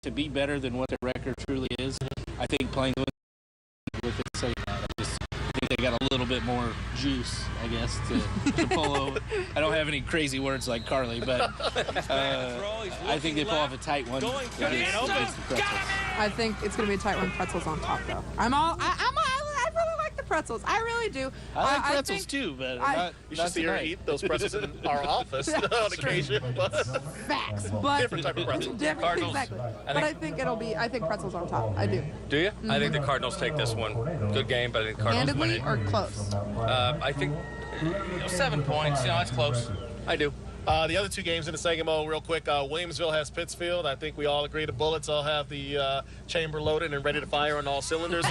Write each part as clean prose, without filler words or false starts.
to be better than what their record truly is. I think Plainville with it saying that. I think they got a little bit more juice, I guess, to pull over. I don't have any crazy words like Carly, but I think they pull off a tight one. I think it's going to be a tight one. Pretzels on top, though. I really like the pretzels. I really do. I like pretzels too, but you should see her eat those pretzels in our office on occasion. Facts, but different type of pretzel. Different, exactly. But I think I think pretzels on top. I do. Do you? I think the Cardinals take this one. Good game, but I think the Cardinals win it. Or close? I think 7 points. That's close. I do. The other two games in the Sangamo, real quick. Williamsville has Pittsfield. I think we all agree the Bullets all have the chamber loaded and ready to fire on all cylinders.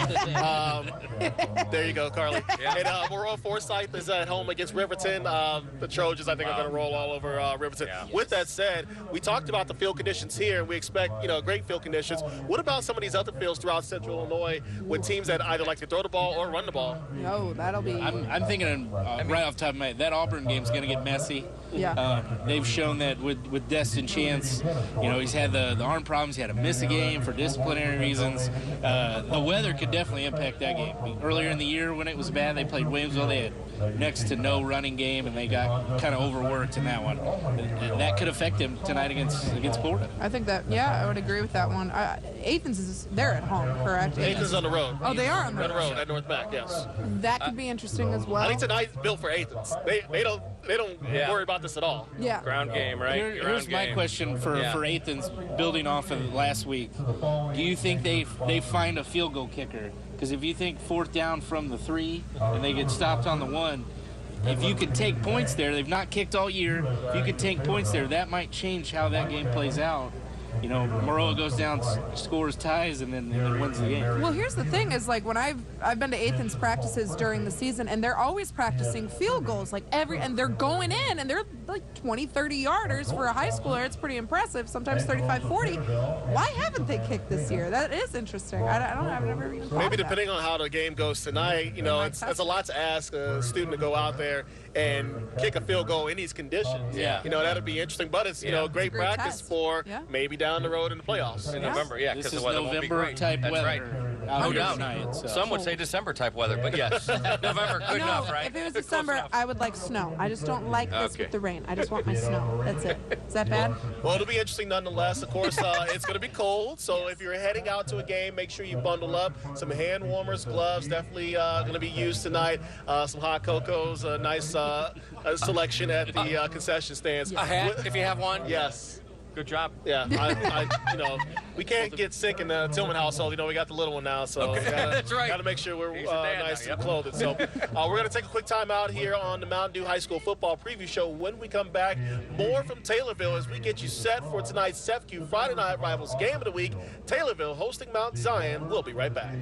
There you go, Carly. Yeah. And Moreau Forsyth is at home against Riverton. The Trojans, I think, are going to roll all over Riverton. Yeah. With that said, we talked about the field conditions here, and we expect, great field conditions. What about some of these other fields throughout Central Illinois with teams that either like to throw the ball or run the ball? No, that'll be. I'm thinking right off the top of my head, that Auburn game's going to get messy. Yeah. They've shown that with Destin Chance, he's had the arm problems. He had to miss a game for disciplinary reasons. The weather could definitely impact that game. Earlier in the year when it was bad, they played Williamsville. They had next to no running game, and they got kind of overworked in that one. That could affect them tonight against Florida. I think that, I would agree with that one. Athens they're at home, correct? Athens on the road. Oh, they are on the road. At North Mac, yes. That could be interesting as well. I think tonight's built for Athens. They don't worry about this at all. Yeah. Ground game, right? Here's my question for Athens, building off of last week. Do you think they find a field goal kicker? Because if you think fourth down from the 3 and they get stopped on the 1, if you could take points there, they've not kicked all year. If you could take points there, that might change how that game plays out. Moroa goes down, scores ties, and then wins the game. Well, here's the thing is, like, when I've been to Athens practices during the season, and they're always practicing field goals, and they're going in, and they're like 20, 30 yarders for a high schooler. It's pretty impressive, sometimes 35, 40. Why haven't they kicked this year? That is interesting. I've never even thought Maybe of that. Depending on how the game goes tonight, it's a lot to ask a student to go out there and kick a field goal in these conditions. Yeah. That'll be interesting, but it's, great practice test. for maybe down the road in the playoffs. In November, This because is the weather won't be November great. type That's weather. right. Out No here doubt. tonight, so. Some would say December type weather, but yes, November, good enough, right? If it was Close December, enough. I would like snow. I just don't like this with the rain. I just want my snow. That's it. Is that bad? Well, it'll be interesting nonetheless. Of course, it's going to be cold, so if you're heading out to a game, make sure you bundle up. Some hand warmers, gloves, definitely going to be used tonight. Some hot cocos, a nice selection at the concession stands. A hat, if you have one. Yes. Good job. Yeah, we can't get sick in the Tillman household. We got the little one now, so That's right. Got to make sure we're He's a dad nice now, and clothed. So we're going to take a quick time out here on the Mountain Dew High School Football Preview Show. When we come back, more from Taylorville as we get you set for tonight's CEFCU Friday Night Rivals Game of the Week. Taylorville hosting Mount Zion. We'll be right back.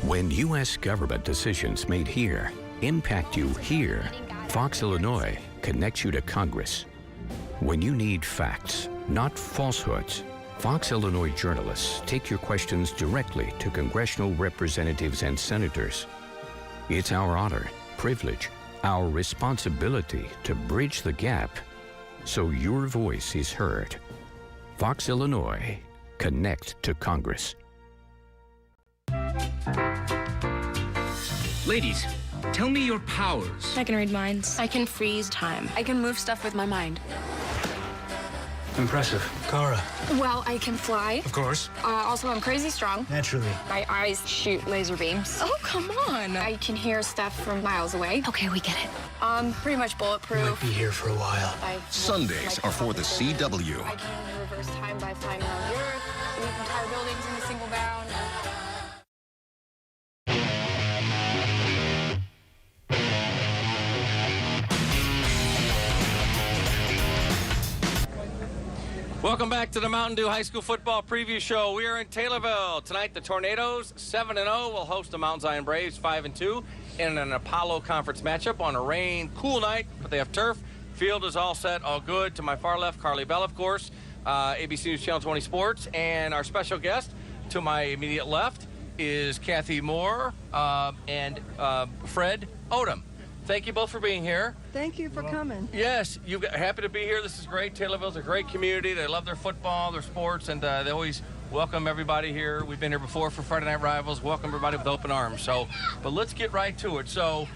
When U.S. government decisions made here impact you here, Fox Illinois connects you to Congress. When you need facts, not falsehoods, Fox Illinois journalists take your questions directly to congressional representatives and senators. It's our honor, privilege, our responsibility to bridge the gap so your voice is heard. Fox Illinois, connect to Congress. Ladies, tell me your powers. I can read minds. I can freeze time. I can move stuff with my mind. Impressive. Kara. Well, I can fly. Of course. Also, I'm crazy strong. Naturally. My eyes shoot laser beams. Oh, come on. I can hear stuff from miles away. Okay, we get it. Pretty much bulletproof. Might be here for a while. Sundays are for the CW. I can reverse time by flying around the Earth, leap entire buildings in a single bound. Welcome back to the Mountain Dew High School Football Preview Show. We are in Taylorville. Tonight, the Tornadoes, 7-0, will host the Mount Zion Braves, 5-2, in an Apollo Conference matchup on a cool night, but they have turf. Field is all set, all good. To my far left, Carly Bell, of course, ABC News Channel 20 Sports, and our special guest to my immediate left is Kathy Moore and Fred Odom. thank you both for being here. Thank you for coming. Yes, happy to be here. This is great. Taylorville's a great community. They love their football, their sports, and they always welcome everybody here. We've been here before for Friday Night Rivals. Welcome everybody with open arms. So, but let's get right to it. So,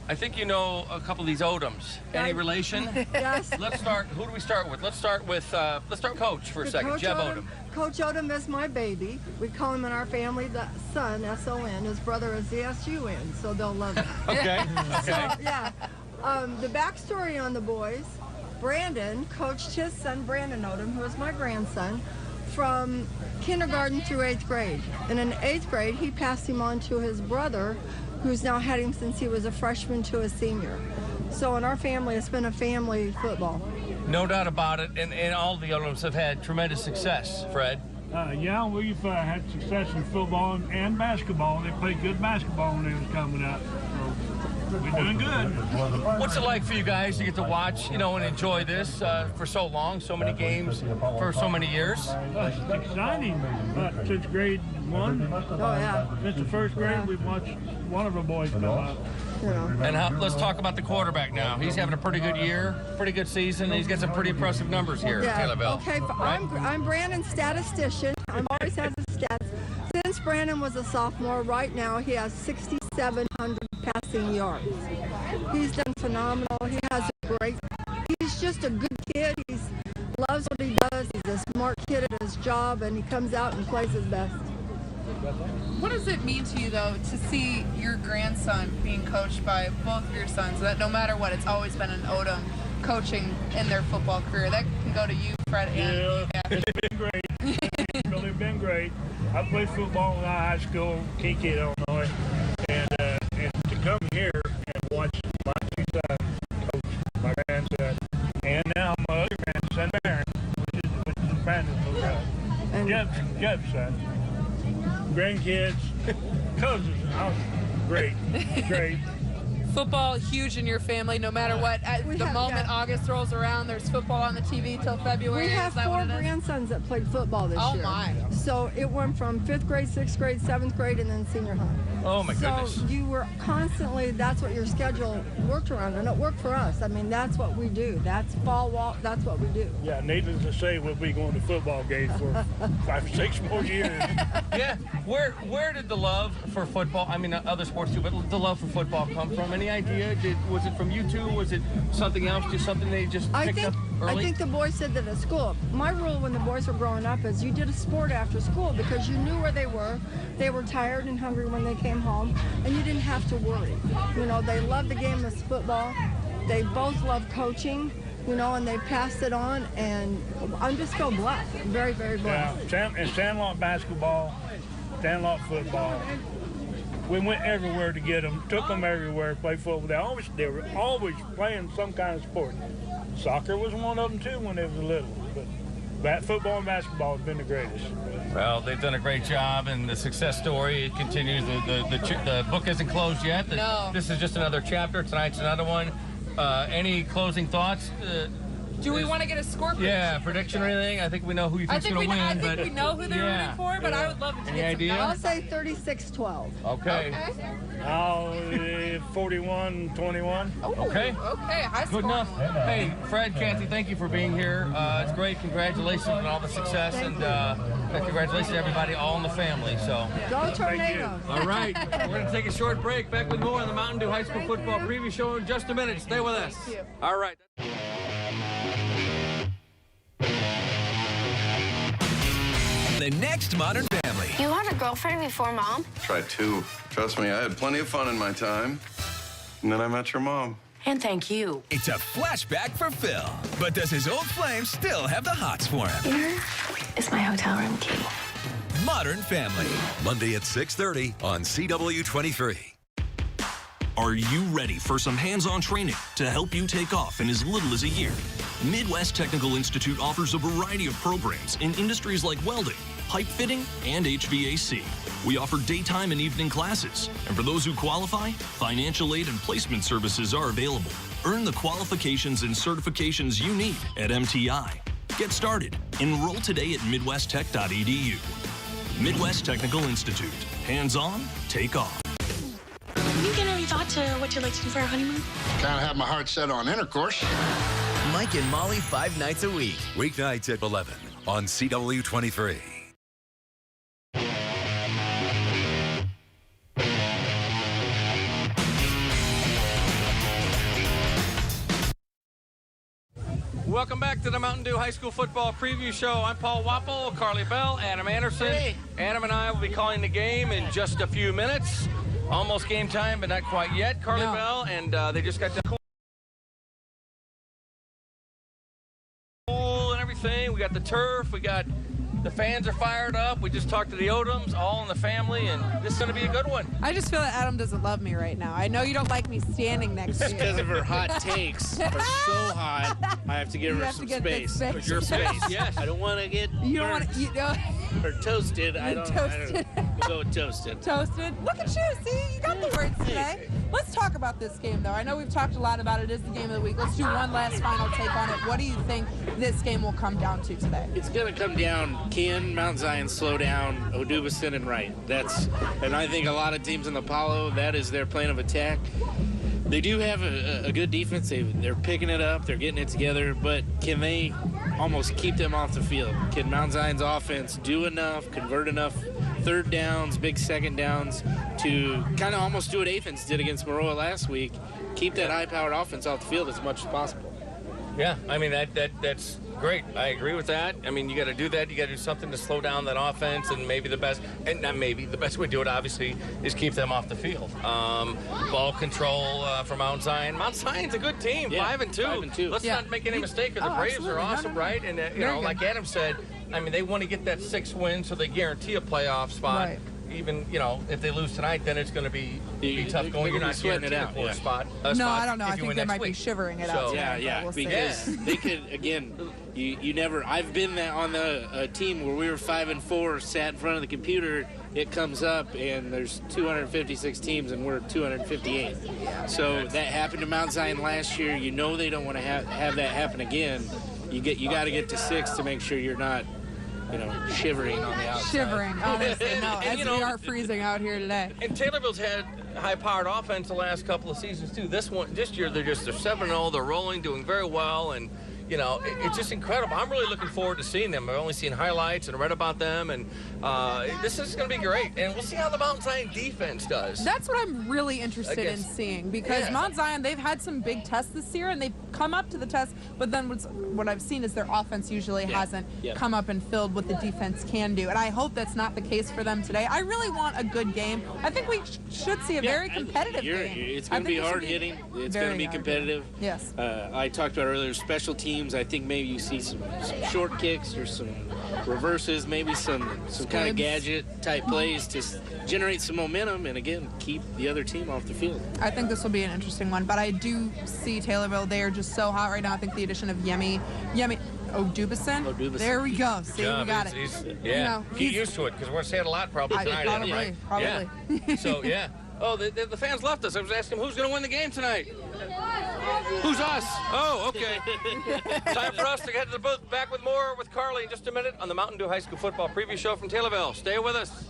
I think you know a couple of these Odoms. Any relation? Yes. Let's start. Who do we start with? Let's start with Coach for a second. Coach Jeb Odom. Odom. Coach Odom is my baby. We call him in our family the son, S-O-N. His brother is the S-U-N, so they'll love it. Okay. So, yeah. The backstory on the boys, Brandon coached his son, Brandon Odom, who is my grandson, from kindergarten through 8th grade. And in 8th grade, he passed him on to his brother, who's now had him since he was a freshman to a senior. So in our family, it's been a family football. No doubt about it, and all the Odoms have had tremendous success, Fred. Yeah, we've had success in football and basketball. They played good basketball when they was coming up. So we're doing good. What's it like for you guys to get to watch, and enjoy this for so long, so many games for so many years? It's exciting. Since grade 1. Oh, yeah. Since the first grade, we've watched one of our boys come up. And let's talk about the quarterback now. He's having a pretty good year, pretty good season. He's got some pretty impressive numbers here at Taylorville. Okay, I'm Brandon's statistician. I'm always has his stats. Since Brandon was a sophomore, right now he has 6,700 passing yards. He's done phenomenal. He has a great. He's just a good kid. He loves what he does. He's a smart kid at his job, and he comes out and plays his best. What does it mean to you, though, to see your grandson being coached by both of your sons? That no matter what, it's always been an Odom coaching in their football career. That can go to you, Fred, and it's been great. It's really been great. I played football in high school, Kinky, Illinois, and to come here and watch my two sons coach my grandson, and now my other grandson, Baron, which is Brandon's little guy, Jeb's son. Grandkids, cousins, great. Football huge in your family, no matter what. At the moment August rolls around, there's football on the TV till February. We have 4 grandsons that played football this year. Oh my! So it went from 5th grade, 6th grade, 7th grade, and then senior high. Oh my goodness! So you were constantly. That's what your schedule worked around, and it worked for us. I mean, that's what we do. That's fall walk. That's what we do. Yeah, needless to say, we'll be going to football games for 5 or 6 more years. Yeah. Where did the love for football? I mean, other sports too, but the love for football come from? Any idea? Was it from you two? Was it something else? Just something they just picked up early? I think the boys said that at school. My rule when the boys were growing up is you did a sport after school because you knew where they were. They were tired and hungry when they came home, and you didn't have to worry. They loved the game of football. They both loved coaching, and they passed it on, and I'm just so blessed. I'm very, very blessed. Yeah, and Sandlot basketball, Sandlot football. We went everywhere to get them, took them everywhere, play football. They were always playing some kind of sport. Soccer was one of them too when they was little. But football and basketball has been the greatest. Well, they've done a great job, and the success story continues. The book isn't closed yet. No. This is just another chapter. Tonight's another one. Any closing thoughts? Do we want to get a score prediction? Yeah, prediction or anything? I think we know who you think's going to win. I think we know who they're rooting for, but I would love to get idea? some. I'll say 36-12. Okay. 41-21. Okay. High score. Good enough. Hey, Fred, Kathy, thank you for being here. It's great. Congratulations on all the success, and congratulations to everybody, all in the family. So. Go Tornadoes. All right. We're going to take a short break. Back with more on the Mountain Dew High School Football Preview Show in just a minute. Stay with us. All right. The next Modern Family. You had a girlfriend before Mom? Tried to. Trust me, I had plenty of fun in my time. And then I met your mom. And thank you. It's a flashback for Phil. But does his old flame still have the hots for him? Here is my hotel room key. Modern Family. Monday at 6:30 on CW23. Are you ready for some hands-on training to help you take off in as little as a year? Midwest Technical Institute offers a variety of programs in industries like welding, pipe fitting, and HVAC. We offer daytime and evening classes, and for those who qualify, financial aid and placement services are available. Earn the qualifications and certifications you need at MTI. Get started. Enroll today at midwesttech.edu. Midwest Technical Institute. Hands-on, take off. You get any thought to what you'd like to do for our honeymoon? Can't have my heart set on intercourse. Mike and Molly 5 nights a week. Weeknights at 11 on CW23. Welcome back to the Mountain Dew High School Football Preview Show. I'm Paul Wappel, Carly Bell, Adam Anderson. Hey. Adam and I will be calling the game in just a few minutes. Almost game time, but not quite yet. Carly Bell, and they just got the pool and everything. We got the turf. We got the fans are fired up. We just talked to the Odoms, all in the family, and this is going to be a good one. I just feel that Adam doesn't love me right now. I know you don't like me standing next to you. Because of her hot takes are so hot, I have to give her some space. Your space, yes. I don't want to get You don't want burnt to. or toasted. I don't know. Toasted. We'll go with toasted. Toasted. Look at you. See, you got the words today. Let's talk about this game, though. I know we've talked a lot about it. It is the game of the week. Let's do one last final take on it. What do you think this game will come down to today? It's going to come down, can Mount Zion slow down Odubison and Wright? And I think a lot of teams in the Apollo, that is their plan of attack. They do have a good defense. They're picking it up. They're getting it together. But can they almost keep them off the field? Can Mount Zion's offense do enough, convert enough third downs, big second downs to kind of almost do what Athens did against Maroa last week, keep that high-powered offense off the field as much as possible? Yeah, I mean, that's great. I agree with that. I mean, you got to do that. You got to do something to slow down that offense, and maybe the best way to do it, obviously, is keep them off the field. Ball control for Mount Zion. Mount Zion's a good team, 5-2. 5-2. Let's not make any mistake. The Braves are awesome, right? And like Adam said, I mean, they want to get that 6th win so they guarantee a playoff spot. Right. Even, if they lose tonight, then it's going to be tough going. You're not sweating guaranteed it out. a spot. No, I don't know. I think they might be shivering it out. Yeah, because they could, again, you never, I've been on the team where we were 5-4, sat in front of the computer, it comes up, and there's 256 teams, and we're 258. So that happened to Mount Zion last year. You know they don't want to have that happen again. You got to get to 6 to make sure you're not shivering on the outside. Shivering, honestly, no. As we are freezing out here today. And Taylorville's had high-powered offense the last couple of seasons too. This year they're 7-0. They're rolling, doing very well, and it's just incredible. I'm really looking forward to seeing them. I've only seen highlights and read about them, and this is going to be great. And we'll see how the Mount Zion defense does. That's what I'm really interested in seeing, because Mount Zion, they've had some big tests this year, and they've come up to the test, but then what I've seen is their offense usually hasn't come up and filled what the defense can do, and I hope that's not the case for them today. I really want a good game. I think we should see a very competitive game. It's going to be hard-hitting. It's going to be competitive. Yes. I talked about earlier special teams. I think maybe you see some short kicks or some reverses, maybe some kind of gadget type plays to generate some momentum and again keep the other team off the field. I think this will be an interesting one, but I do see Taylorville. They are just so hot right now. I think the addition of Yemi Odubison. There we go. See, we got it. Get used to it because we're going to say it a lot probably tonight. Probably. Yeah. So Oh, the fans left us. I was asking who's going to win the game tonight. Who's us? Oh, okay. Time for us to get to the booth. Back with more with Carly in just a minute on the Mountain Dew High School Football Preview Show from Taylorville. Stay with us.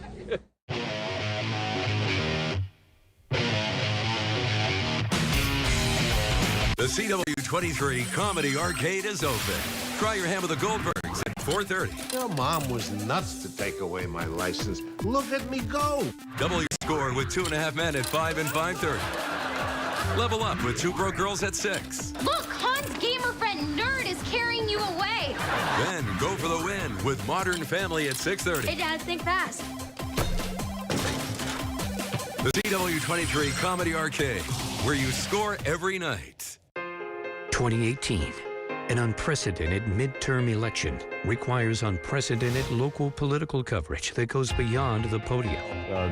The CW23 Comedy Arcade is open. Try your hand with the Goldbergs at 4:30. Your mom was nuts to take away my license. Look at me go. Double your score with 2.5 Men at 5 and 5:30. Level up with 2 Broke Girls at 6. Look, Han's gamer friend Nerd is carrying you away. Then go for the win with Modern Family at 6:30. Hey, Dad, think fast. The CW23 Comedy Arcade, where you score every night. 2018. An unprecedented midterm election requires unprecedented local political coverage that goes beyond the podium.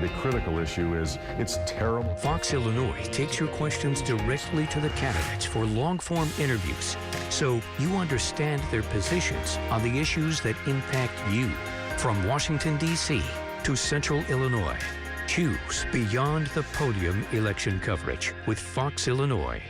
The critical issue is it's terrible. Fox Illinois takes your questions directly to the candidates for long-form interviews, so you understand their positions on the issues that impact you. From Washington, D.C. to Central Illinois, choose Beyond the Podium election coverage with Fox Illinois.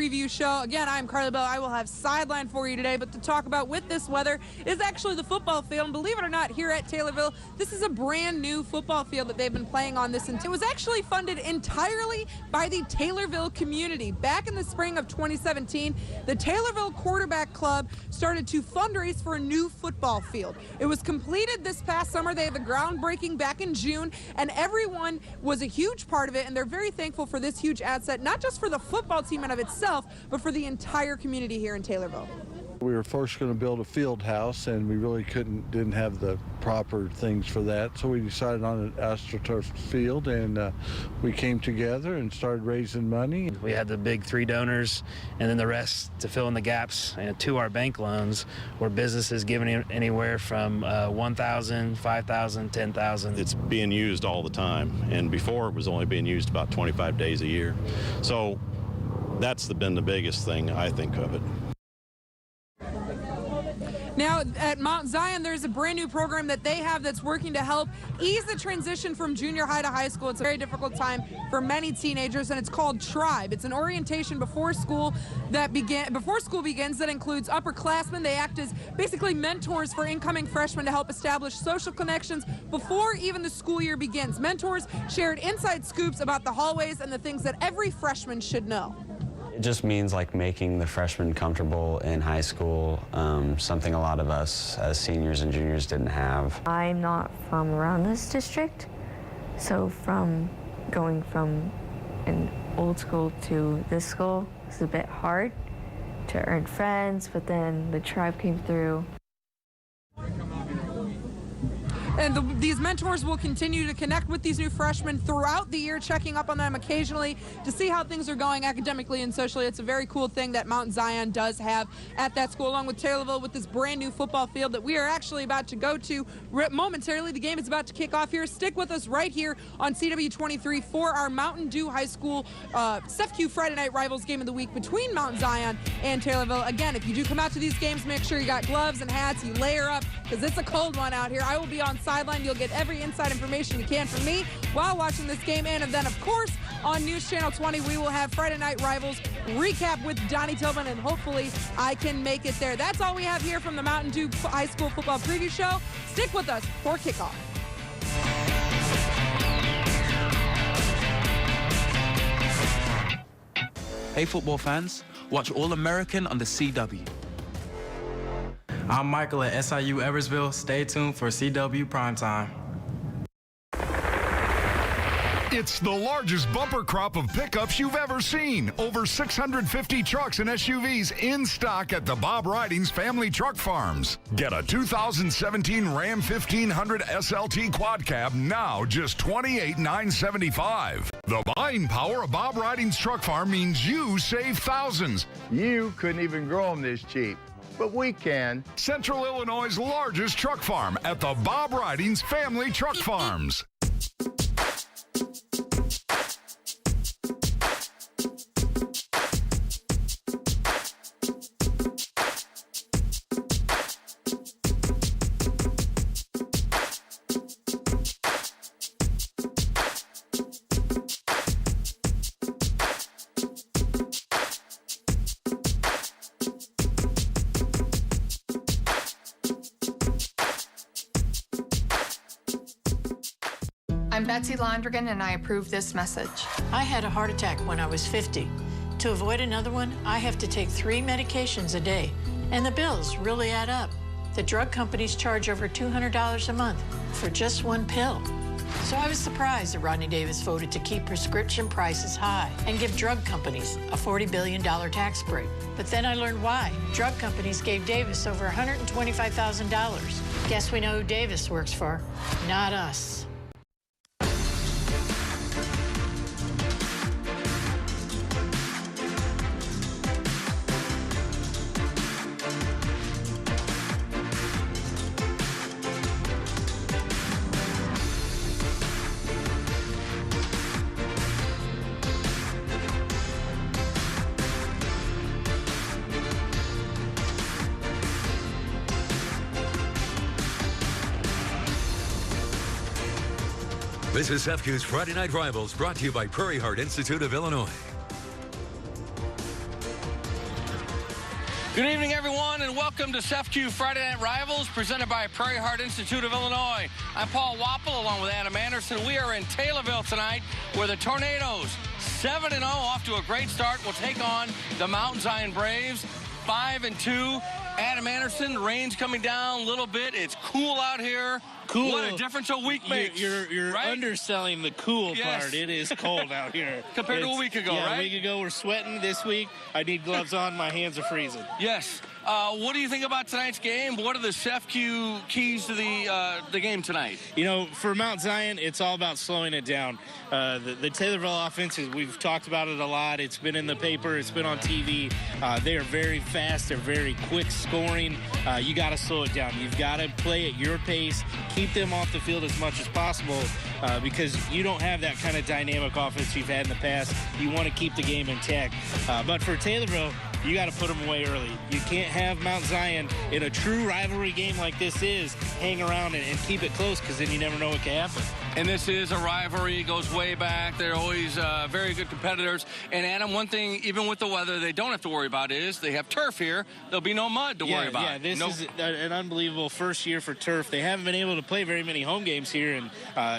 preview show. Again, I'm Carly Bell. I will have sideline for you today, but to talk about with this weather is actually the football field. And believe it or not, here at Taylorville, this is a brand new football field that they've been playing on this. And it was actually funded entirely by the Taylorville community. Back in the spring of 2017, the Taylorville Quarterback Club started to fundraise for a new football field. It was completed this past summer. They had the groundbreaking back in June, and everyone was a huge part of it, and they're very thankful for this huge asset, not just for the football team in of itself, but for the entire community here in Taylorville. We were first going to build a field house, and we really didn't have the proper things for that, so we decided on an AstroTurf field, and we came together and started raising money. We had the big 3 donors, and then the rest to fill in the gaps to our bank loans, where businesses giving anywhere from $1,000, $5,000, $10,000. It's being used all the time, and before it was only being used about 25 days a year. So that's been the biggest thing, I think, of it. Now, at Mount Zion, there's a brand new program that they have that's working to help ease the transition from junior high to high school. It's a very difficult time for many teenagers, and it's called Tribe. It's an orientation before school begins that includes upperclassmen. They act as basically mentors for incoming freshmen to help establish social connections before even the school year begins. Mentors shared inside scoops about the hallways and the things that every freshman should know. It just means like making the freshmen comfortable in high school, something a lot of us as seniors and juniors didn't have. I'm not from around this district, so from going from an old school to this school, it's a bit hard to earn friends, but then the Tribe came through. And these mentors will continue to connect with these new freshmen throughout the year, checking up on them occasionally to see how things are going academically and socially. It's a very cool thing that Mount Zion does have at that school, along with Taylorville, with this brand new football field that we are actually about to go to momentarily. The game is about to kick off here. Stick with us right here on CW23 for our Mountain Dew High School SEFCU Friday Night Rivals game of the week between Mount Zion and Taylorville. Again, if you do come out to these games, make sure you got gloves and hats, you layer up, because it's a cold one out here. I will be on sideline. You'll get every inside information you can from me while watching this game. And then, of course, on News Channel 20, we will have Friday Night Rivals recap with Donnie Tillman, and hopefully I can make it there. That's all we have here from the Mountain Dew High School Football Preview Show. Stick with us for kickoff. Hey, football fans. Watch All-American on the CW. I'm Michael at SIU Eversville. Stay tuned for CW Primetime. It's the largest bumper crop of pickups you've ever seen. Over 650 trucks and SUVs in stock at the Bob Ridings Family Truck Farms. Get a 2017 Ram 1500 SLT Quad Cab now just $28,975. The buying power of Bob Ridings Truck Farm means you save thousands. You couldn't even grow them this cheap. But we can. Central Illinois' largest truck farm at the Bob Ridings Family Truck Farms. I'm Betsy Londrigan, and I approve this message. I had a heart attack when I was 50. To avoid another one, I have to take 3 medications a day, and the bills really add up. The drug companies charge over $200 a month for just one pill. So I was surprised that Rodney Davis voted to keep prescription prices high and give drug companies a $40 billion tax break. But then I learned why. Drug companies gave Davis over $125,000. Guess we know who Davis works for. Not us. This is SEFCU's Friday Night Rivals, brought to you by Prairie Heart Institute of Illinois. Good evening, everyone, and welcome to SEFCU Friday Night Rivals, presented by Prairie Heart Institute of Illinois. I'm Paul Wappel, along with Adam Anderson. We are in Taylorville tonight, where the Tornadoes, 7-0, off to a great start, will take on the Mount Zion Braves, 5-2. Adam Anderson, rain's coming down a little bit. It's cool out here. Cool. What a difference a week makes. You're right? Underselling the cool Yes. part. It is cold out here. Compared to a week ago, right? A week ago, we're sweating. This week, I need gloves on. My hands are freezing. Yes. What do you think about tonight's game? What are the SEFCU keys to the game tonight? You know, for Mount Zion, it's all about slowing it down. The Taylorville offense, we've talked about it a lot. It's been in the paper. It's been on TV. They are very fast. They're very quick scoring. You got to slow it down. You've got to play at your pace. Keep them off the field as much as possible because you don't have that kind of dynamic offense you've had in the past. You want to keep the game intact. But for Taylorville, you got to put them away early. You can't have Mount Zion in a true rivalry game like this is hang around and keep it close, because then you never know what can happen. And this is a rivalry. It goes way back. They're always very good competitors. And, Adam, one thing, even with the weather, they don't have to worry about is they have turf here. There'll be no mud to worry about. Yeah, this is an unbelievable first year for turf. They haven't been able to play very many home games here, and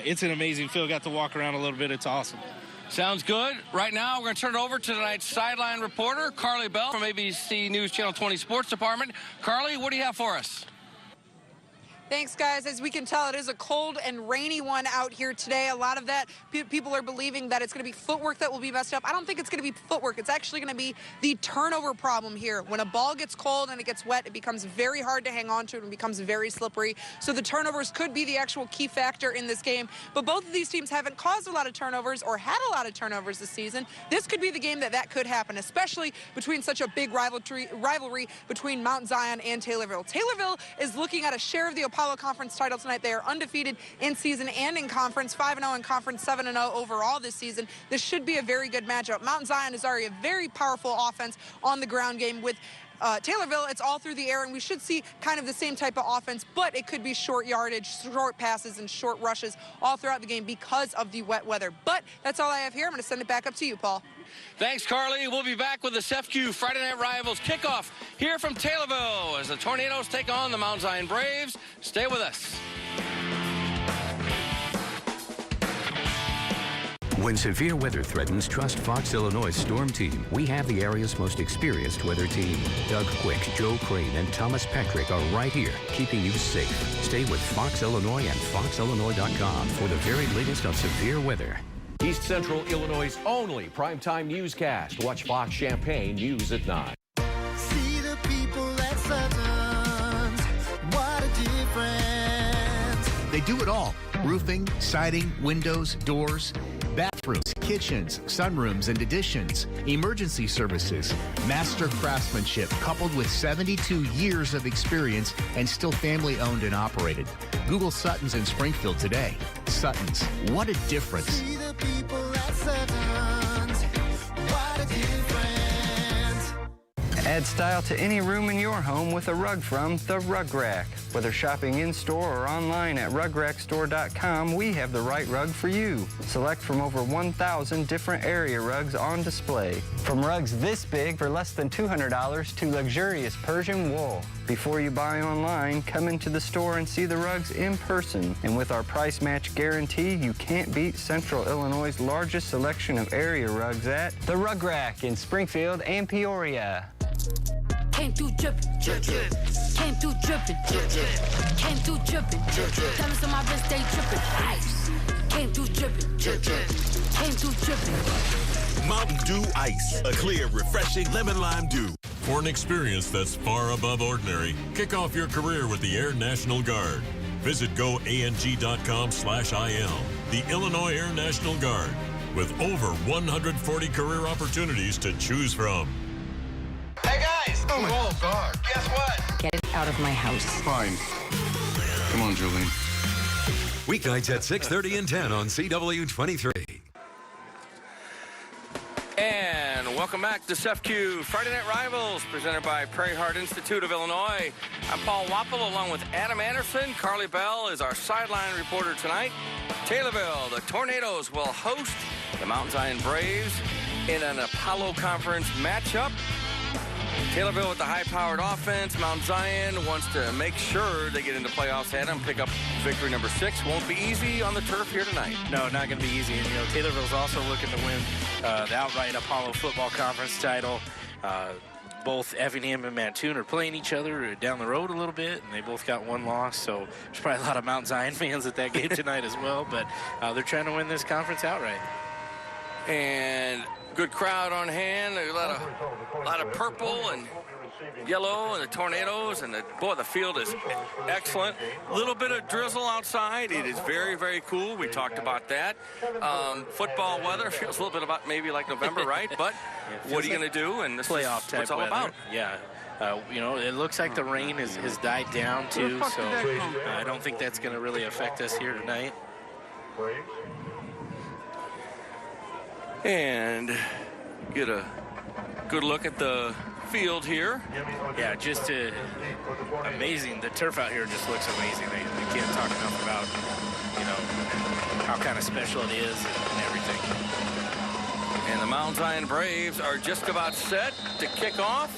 it's an amazing field. Got to walk around a little bit. It's awesome. Sounds good. Right now, we're going to turn it over to tonight's sideline reporter, Carly Bell from ABC News Channel 20 Sports Department. Carly, what do you have for us? Thanks, guys. As we can tell, it is a cold and rainy one out here today. A lot of that, people are believing that it's going to be footwork that will be messed up. I don't think it's going to be footwork. It's actually going to be the turnover problem here. When a ball gets cold and it gets wet, it becomes very hard to hang on to and becomes very slippery. So the turnovers could be the actual key factor in this game. But both of these teams haven't caused a lot of turnovers or had a lot of turnovers this season. This could be the game that could happen, especially between such a big rivalry between Mount Zion and Taylorville. Taylorville is looking at a share of the Apollo Conference title tonight. They are undefeated in season and in conference, 5-0 in conference, 7-0 overall this season. This should be a very good matchup. Mount Zion is already a very powerful offense on the ground game. With Taylorville, it's all through the air, and we should see kind of the same type of offense, but it could be short yardage, short passes, and short rushes all throughout the game because of the wet weather. But that's all I have here. I'm going to send it back up to you, Paul. Thanks, Carly. We'll be back with the SEFCU Friday Night Rivals kickoff here from Taylorville as the Tornadoes take on the Mount Zion Braves. Stay with us. When severe weather threatens, trust Fox Illinois Storm Team. We have the area's most experienced weather team. Doug Quick, Joe Crane, and Thomas Patrick are right here, keeping you safe. Stay with Fox Illinois and foxillinois.com for the very latest of severe weather. East Central Illinois' only primetime newscast. Watch Fox Champaign News at 9. See the people at Sutton's. What a difference. They do it all. Roofing, siding, windows, doors, bathrooms, kitchens, sunrooms, and additions, emergency services, master craftsmanship coupled with 72 years of experience and still family owned and operated. Google Sutton's in Springfield today. Sutton's, what a difference. See the people at Sutton's. What a difference. Add style to any room in your home with a rug from The Rug Rack. Whether shopping in-store or online at rugrackstore.com, we have the right rug for you. Select from over 1,000 different area rugs on display. From rugs this big for less than $200 to luxurious Persian wool. Before you buy online, come into the store and see the rugs in person. And with our price match guarantee, you can't beat Central Illinois' largest selection of area rugs at The Rug Rack in Springfield and Peoria. Came through drippin', drip, drip. Came through drippin', drip, drip. Came through drippin', drip, drip. Diamonds on my wrist, they drippin'. Ice. Came through drippin', drip, drip. Came through drippin'. Mountain Dew Ice, a clear, refreshing lemon lime dew. For an experience that's far above ordinary, kick off your career with the Air National Guard. Visit goang.com/IL. The Illinois Air National Guard, with over 140 career opportunities to choose from. Hey guys! Oh God! Guess what? Get it out of my house. Fine. Come on, Julian. Weeknights at 6:30 and 10 on CW23. And welcome back to SEFCU Friday Night Rivals, presented by Prairie Heart Institute of Illinois. I'm Paul Wappel, along with Adam Anderson. Carly Bell is our sideline reporter tonight. Taylorville, the Tornadoes will host the Mount Zion Braves in an Apollo Conference matchup. Taylorville with the high-powered offense. Mount Zion wants to make sure they get into playoffs at them, pick up victory number 6. Won't be easy on the turf here tonight. No, not going to be easy. And, Taylorville's also looking to win the outright Apollo Football Conference title. Both Effingham and Mattoon are playing each other down the road a little bit, and they both got one loss. So there's probably a lot of Mount Zion fans at that game tonight as well. But they're trying to win this conference outright. And good crowd on hand. A lot of purple and yellow, and the Tornadoes, and the field is excellent. A little bit of drizzle outside. It is very, very cool. We talked about that. Football weather feels a little bit about maybe like November, right? But what are you going to do? And this is what it's all about. Yeah. It looks like the rain has died down too, so I don't think that's going to really affect us here tonight. And get a good look at the field here. Yeah, just amazing. The turf out here just looks amazing. They can't talk enough about, how kind of special it is and everything. And the Mount Zion Braves are just about set to kick off.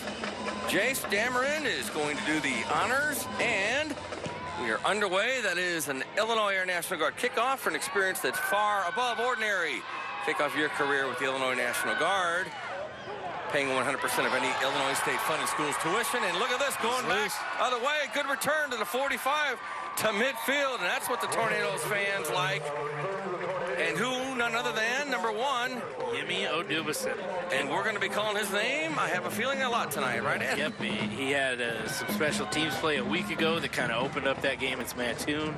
Jace Dameron is going to do the honors, and we are underway. That is an Illinois Air National Guard kickoff for an experience that's far above ordinary. Kick off your career with the Illinois National Guard, paying 100% of any Illinois State funded school's tuition. And look at this, going back other way. Good return to the 45 to midfield, and that's what the Tornadoes fans like. And who, none other than number 1, Jimmy Odubison. And we're going to be calling his name, I have a feeling, a lot tonight, right, Ed? Yep, he had some special teams play a week ago that kind of opened up that game against Mattoon.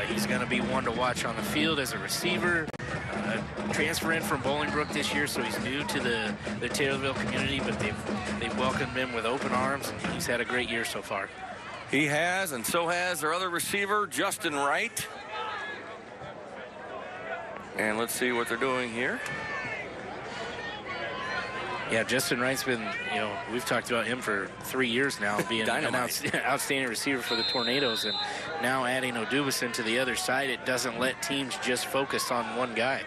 He's going to be one to watch on the field as a receiver. Transfer in from Bolingbrook this year, so he's new to the Taylorville community, but they've welcomed him with open arms, and he's had a great year so far. He has, and so has their other receiver, Justin Wright. And let's see what they're doing here. Yeah, Justin Wright's been, we've talked about him for 3 years now, being an outstanding receiver for the Tornadoes, and now adding Odubison to the other side, it doesn't let teams just focus on one guy.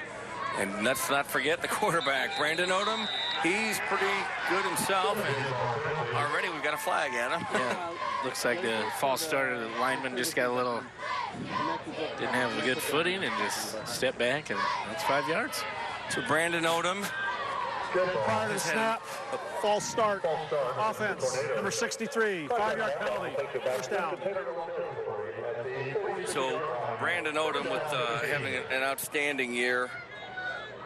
And let's not forget the quarterback, Brandon Odom. He's pretty good himself, and already we've got a flag at him. Yeah, looks like the false starter, the lineman just got didn't have a good footing and just stepped back, and that's 5 yards. So Brandon Odom. Prior to the snap, false start, offense, number 63, 5-yard penalty, first down. So Brandon Odom with having an outstanding year,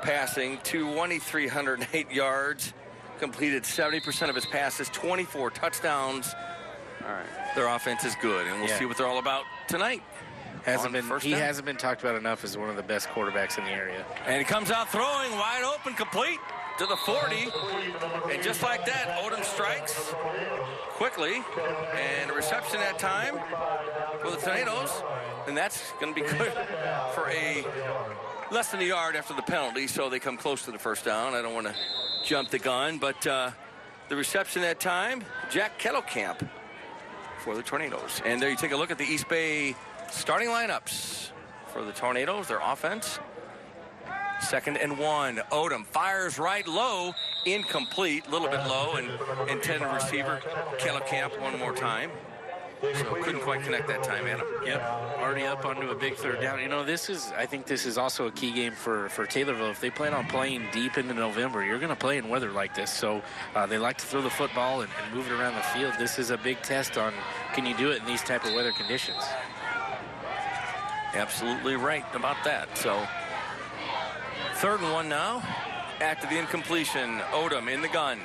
passing 2,308 yards, completed 70% of his passes, 24 touchdowns. All right, their offense is good, and we'll see what they're all about tonight. He hasn't been talked about enough as one of the best quarterbacks in the area. And he comes out throwing wide open, complete to the 40. And just like that, Odom strikes quickly. And a reception that time for the Tornadoes. And that's going to be good for less than a yard after the penalty. So they come close to the first down. I don't want to jump the gun. But the reception that time, Jack Kettlecamp for the Tornadoes. And there you take a look at the East Bay starting lineups for the Tornadoes, their offense. 2nd and 1. Odom fires right low, incomplete, a little bit low, and intended receiver, Kettlecamp one more time. So couldn't quite connect that time, Adam. Yep, already up onto a big 3rd down. I think this is also a key game for Taylorville. If they plan on playing deep into November, you're going to play in weather like this. So they like to throw the football and move it around the field. This is a big test on, can you do it in these type of weather conditions? Absolutely right about that. So 3rd and 1 now. After the incompletion, Odom in the gun.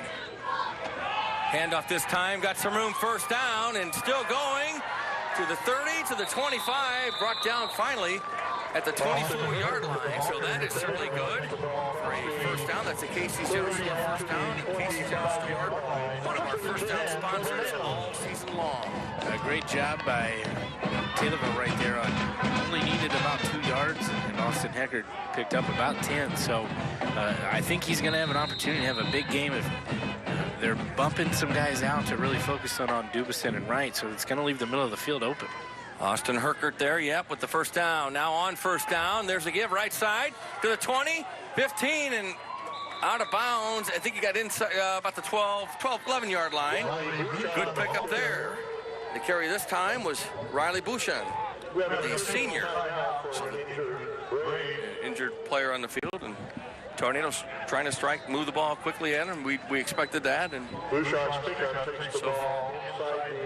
Handoff this time, got some room, first down, and still going to the 30, to the 25, brought down finally at the 24-yard line. So that is certainly good for a first down. That's a Casey's General Store first down. And Casey's General Store, one of our first down sponsors all season long. A great job by Taylorville right there. Only needed about 2 yards, and Austin Heckert picked up about 10. So I think he's going to have an opportunity to have a big game if they're bumping some guys out to really focus on Dubison and Wright. So it's going to leave the middle of the field open. Austin Herkert there, with the first down. Now on first down, there's a give right side to the 20, 15, and out of bounds. I think he got inside about the 11-yard line. Good pickup there. The carry this time was Riley Bouchon, the senior. So the injured player on the field, and Tornadoes trying to strike, move the ball quickly at him. We expected that. And so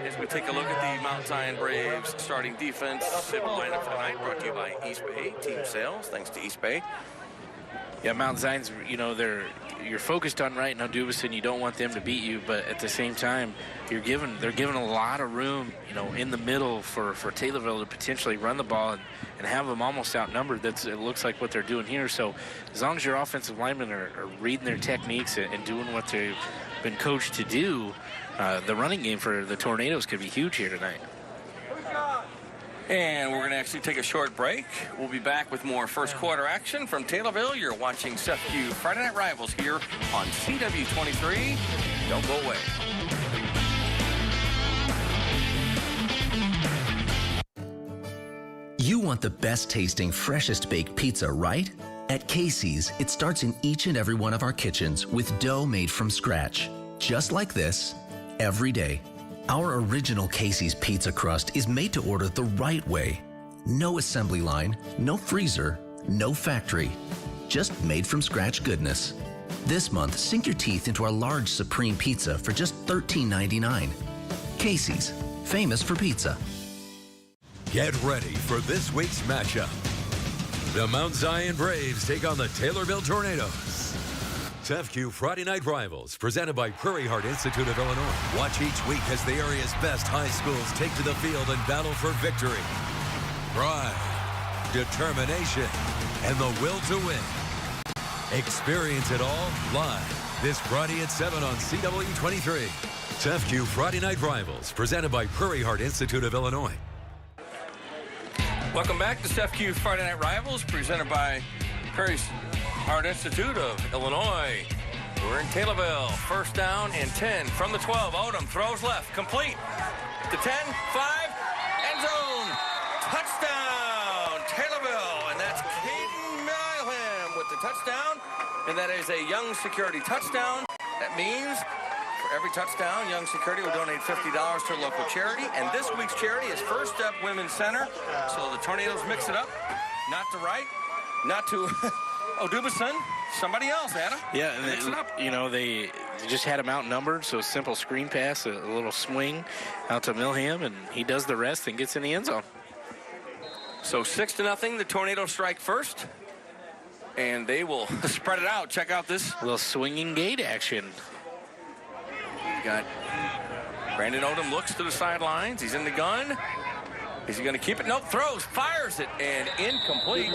as we take a look at the Mount Zion Braves starting defense, lineup for tonight, brought to you by East Bay Team Sales. Thanks to East Bay. Yeah, Mount Zion's, you're focused on Wright and Dubison. You don't want them to beat you, but at the same time, they're given a lot of room, in the middle for Taylorville to potentially run the ball and have them almost outnumbered. It looks like what they're doing here. So as long as your offensive linemen are reading their techniques and doing what they've been coached to do, the running game for the Tornadoes could be huge here tonight. And we're going to actually take a short break. We'll be back with more first quarter action from Taylorville. You're watching CEFCU Friday Night Rivals here on CW23. Don't go away. You want the best tasting, freshest baked pizza, right? At Casey's, it starts in each and every one of our kitchens with dough made from scratch. Just like this, every day. Our original Casey's pizza crust is made to order the right way. No assembly line, no freezer, no factory. Just made from scratch goodness. This month, sink your teeth into our large Supreme Pizza for just $13.99. Casey's, famous for pizza. Get ready for this week's matchup. The Mount Zion Braves take on the Taylorville Tornadoes. CEFCU Friday Night Rivals, presented by Prairie Heart Institute of Illinois. Watch each week as the area's best high schools take to the field and battle for victory. Pride, determination, and the will to win. Experience it all live this Friday at 7 on CW23. CEFCU Friday Night Rivals, presented by Prairie Heart Institute of Illinois. Welcome back to CEFCU Friday Night Rivals, presented by Prairie Heart Institute of Illinois. We're in Taylorville. First down and 10 from the 12. Odom throws left, complete to 10, 5, end zone. Touchdown, Taylorville. And that's Caden Milham with the touchdown. And that is a Young Security touchdown. That means for every touchdown, Young Security will donate $50 to a local charity. And this week's charity is First Step Women's Center. So the Tornadoes mix it up. Not to Wright, not to Dubison, somebody else, Adam. Yeah, and they just had him outnumbered, so a simple screen pass, a little swing out to Milham, and he does the rest and gets in the end zone. So 6-0, the Tornadoes strike first, and they will spread it out. Check out this little swinging gate action. You got Brandon Odom looks to the sidelines. He's in the gun. Is he going to keep it? Nope, throws, fires it, and incomplete.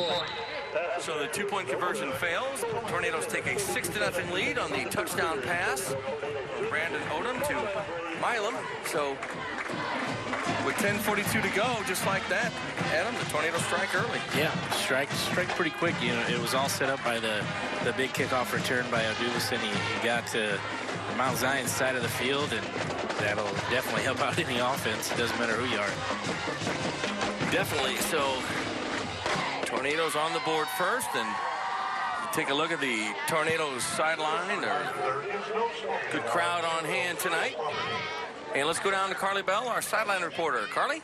So the two-point conversion fails. Tornadoes take a 6-0 lead on the touchdown pass from Brandon Odom to Milam. So with 10:42 to go, just like that, Adam, the Tornadoes strike early. Yeah, strike pretty quick. It was all set up by the big kickoff return by Dubison. He got to the Mount Zion side of the field, and that'll definitely help out any offense. It doesn't matter who you are. Definitely. So Tornadoes on the board first, and take a look at the Tornadoes sideline. Good crowd on hand tonight. And let's go down to Carly Bell, our sideline reporter. Carly?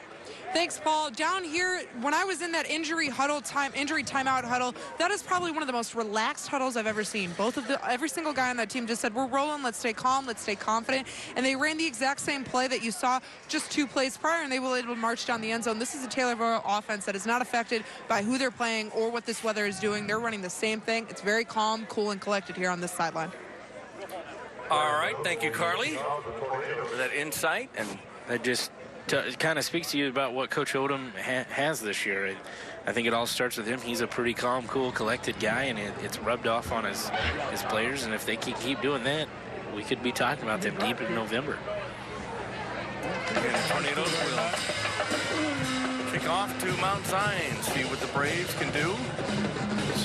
Thanks, Paul. Down here, when I was in that injury timeout huddle, that is probably one of the most relaxed huddles I've ever seen. Every single guy on that team just said, we're rolling, let's stay calm, let's stay confident. And they ran the exact same play that you saw just 2 plays prior, and they were able to march down the end zone. This is a Taylorville offense that is not affected by who they're playing or what this weather is doing. They're running the same thing. It's very calm, cool, and collected here on this sideline. All right, thank you, Carly, for that insight. And that just kind of speaks to you about what Coach Odom has this year. I think it all starts with him. He's a pretty calm, cool, collected guy, and it's rubbed off on his players. And if they keep doing that, we could be talking about them deep in November. And the Tornadoes will kick off to Mount Zion, see what the Braves can do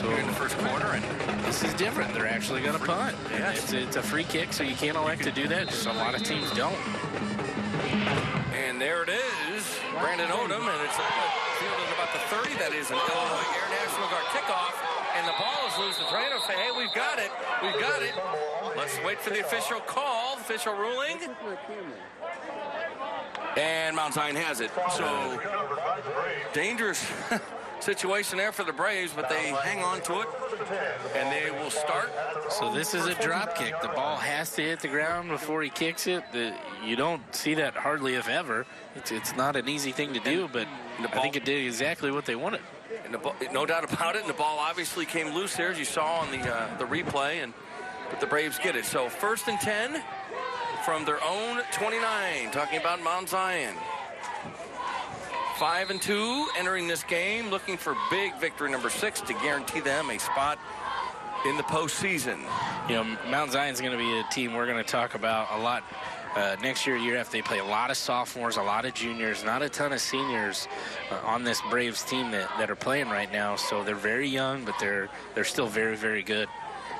here in the first quarter. And this is different. They're actually going to punt. Yes. It's a free kick, so you can't elect to do that. Just a lot of teams don't. And there it is. is Brandon Odom, and it's fielded about the 30. That is an Illinois Air National Guard kickoff, and the ball is loose. The tornadoes say, hey, we've got it. We've got it. Let's wait for the official call, the official ruling. And Mount Zion has it. So, dangerous situation there for the Braves, but they hang on to it, and they will start. So this is a drop kick. The ball has to hit the ground before he kicks it. You don't see that hardly if ever. It's not an easy thing to do, but I think it did exactly what they wanted. And no doubt about it, and the ball obviously came loose there, as you saw on the replay, but the Braves get it. So 1st and 10 from their own 29, talking about Mount Zion. 5-2 entering this game, looking for big victory number 6 to guarantee them a spot in the postseason. You know, Mount Zion's going to be a team we're going to talk about a lot next year after. They play a lot of sophomores, a lot of juniors, not a ton of seniors on this Braves team that are playing right now. So they're very young, but they're still very, very good.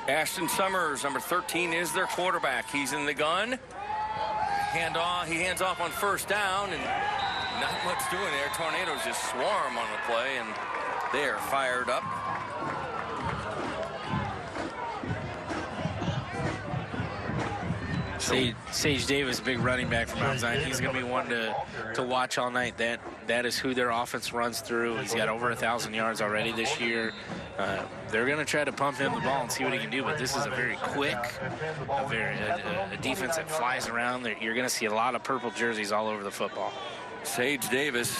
Ashton Summers, number 13, is their quarterback. He's in the gun. He hands off on 1st down, and not much doing there. Tornadoes just swarm on the play, and they are fired up. Sage Davis, big running back from Mount Zion. He's going to be one to watch all night. That is who their offense runs through. He's got over 1,000 yards already this year. They're going to try to pump him the ball and see what he can do, but this is a very quick, a defense that flies around. You're going to see a lot of purple jerseys all over the football. Sage Davis,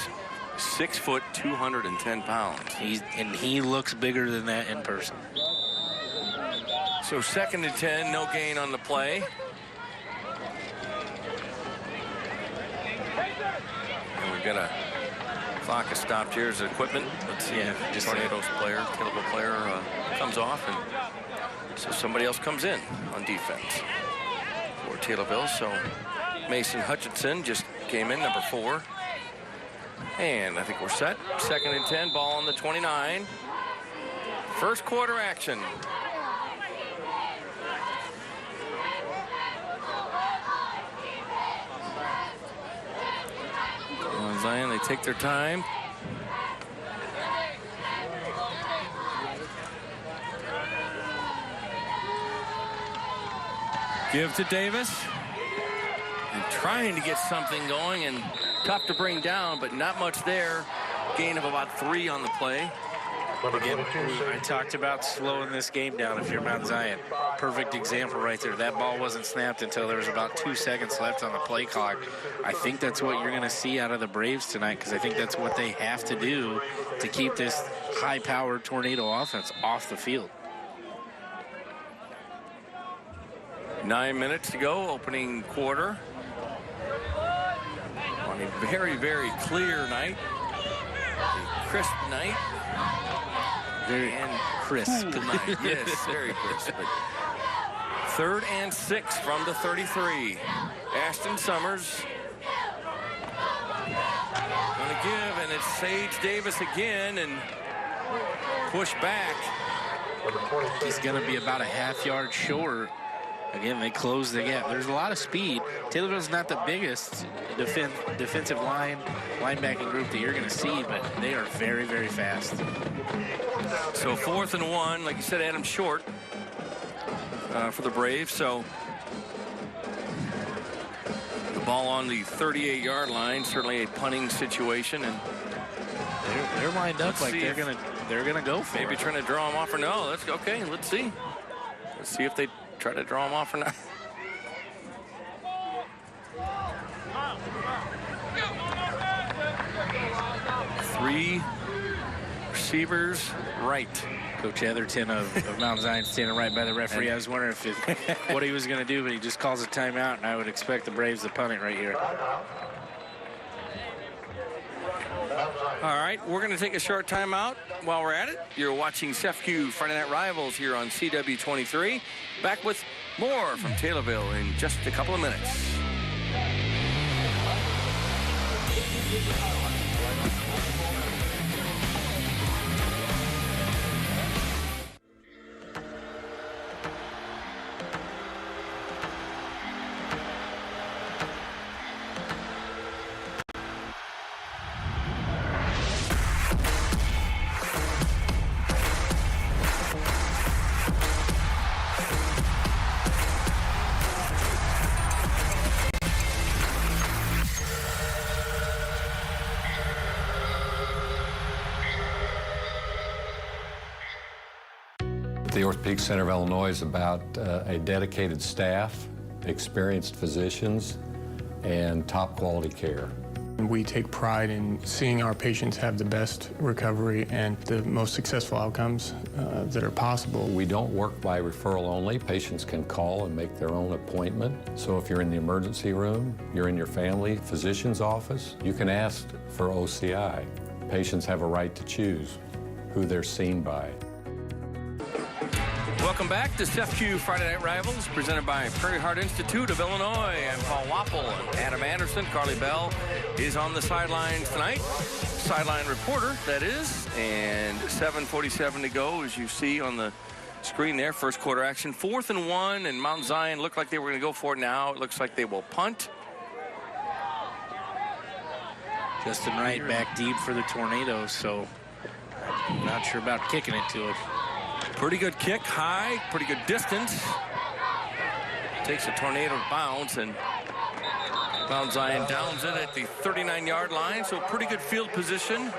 6 foot, 210 pounds. He looks bigger than that in person. So 2nd and 10, no gain on the play. And we've got a clock has stopped here as equipment. Let's see if just Tornadoes player, Taylorville player comes off, and so somebody else comes in on defense for Taylorville. So Mason Hutchinson just came in, number 4. And I think we're set. 2nd and 10, ball on the 29. First quarter action. Zion, they take their time. Give to Davis. And trying to get something going, and tough to bring down, but not much there. Gain of about 3 on the play. Again, I talked about slowing this game down if you're Mount Zion. Perfect example right there. That ball wasn't snapped until there was about 2 seconds left on the play clock. I think that's what you're going to see out of the Braves tonight, because I think that's what they have to do to keep this high-powered Tornado offense off the field. 9 minutes to go, opening quarter. On a very, very clear night. A crisp night. Very crisp tonight. Yes, very crisp. But 3rd and 6 from the 33. Ashton Summers gonna give, and it's Sage Davis again, and push back. He's gonna be about a half-yard short. Again, they close the gap. There's a lot of speed. Taylorville's not the biggest defensive linebacking group that you're going to see, but they are very, very fast. So 4th and 1, like you said, Adam, short for the Braves. So the ball on the 38-yard line, certainly a punting situation, and they're lined up like they're gonna go for it. Maybe trying to draw them off or no. Let's go. Okay, let's see. Let's see if they try to draw him off or not. Three receivers right. Coach Etherton of Mount Zion standing right by the referee. I was wondering what he was going to do, but he just calls a timeout, and I would expect the Braves to punt it right here. All right, we're going to take a short timeout while we're at it. You're watching CEFCU Friday Night Rivals here on CW23. Back with more from Taylorville in just a couple of minutes. North Peak Center of Illinois is about a dedicated staff, experienced physicians, and top quality care. We take pride in seeing our patients have the best recovery and the most successful outcomes that are possible. We don't work by referral only. Patients can call and make their own appointment. So if you're in the emergency room, you're in your family physician's office, you can ask for OCI. Patients have a right to choose who they're seen by. Welcome back to CEFCU Friday Night Rivals, presented by Prairie Heart Institute of Illinois. I'm Paul Wapple and Adam Anderson. Carly Bell is on the sidelines tonight. Sideline reporter, that is. And 7:47 to go, as you see on the screen there. First quarter action. 4th and 1, and Mount Zion looked like they were going to go for it now. It looks like they will punt. Justin Wright back deep for the Tornadoes, so I'm not sure about kicking it to him. Pretty good kick, high, pretty good distance. Takes a tornado bounce, and Mount Zion downs it at the 39-yard line, so pretty good field position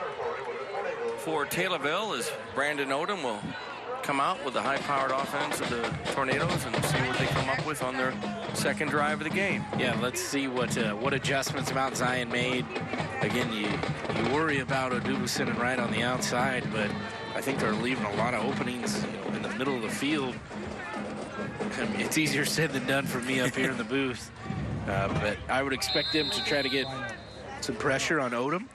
for Taylorville as Brandon Odom will come out with the high-powered offense of the Tornadoes and see what they come up with on their second drive of the game. Yeah, let's see what adjustments Mount Zion made. Again, you worry about Odubison and Wright on the outside, but I think they're leaving a lot of openings, in the middle of the field. I mean, it's easier said than done for me up here in the booth, but I would expect them to try to get some pressure on Odom,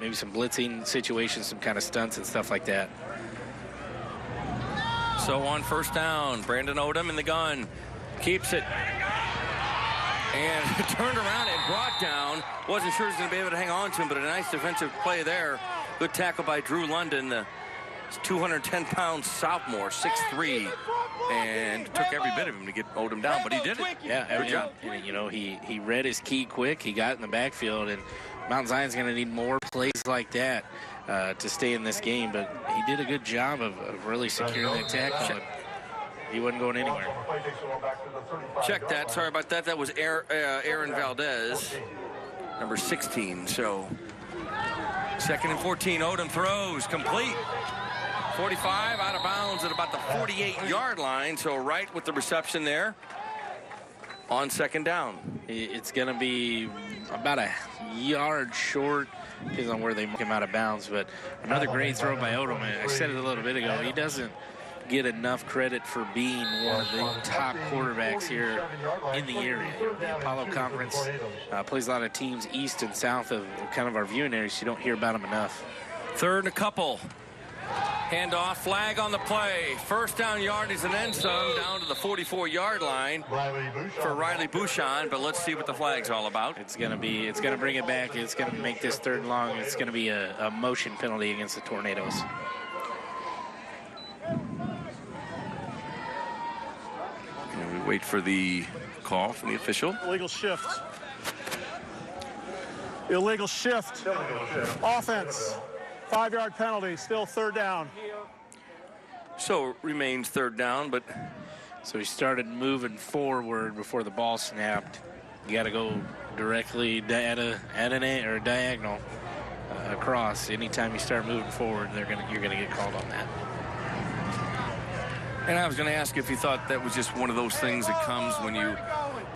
maybe some blitzing situations, some kind of stunts and stuff like that. So on first down, Brandon Odom in the gun, keeps it, and turned around and brought down. Wasn't sure he was going to be able to hang on to him, but a nice defensive play there. Good tackle by Drew London, the 210-pound sophomore, 6'3", and took every bit of him to get Odom down, but he did it. Yeah, good job. And, he read his key quick. He got in the backfield, and Mount Zion's going to need more plays like that to stay in this game, but he did a good job of really securing that tackle. He wasn't going anywhere. Check that. Sorry about that. That was Aaron Valdez, number 16. So 2nd and 14. Odom throws complete. 45 out of bounds at about the 48-yard line. So right with the reception there on second down. It's going to be about a yard short, depends on where they mark him out of bounds. But another great throw by Odom. I said it a little bit ago. He doesn't get enough credit for being one of the top quarterbacks here in the area. The Apollo Conference plays a lot of teams east and south of kind of our viewing areas. You don't hear about them enough. 3rd and a couple. Handoff, flag on the play. First down yardage and then some, down to the 44-yard line for Riley Bouchon, but let's see what the flag's all about. It's gonna bring it back. It's gonna make this 3rd and long. It's gonna be a motion penalty against the Tornadoes. And we wait for the call from the official. Illegal shift. Illegal shift. Offense. 5-yard penalty, still 3rd down. So it remains 3rd down, but so he started moving forward before the ball snapped. You got to go directly at an A or diagonal across. Anytime you start moving forward, you're gonna get called on that. And I was going to ask if you thought that was just one of those things that comes when you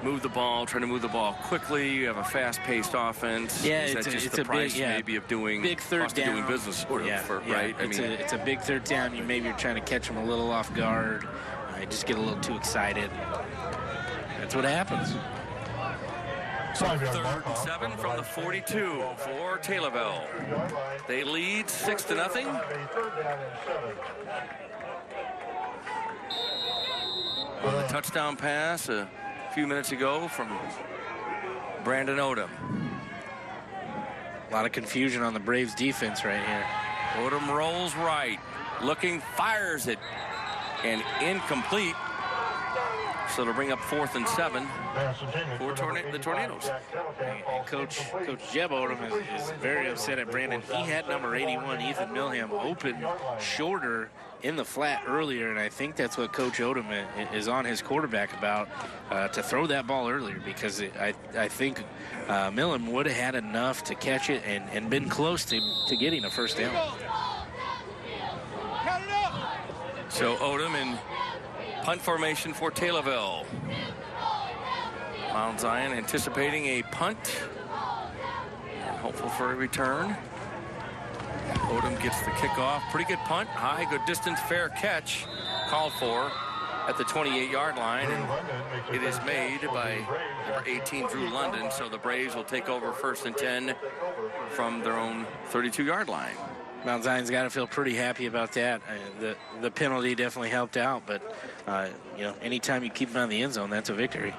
move the ball, try to move the ball quickly. You have a fast-paced offense. Yeah, Is that just the price maybe of doing big 3rd down, doing business, sort of, right? It's a big 3rd down. You're trying to catch them a little off guard. You just get a little too excited. That's what happens. So 3rd and 7 from the 42 for Taylorville. They lead 6-0. Well, a touchdown pass a few minutes ago from Brandon Odom. A lot of confusion on the Braves defense right here. Odom rolls right, looking, fires it, and incomplete. So to bring up 4th and 7 for the Tornadoes. And Coach Jeb Odom is very upset at Brandon. He had number 81, Ethan Milham, open shorter in the flat earlier, and I think that's what Coach Odom is on his quarterback about, to throw that ball earlier, because I think Milham would have had enough to catch it and been close to getting a 1st down. So Odom in punt formation for Taylorville. Mount Zion anticipating a punt and hopeful for a return. Odom gets the kickoff. Pretty good punt. High, good distance, fair catch. Called for at the 28-yard line. And it is made by number 18, Drew London. So the Braves will take over 1st and 10 from their own 32-yard line. Mount Zion's got to feel pretty happy about that. The penalty definitely helped out, but anytime you keep them out of the end zone, that's a victory.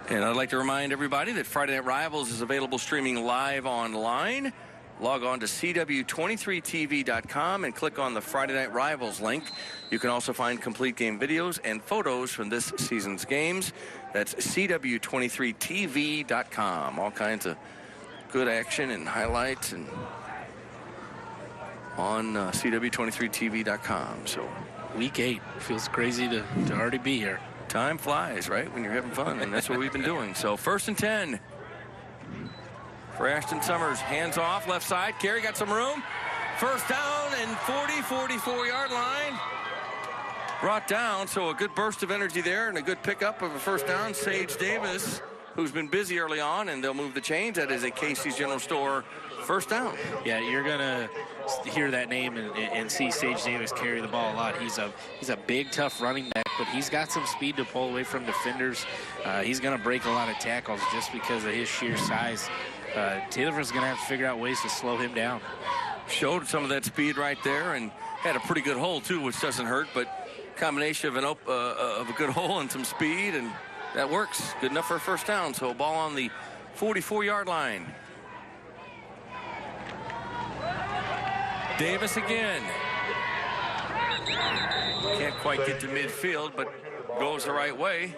And I'd like to remind everybody that Friday Night Rivals is available streaming live online. Log on to CW23TV.com and click on the Friday Night Rivals link. You can also find complete game videos and photos from this season's games. That's CW23TV.com. All kinds of good action and highlights and on CW23TV.com. So week 8 feels crazy to already be here. Time flies, right, when you're having fun, and that's what we've been doing. So 1st and 10 for Ashton Summers. Hands off, left side. Carey got some room. 1st down and 44-yard line. Brought down, so a good burst of energy there and a good pickup of a 1st down. Sage Davis, who's been busy early on, and they'll move the chains. That is a Casey's General Store 1st down. Yeah, you're going to hear that name and see Sage Davis carry the ball a lot. He's a big, tough running back, but he's got some speed to pull away from defenders. He's going to break a lot of tackles just because of his sheer size. Taylorville's going to have to figure out ways to slow him down. Showed some of that speed right there and had a pretty good hole, too, which doesn't hurt, but combination of a good hole and some speed, and that works. Good enough for a 1st down, so a ball on the 44-yard line. Davis again. Can't quite get to midfield, but goes the right way.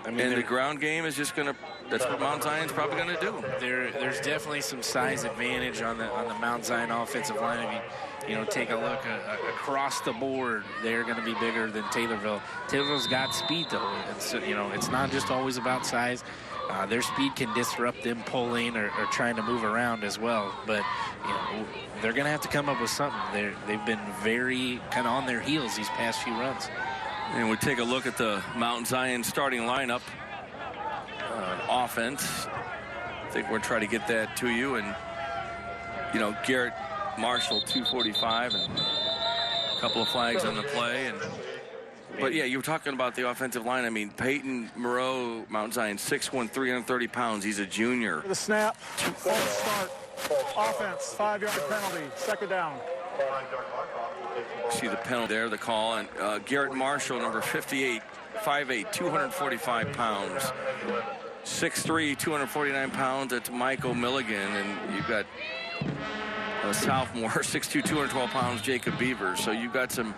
And the ground game is just going to, that's what Mount Zion's probably going to do. There's definitely some size advantage on the Mount Zion offensive line. If you take a look across the board, they're going to be bigger than Taylorville. Taylorville's got speed, though. And so, it's not just always about size. Their speed can disrupt them pulling or trying to move around as well. But they're going to have to come up with something. They've been very kind of on their heels these past few runs. And we take a look at the Mount Zion starting lineup. Offense. I think we're trying to get that to you. And, Garrett Marshall, 245, and a couple of flags on the play. But, yeah, you were talking about the offensive line. I mean, Peyton Moreau, Mount Zion, 6'1", 330 pounds. He's a junior. The snap, false start, offense, 5-yard penalty, 2nd down. See the penalty there, the call. And Garrett Marshall, number 58, 5'8", 245 pounds. 6'3", 249 pounds. That's Michael Milligan. And you've got a sophomore, 6'2", 212 pounds, Jacob Beavers. So you've got some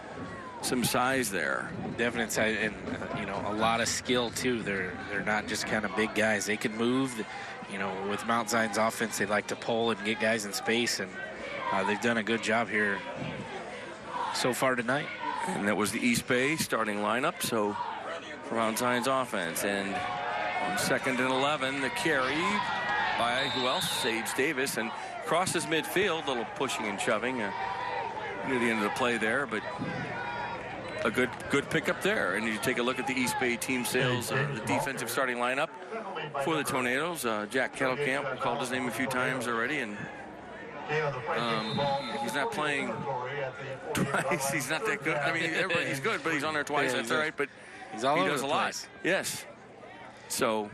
size there. Definite size, and a lot of skill too. They're not just kind of big guys. They can move. With Mount Zion's offense, they like to pull and get guys in space, and they've done a good job here so far tonight. And that was the East Bay starting lineup. So for Mount Zion's offense, and on 2nd and 11, the carry by who else? Sage Davis, and crosses midfield. A little pushing and shoving near the end of the play there, but a good pickup there. And you take a look at the East Bay team sales, the defensive starting lineup for the Tornadoes. Jack Kettlecamp, we called his name a few times already, and he's not playing twice. He's not that good. I mean, he's good, but he's on there twice. That's all right, but he does a lot. Yes. So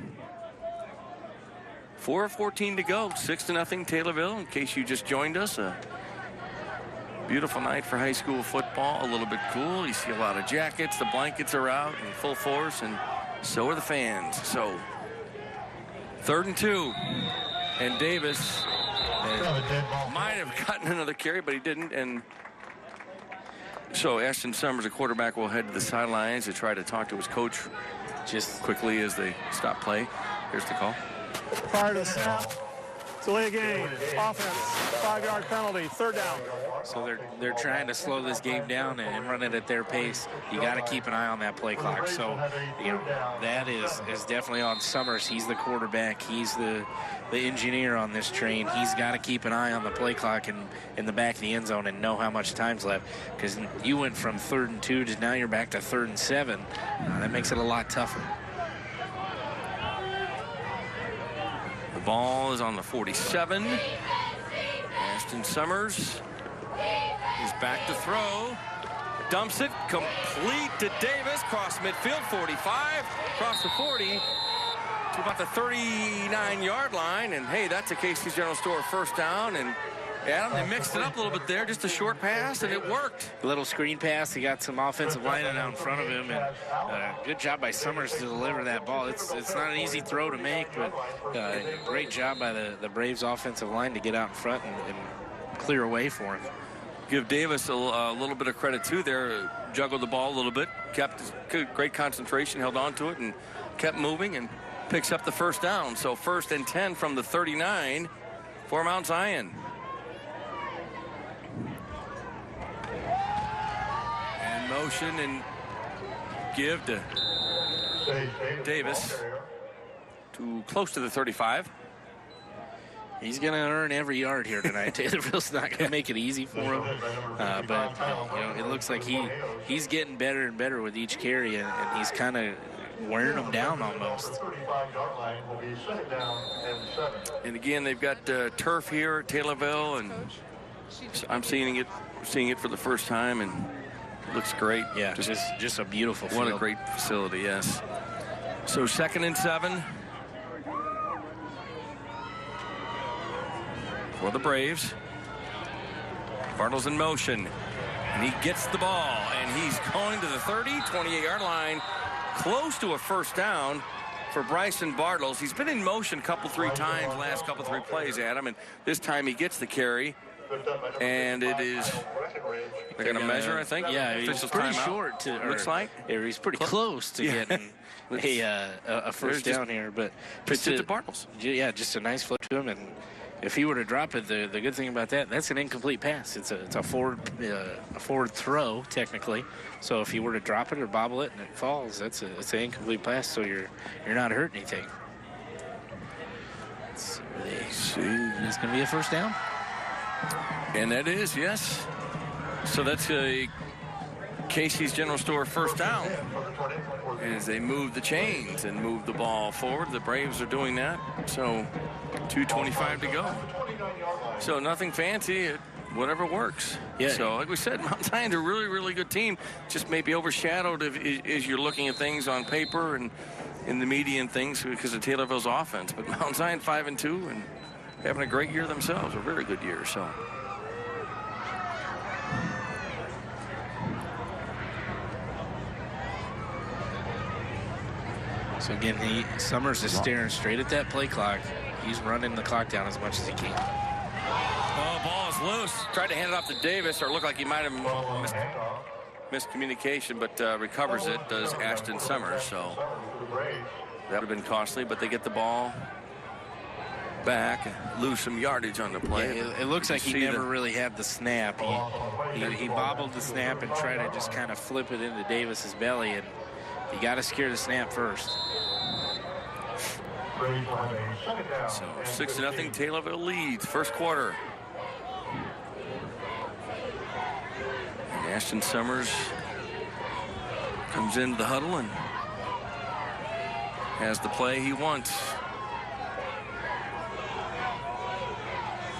4:14 to go. 6-0 Taylorville. In case you just joined us, a beautiful night for high school football. A little bit cool. You see a lot of jackets. The blankets are out in full force, and so are the fans. So 3rd and 2, and Davis might have gotten another carry, but he didn't. And so Ashton Summers, a quarterback, will head to the sidelines to try to talk to his coach just quickly as they stop play. Here's the call. Prior to the snap, Delay game, offense, 5-yard penalty, 3rd down. So they're trying to slow this game down and run it at their pace. You got to keep an eye on that play clock. So, that is definitely on Summers. He's the quarterback. He's the engineer on this train. He's got to keep an eye on the play clock in the back of the end zone and know how much time's left. Because you went from 3rd and 2 to now you're back to 3rd and 7. That makes it a lot tougher. The ball is on the 47. Ashton Summers is back to throw. Dumps it complete to Davis. Cross midfield, 45. Across the 40 to about the 39-yard line. And, hey, that's a Casey's General Store 1st down. And Adam, they mixed it up a little bit there. Just a short pass, and it worked. A little screen pass. He got some offensive linemen out in front of him, and good job by Summers to deliver that ball. It's not an easy throw to make, but great job by the Braves offensive line to get out in front and clear away for him. Give Davis a little bit of credit, too, there. Juggled the ball a little bit, kept great concentration, held on to it, and kept moving, and picks up the 1st down. So 1st and 10 from the 39 for Mount Zion. And motion and give to Davis to close to the 35. He's going to earn every yard here tonight. Taylorville's not going to make it easy for him. But it looks like he's getting better and better with each carry, and he's kind of wearing them down almost. And again, they've got turf here at Taylorville, and I'm seeing it for the first time, and it looks great. Yeah, just a beautiful field. What a great facility, yes. So 2nd and 7 for the Braves. Bartles in motion, and he gets the ball, and he's going to the 30, 28-yard line, close to a 1st down for Bryson Bartles. He's been in motion three times last three plays, Adam, and this time he gets the carry. And it is, they're going to measure, I think. Yeah, he's pretty short. Looks like. He's pretty close to getting a 1st down here. But pitched it to Bartles. Yeah, just a nice flip to him. And if he were to drop it, the good thing about that's an incomplete pass. It's a forward throw, technically. So if he were to drop it or bobble it and it falls, it's an incomplete pass, so you're not hurting anything. It's going to be a 1st down. And that is, yes. So that's a Casey's General Store 1st down as they move the chains and move the ball forward. The Braves are doing that. So 2:25 to go. So nothing fancy, whatever works. Yeah. So like we said, Mount Zion's a really, really good team. Just maybe overshadowed as you're looking at things on paper and in the media and things because of Taylorville's offense. But Mount Zion 5-2 and having a great year themselves, a very good year. So again, Summers is staring straight at that play clock. He's running the clock down as much as he can. Oh, ball is loose. Tried to hand it off to Davis, or looked like he might have missed communication, but recovers it, does Ashton Summers. So that would have been costly, but they get the ball back and lose some yardage on the play. Yeah, it looks like he never really had the snap. He bobbled the snap and tried to just kind of flip it into Davis's belly, and you got to secure the snap first. So 6-0, Taylorville leads, first quarter. And Ashton Summers comes into the huddle and has the play he wants.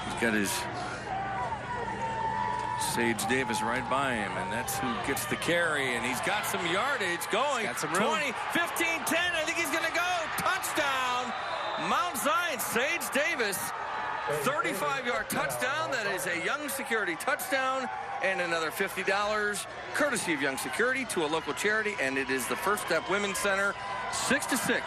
He's got his Sage Davis right by him, and that's who gets the carry, and he's got some yardage going. Got some room. 20, 15, 10, I think he's going to go. Touchdown, Mount Zion, Sage Davis. 35-yard touchdown. That is a Young Security touchdown and another $50 courtesy of Young Security to a local charity, and it is the First Step Women's Center, 6-6.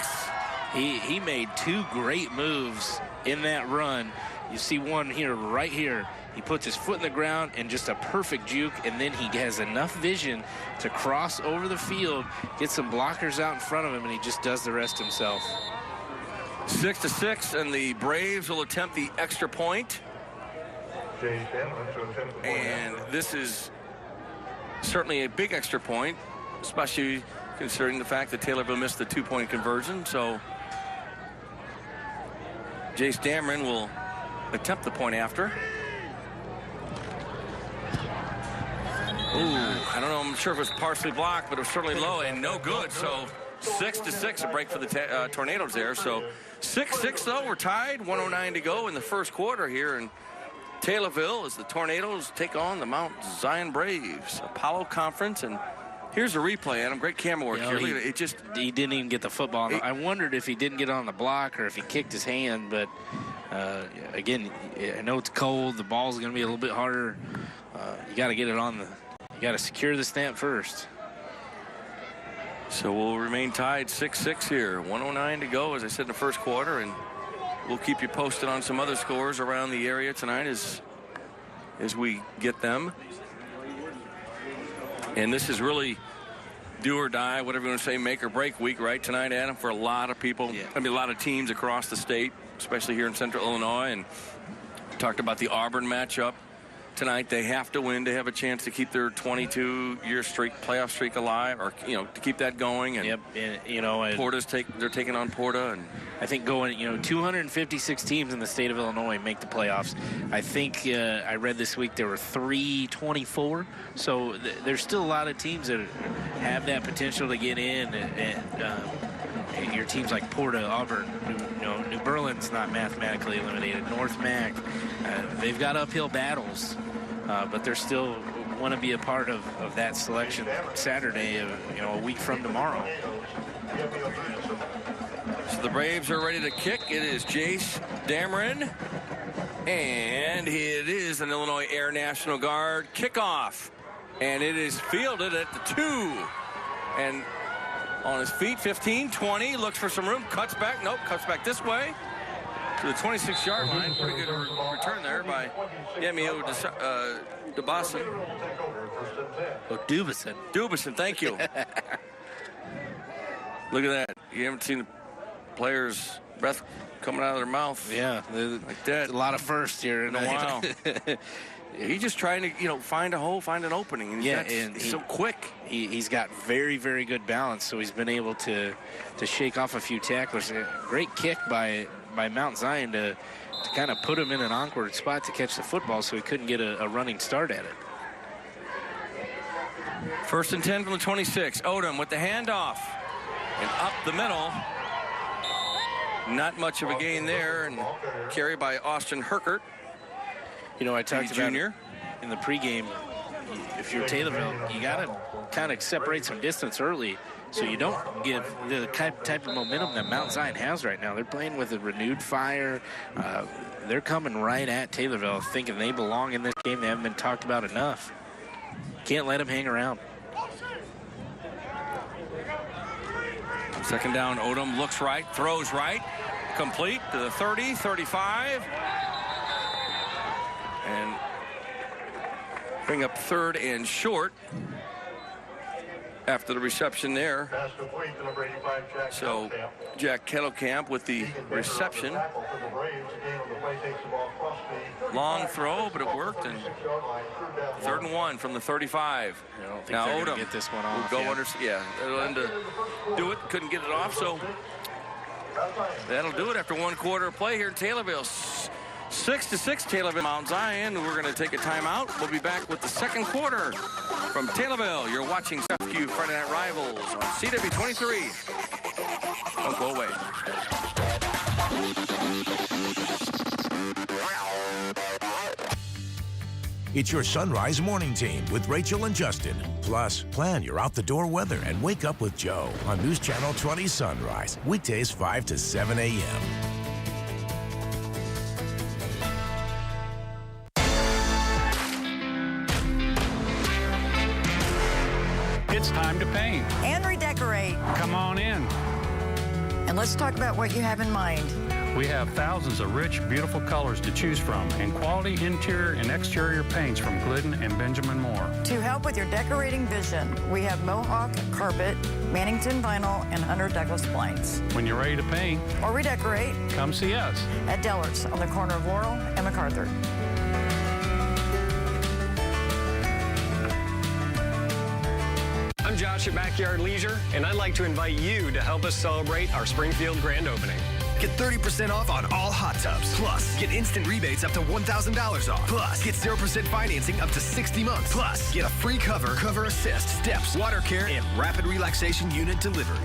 He made 2 great moves in that run. You see one here, right here. He puts his foot in the ground and just a perfect juke, and then he has enough vision to cross over the field, get some blockers out in front of him, and he just does the rest himself. 6-6, and the Braves will attempt the extra point. And this is certainly a big extra point, especially considering the fact that Taylorville missed the 2-point conversion. So Jace Dameron will attempt the point after. Ooh, I don't know. I'm sure if it was partially blocked, but it was certainly low and no good. So 6-6, a break for the Tornadoes there. So 6-6, though. We're tied. 1:09 to go in the first quarter here in Taylorville as the Tornadoes take on the Mount Zion Braves. Apollo Conference, and here's a replay, Adam. Great camera work here. Look at it. He didn't even get the football. I wondered if he didn't get on the block or if he kicked his hand, but again, I know it's cold. The ball's going to be a little bit harder. You got to get it on the. You got to secure the stamp first. So we'll remain tied 6-6 here. 1:09 to go, as I said, in the first quarter, and we'll keep you posted on some other scores around the area tonight as we get them. And this is really do or die, whatever you want to say, make or break week, right, tonight, Adam, for a lot of people. Yeah. I mean, a lot of teams across the state, especially here in Central Illinois. And talked about the Auburn matchup tonight. They have to win to have a chance to keep their 22-year playoff streak alive, or to keep that going. And Porta's they're taking on Porta, and I think 256 teams in the state of Illinois make the playoffs. I think I read this week there were 324. So there's still a lot of teams that have that potential to get in. And your teams like Porta, Auburn, New Berlin's not mathematically eliminated. North Mac, they've got uphill battles, but they're still want to be a part of that selection Saturday, a week from tomorrow. So the Braves are ready to kick. It is Jace Dameron, and it is an Illinois Air National Guard kickoff, and it is fielded at the 2, and on his feet, 15, 20, looks for some room, cuts back, nope, cuts back this way to the 26-yard line. Pretty good return there by Yemio Dubasin. Oh, Dubasin, thank you. Look at that. You haven't seen the players' breath coming out of their mouth. Yeah, like that. A lot of firsts here in a while. He's just trying to, find a hole, find an opening. And he's so quick. He's got very, very good balance, so he's been able to shake off a few tacklers. A great kick by Mount Zion to kind of put him in an awkward spot to catch the football, so he couldn't get a running start at it. 1st and 10 from the 26. Odom with the handoff. And up the middle. Not much of a gain there, and carry by Austin Herkert. I talked about junior in the pregame, if you're Taylorville, you got to kind of separate some distance early so you don't give the type of momentum that Mount Zion has right now. They're playing with a renewed fire. They're coming right at Taylorville, thinking they belong in this game. They haven't been talked about enough. Can't let them hang around. 2nd down, Odom looks right, throws right, complete to the 30, 35. And bring up 3rd and short after the reception there. So Jack Kettlecamp with the reception. Long throw, but it worked. And 3rd and 1 from the 35. I don't think now they're Odom get this one off. Will go under. Yeah, it'll end to do it. Couldn't get it off, so that'll do it after 1 quarter of play here in Taylorville. 6-6 Taylorville Mount Zion. We're going to take a timeout. We'll be back with the 2nd quarter from Taylorville. You're watching THS Friday Night Rivals on CW23. Don't go away. It's your Sunrise Morning Team with Rachel and Justin. Plus, plan your out-the-door weather and wake up with Joe on News Channel 20 Sunrise. Weekdays 5 to 7 a.m. It's time to paint and redecorate. Come on in. And let's talk about what you have in mind. We have thousands of rich, beautiful colors to choose from and quality interior and exterior paints from Glidden and Benjamin Moore. To help with your decorating vision, we have Mohawk carpet, Mannington vinyl, and Hunter Douglas blinds. When you're ready to paint or redecorate, come see us at Dillard's on the corner of Laurel and MacArthur. I'm Josh at Backyard Leisure, and I'd like to invite you to help us celebrate our Springfield grand opening. Get 30% off on all hot tubs. Plus, get instant rebates up to $1,000 off. Plus, get 0% financing up to 60 months. Plus, get a free cover assist, steps, water care, and rapid relaxation unit delivery.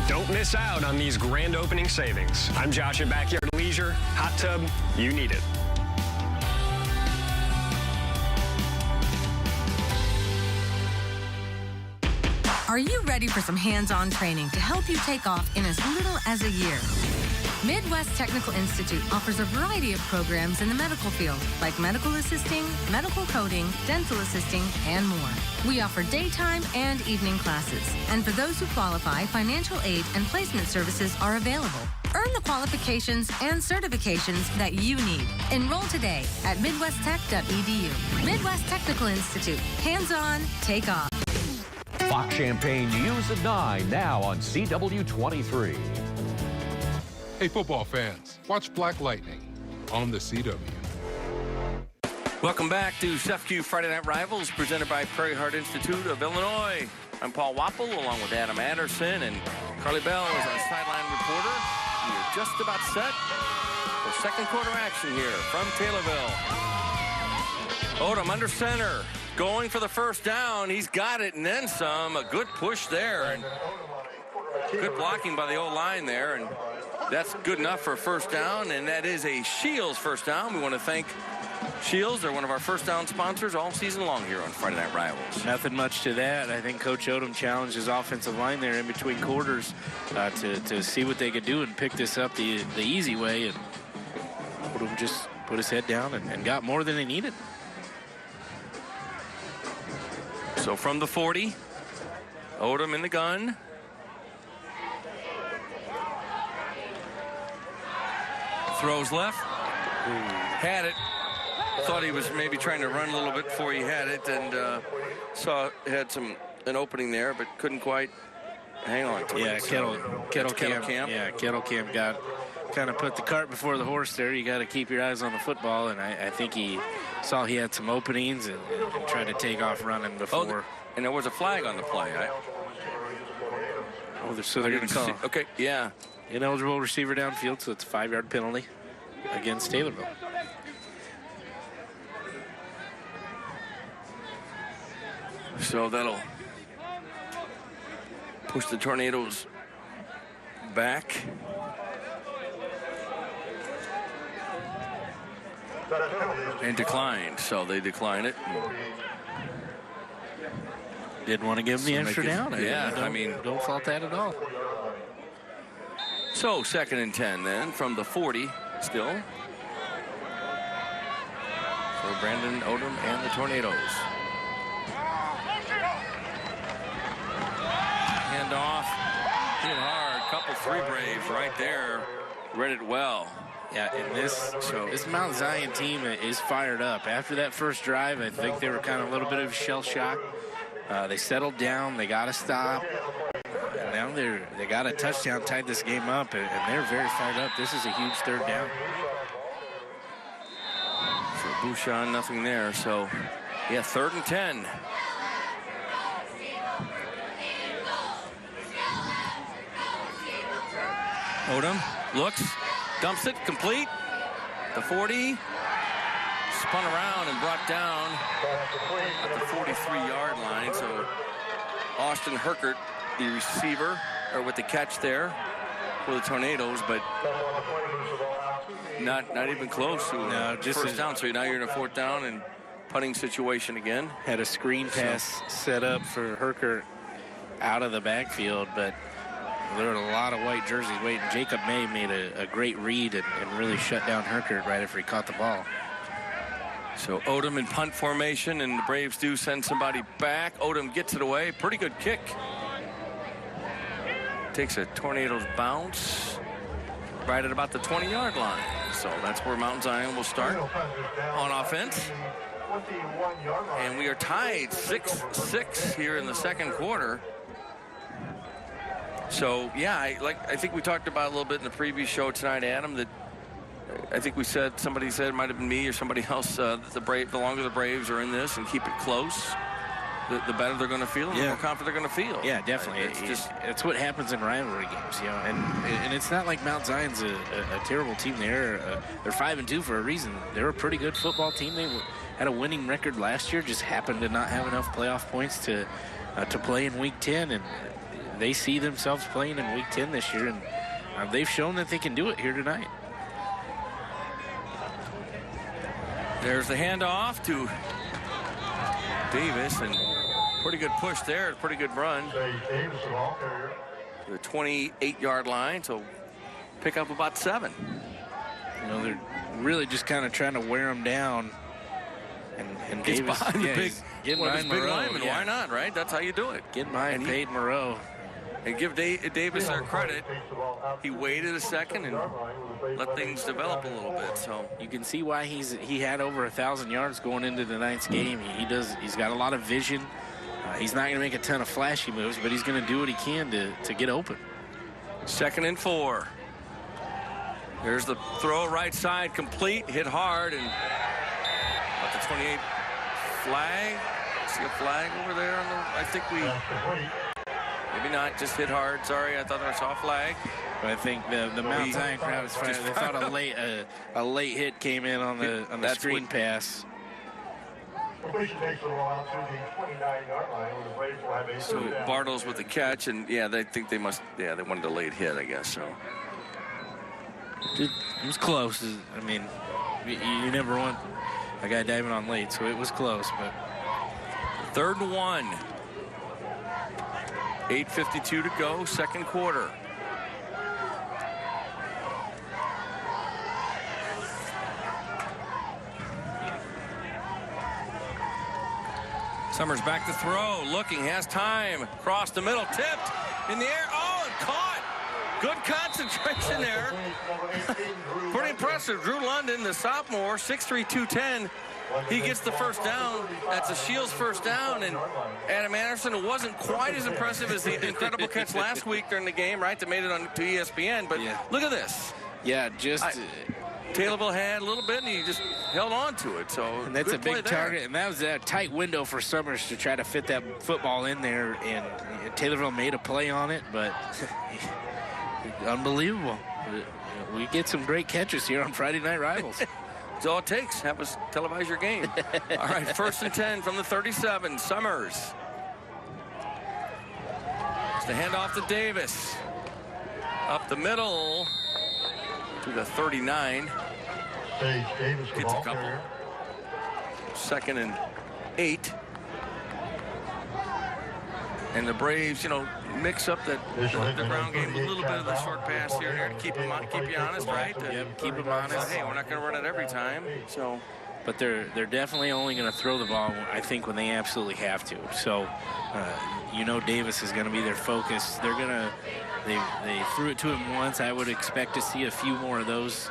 Don't miss out on these grand opening savings. I'm Josh at Backyard Leisure. Hot tub, you need it. Are you ready for some hands-on training to help you take off in as little as a year? Midwest Technical Institute offers a variety of programs in the medical field, like medical assisting, medical coding, dental assisting, and more. We offer daytime and evening classes. And for those who qualify, financial aid and placement services are available. Earn the qualifications and certifications that you need. Enroll today at midwesttech.edu. Midwest Technical Institute. Hands-on, take off. Fox Champaign News at 9, now on CW23. Hey, football fans, watch Black Lightning on the CW. Welcome back to CEFCU Friday Night Rivals, presented by Prairie Heart Institute of Illinois. I'm Paul Wapple, along with Adam Anderson, and Carly Bell is our sideline reporter. We're just about set for second quarter action here from Taylorville. Odom under center, going for the first down. He's got it, and then some. A good push there, and good blocking by the O-line there, and that's good enough for a first down, and that is a Shields first down. We want to thank Shields. They're one of our first down sponsors all season long here on Friday Night Rivals. Nothing much to that. I think Coach Odom challenged his offensive line there in between quarters to see what they could do and pick this up the easy way, and Odom just put his head down and got more than they needed. So from the 40, Odom in the gun. Throws left. Had it. Thought he was maybe trying to run a little bit before he had it, and had an opening there, but couldn't quite hang on to it. Kettle Camp. Yeah, Kettle Camp got kind of put the cart before the horse there. You got to keep your eyes on the football, and I think he saw he had some openings and tried to take off running before. And there was a flag on the play. So they're going to call. Okay, yeah. Ineligible receiver downfield, so it's a 5-yard penalty against Taylorville. So that'll push the Tornadoes back. And declined, so they decline it. Didn't want to give them the extra down. I mean, don't fault that at all. So 2nd and 10 then from the 40 still for Brandon Odom and the Tornadoes. Handoff, hit hard, couple three Braves right there, read it well. Yeah, and this Mount Zion team is fired up. After that first drive, I think they were kind of a little bit of shell shock. They settled down, they got to stop. And now they got a touchdown, tied this game up, and they're very fired up. This is a huge third down. For Bouchon, nothing there. So, yeah, 3rd and 10. Odom looks, dumps it, complete. The 40. Spun around and brought down at the 43-yard line. So Austin Herkert, the receiver, or with the catch there for the Tornadoes, but not even close to first down. So now you're in a 4th down and punting situation again. Had a screen pass set up for Herkert out of the backfield, but there were a lot of white jerseys waiting. Jacob May made a great read and really shut down Herkert right after he caught the ball. So Odom in punt formation, and the Braves do send somebody back. Odom gets it away. Pretty good kick. Takes a Tornadoes bounce. right at about the 20-yard line. So that's where Mount Zion will start on offense. And we are tied 6-6 here in the second quarter. So, yeah, I think we talked about a little bit in the previous show tonight, Adam, that I think we said, somebody said, it might have been me or somebody else, that the longer the Braves are in this and keep it close, the better they're going to feel, and the more confident they're going to feel. Yeah, definitely. It's what happens in rivalry games, you know. And it's not like Mount Zion's a terrible team. They're 5-2 for a reason. They're a pretty good football team. They had a winning record last year, just happened to not have enough playoff points to play in Week 10, and they see themselves playing in Week 10 this year, and they've shown that they can do it here tonight. There's the handoff to Davis, and pretty good push there, pretty good run. To the 28-yard line, so pick up about 7. You know, they're really just kind of trying to wear them down. And Gets Davis, behind the big, getting one of his behind big Moreau, linemen. Why not, right? That's how you do it. Getting behind Peyton Moreau. And give Davis their credit. He waited a second and let things develop a little bit. So you can see why he had over 1,000 yards going into tonight's game. He's got a lot of vision. He's not going to make a ton of flashy moves, but he's going to do what he can to get open. 2nd and 4. There's the throw, right side, complete, hit hard, and about the 28 flag. See a flag over there on the, I think maybe not, just hit hard. Sorry, I thought I saw a flag. But I think the Mount Zion crowd is fine. They thought a late hit came in on the screen pass. So Bartles with the catch, and yeah, they think they wanted a late hit, I guess. So it was close. I mean, you never want a guy diving on late, so it was close. But 3rd and 1. 8:52 to go, second quarter. Summers back to throw, looking, has time, across the middle, tipped, in the air, oh, and caught. Good concentration there. Pretty impressive. Drew London, the sophomore, 6'3", 210. He gets the first down. That's a Shields first down. And Adam Anderson, it wasn't quite as impressive as the incredible catch last week during the game, right, that made it on to ESPN. But look at this. Yeah, just... Taylorville had a little bit, and he just held on to it. So and that's a big target, and that was a tight window for Summers to try to fit that football in there. And Taylorville made a play on it, but unbelievable. We get some great catches here on Friday Night Rivals. That's all it takes. Have us televise your game. All right, 1st and 10 from the 37. Summers. It's the handoff to Davis. Up the middle to the 39. Gets a couple. 2nd and 8. And the Braves, mix up the ground game, a little bit of the short pass here and there to keep you honest, right? Yep, keep them honest. Hey, we're not going to run it every time. So, but they're definitely only going to throw the ball, I think, when they absolutely have to. So, Davis is going to be their focus. They're going to. They threw it to him once. I would expect to see a few more of those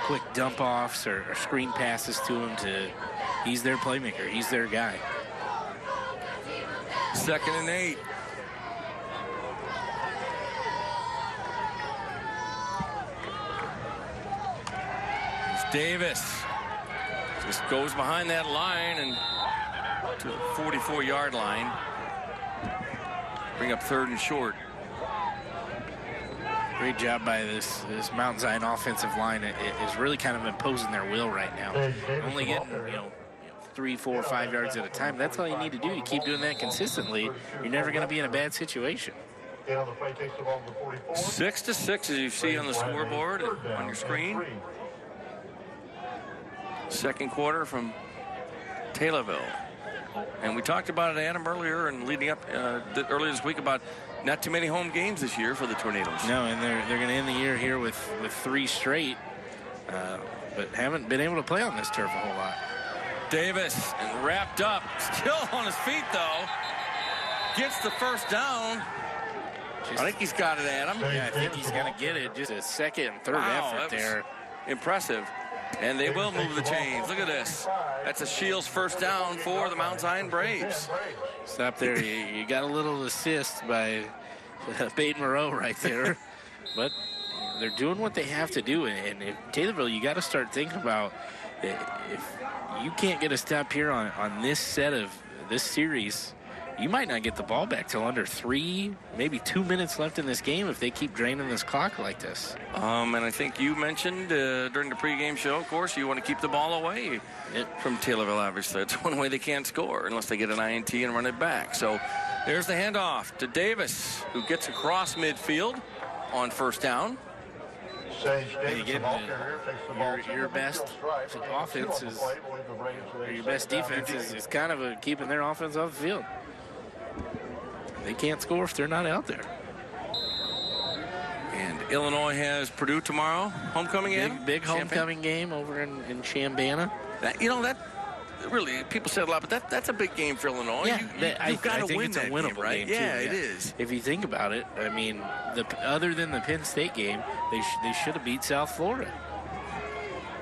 quick dump-offs or screen passes to him. He's their playmaker. He's their guy. 2nd and 8. It's Davis. Just goes behind that line and to the 44-yard line. Bring up 3rd and short. Great job by this Mount Zion offensive line. It is really kind of imposing their will right now. Only getting 3, 4, 5 yards at a time. That's all you need to do. You keep doing that consistently, you're never going to be in a bad situation. 6-6, as you see on the scoreboard on your screen. Second quarter from Taylorville. And we talked about it, Adam, earlier and leading up earlier this week about not too many home games this year for the Tornadoes. No, and they're going to end the year here with 3 straight, but haven't been able to play on this turf a whole lot. Davis, and wrapped up, still on his feet though, gets the first down. I think he's got it at him. Yeah, I think he's going to get it. Just a second and third effort there. Impressive. And they will move the chains. Look at this. That's a Shields first down for the Mount Zion Braves. Stop there. You got a little assist by Peyton Moreau right there. But they're doing what they have to do. And if Taylorville, you got to start thinking about if you can't get a stop here on this set of this series, you might not get the ball back till under 3, maybe 2 minutes left in this game if they keep draining this clock like this. And I think you mentioned during the pregame show, of course, you want to keep the ball away from Taylorville, obviously. It's one way they can't score unless they get an INT and run it back. So there's the handoff to Davis, who gets across midfield on first down. Again, your best offense is, or your best defense is kind of keeping their offense off the field. They can't score if they're not out there. And Illinois has Purdue tomorrow. Homecoming game? Big homecoming game over in Chambana. That really, people said a lot, but that's a big game for Illinois. Yeah, you've got to win it's a that winnable game, right? game, Yeah, too. it is. If you think about it, I mean, other than the Penn State game, they should have beat South Florida.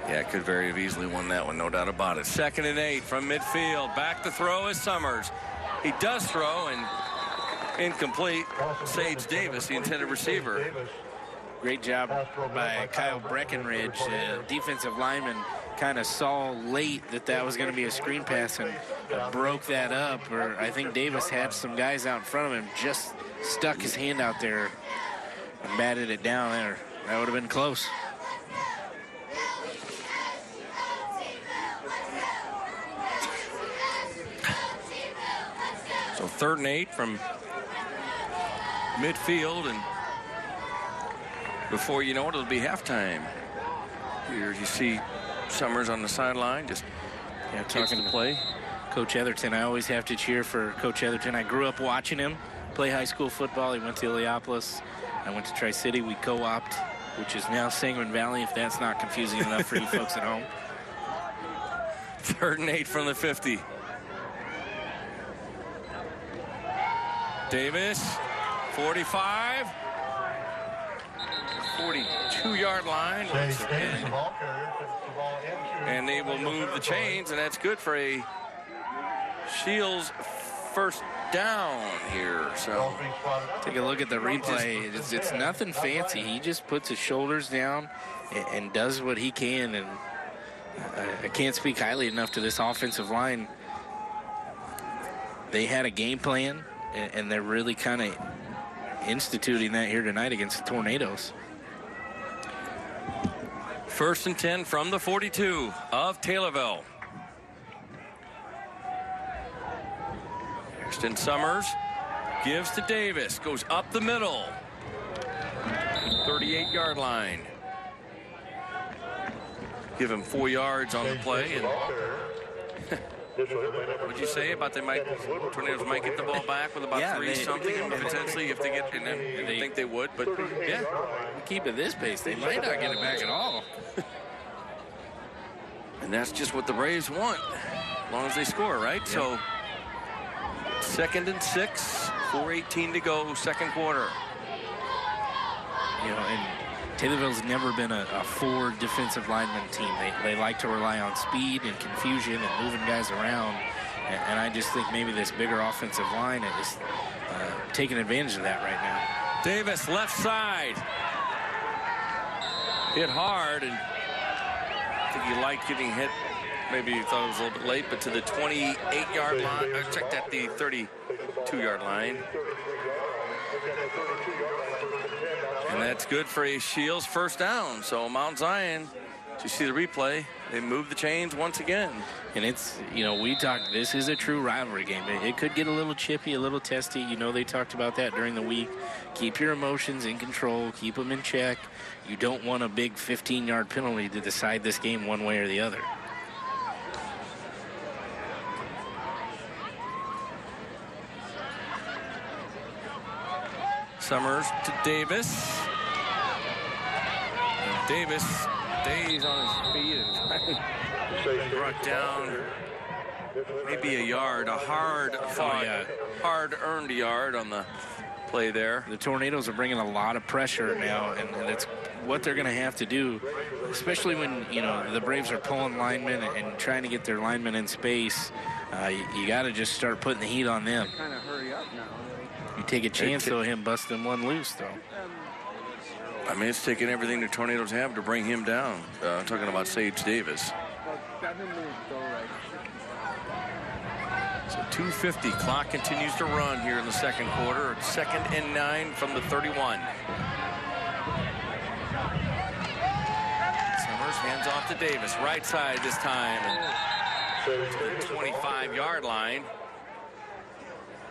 Yeah, could very have easily won that one, no doubt about it. 2nd and 8 from midfield. Back to throw is Summers. He does throw, and incomplete. Sage Davis, the intended receiver. Great job by Kyle Breckenridge. Defensive lineman kind of saw late that was going to be a screen pass and broke that up. Or I think Davis had some guys out in front of him, just stuck his hand out there and batted it down there. That would have been close. So 3rd and 8 from midfield, and before you know it, it'll be halftime. Here you see Summers on the sideline, just talking to play. Coach Etherton, I always have to cheer for Coach Etherton. I grew up watching him play high school football. He went to Illiopolis. I went to Tri-City. We co-opted, which is now Sangamon Valley, if that's not confusing enough for you folks at home. 3rd and 8 from the 50. Davis, 45. 42-yard line. And they will move the chains, and that's good for a Shields first down here. So take a look at the replay. It's nothing fancy. He just puts his shoulders down and does what he can. And I can't speak highly enough to this offensive line. They had a game plan, and they're really kind of instituting that here tonight against the Tornadoes. 1st and 10 from the 42 of Taylorville. Ashton Summers gives to Davis, goes up the middle. 38-yard line. Give him 4 yards on the play. And what'd you say about Tornadoes might get the ball back with about 3 something, and potentially if they get, and they think they would, but yeah, keep it this pace, they might not get it back at all. And that's just what the Braves want, as long as they score, right? Yep. So 2nd and 6, 4:18 to go, 2nd quarter. You know, and Taylorville's never been a 4 defensive lineman team. They like to rely on speed and confusion and moving guys around. And I just think maybe this bigger offensive line is taking advantage of that right now. Davis, left side. Hit hard, and I think he liked getting hit. Maybe he thought it was a little bit late, but to the 28-yard line. I checked at the 32-yard line. And that's good for a Shields first down. So Mount Zion, you see the replay, they move the chains once again. And it's, you know, we talked, this is a true rivalry game. It could get a little chippy, a little testy. You know, they talked about that during the week. Keep your emotions in control. Keep them in check. You don't want a big 15-yard penalty to decide this game one way or the other. Summers to Davis. And Davis stays on his feet and brought down maybe a yard, a hard-earned yard on the play there. The Tornadoes are bringing a lot of pressure now, and that's what they're going to have to do, especially when, you know, the Braves are pulling linemen and trying to get their linemen in space. You got to just start putting the heat on them. Kind of hurry up now. You take a chance of him busting one loose, though. I mean, it's taking everything the Tornadoes have to bring him down. I'm talking about Sage Davis. So 2:50, clock continues to run here in the second quarter. It's 2nd and 9 from the 31. Summers hands off to Davis, right side this time. To the 25-yard line.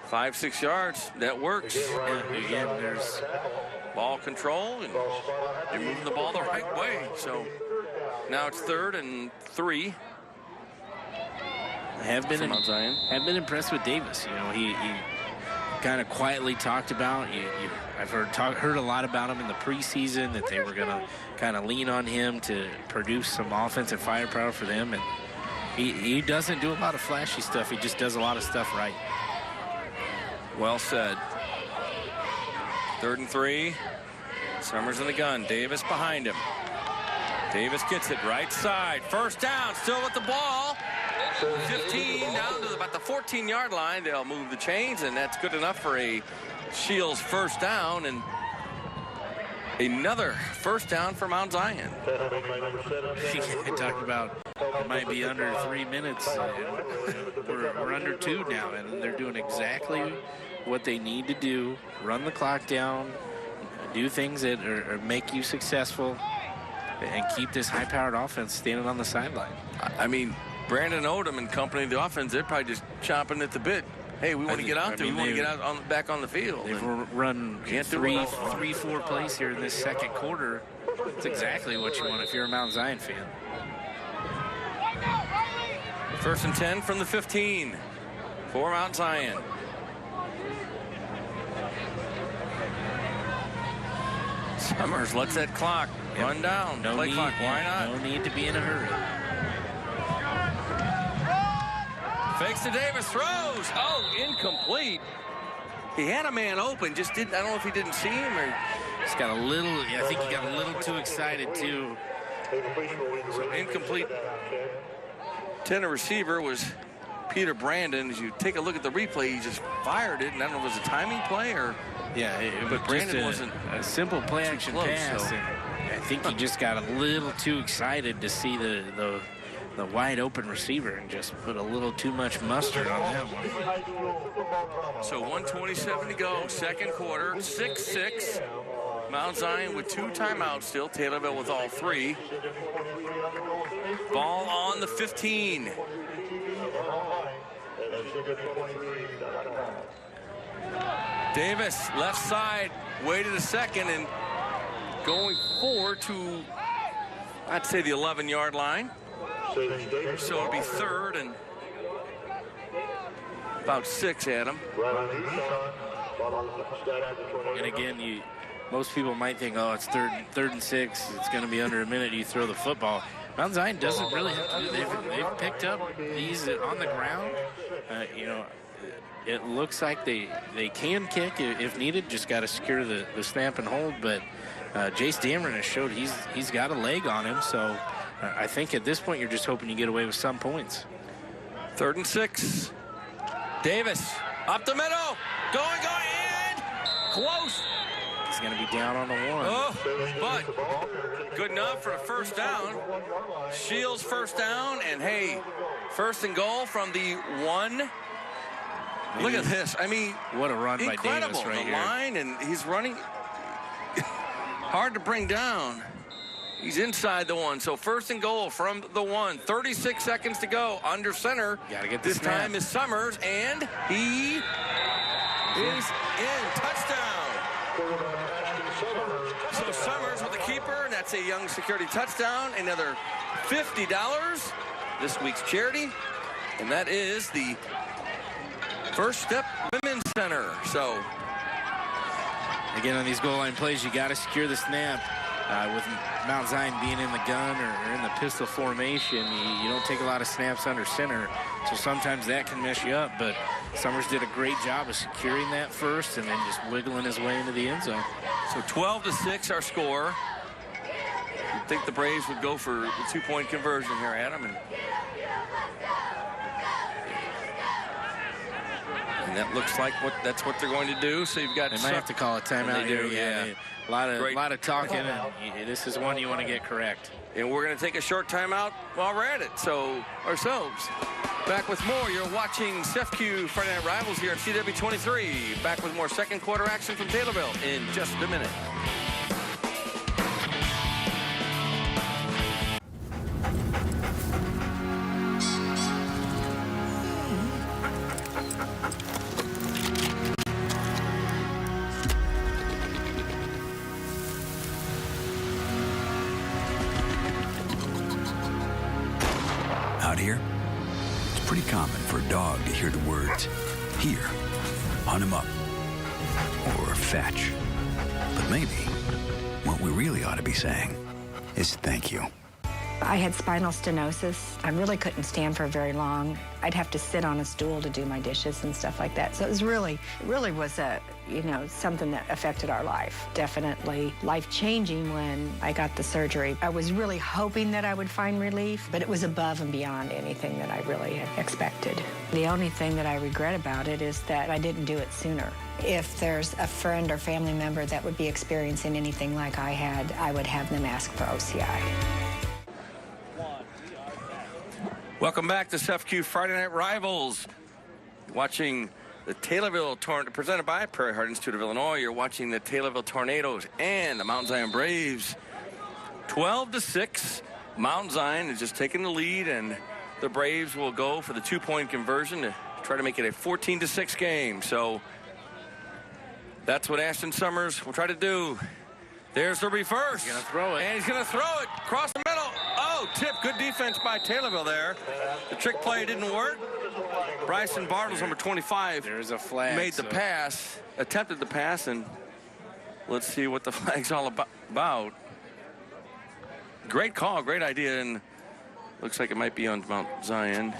5-6 yards, that works. And again, there's ball control, and they're moving the ball the right way. So now it's 3rd and 3. Have been impressed with Davis. You know, he kind of quietly talked about. I've heard a lot about him in the preseason, that they were going to kind of lean on him to produce some offensive firepower for them, and he doesn't do a lot of flashy stuff. He just does a lot of stuff right. Well said. 3rd and 3. Summers in the gun. Davis behind him. Davis gets it right side. First down, still with the ball. 15 down to about the 14-yard line. They'll move the chains, and that's good enough for a Shields first down, and another first down for Mount Zion. I talked about it might be under 3 minutes. We're under 2 now, and they're doing exactly what they need to do. Run the clock down, do things that make you successful, and keep this high-powered offense standing on the sideline. I mean, Brandon Odom and company, the offense, they're probably just chomping at the bit. Hey, we want to get out there. We want to get out back on the field. They've run 3-4 plays here in this second quarter. That's exactly what you want if you're a Mount Zion fan. 1st and 10 from the 15 for Mount Zion. Summers lets that clock run down. Play clock, why not? No need to be in a hurry. Fakes to Davis, throws. Oh, incomplete. He had a man open, just didn't. I don't know if he didn't see him or just got a little. I think he got a little too excited too. So incomplete. Tenor receiver was Peter Brandon. As you take a look at the replay, he just fired it, and I don't know if it was a timing play or. Yeah, but Brandon wasn't a simple play action close, pass. So. And I think he just got a little too excited to see the wide open receiver and just put a little too much mustard on that one. So 1:27 to go, second quarter, 6-6. Mount Zion with 2 timeouts still. Taylorville with all 3. Ball on the 15. Davis, left side, waited a second and going forward to, I'd say, the 11-yard line. So it'll be 3rd and about 6, Adam. And again, most people might think, oh, it's third and 6. It's going to be under a minute. You throw the football. Mount Zion doesn't really have to do. They've picked up these on the ground. You know, it looks like they can kick if needed. Just got to secure the snap and hold. But Jace Dameron has showed he's got a leg on him. So I think at this point you're just hoping you get away with some points. 3rd and 6. Davis up the middle, going in, close. He's going to be down on the 1. Oh, but good enough for a first down. Shields first down, and hey, 1st and goal from the 1. Look at this. I mean, what a run by Davis right here. The line, and he's running. Hard to bring down. He's inside the 1. So 1st and goal from the 1. 36 seconds to go. Under center. Gotta get the this snap. time is Summers, and he is in. Touchdown. So Summers with the keeper, and that's a young security touchdown. Another $50. This week's charity, and that is the First Step Women's Center. So again, on these goal line plays, you got to secure the snap. With Mount Zion being in the gun or in the pistol formation, you don't take a lot of snaps under center, so sometimes that can mess you up. But Summers did a great job of securing that first and then just wiggling his way into the end zone. So 12-6 our score. You'd think the Braves would go for the 2-point conversion here, Adam. And that looks like that's what they're going to do. So you've got. They might have to call a timeout here. Yeah. A lot of talking, and this is one you want to get correct. And we're going to take a short timeout while we're at it. So ourselves. Back with more. You're watching CFQ Friday Night Rivals here at CW23. Back with more second quarter action from Taylorville in just a minute. Out here, it's pretty common for a dog to hear the words, here, hunt him up, or fetch. But maybe what we really ought to be saying is thank you. I had spinal stenosis. I really couldn't stand for very long. I'd have to sit on a stool to do my dishes and stuff like that. So it really was something that affected our life. Definitely life-changing when I got the surgery. I was really hoping that I would find relief, but it was above and beyond anything that I really had expected. The only thing that I regret about it is that I didn't do it sooner. If there's a friend or family member that would be experiencing anything like I had, I would have them ask for OCI. Welcome back to CFQ Friday Night Rivals. Watching the Taylorville Tornadoes, presented by Prairie Heart Institute of Illinois. You're watching the Taylorville Tornadoes and the Mount Zion Braves. 12-6. Mount Zion is just taking the lead, and the Braves will go for the 2-point conversion to try to make it a 14-6 game. So that's what Ashton Summers will try to do. There's the reverse. He's going to throw it. And he's going to throw it across the middle. Oh, tip. Good defense by Taylorville there. The trick play didn't work. Bryson Bartles, number 25, there's a flag, made the pass, attempted the pass, and let's see what the flag's all about. Great call, great idea, and looks like it might be on Mount Zion.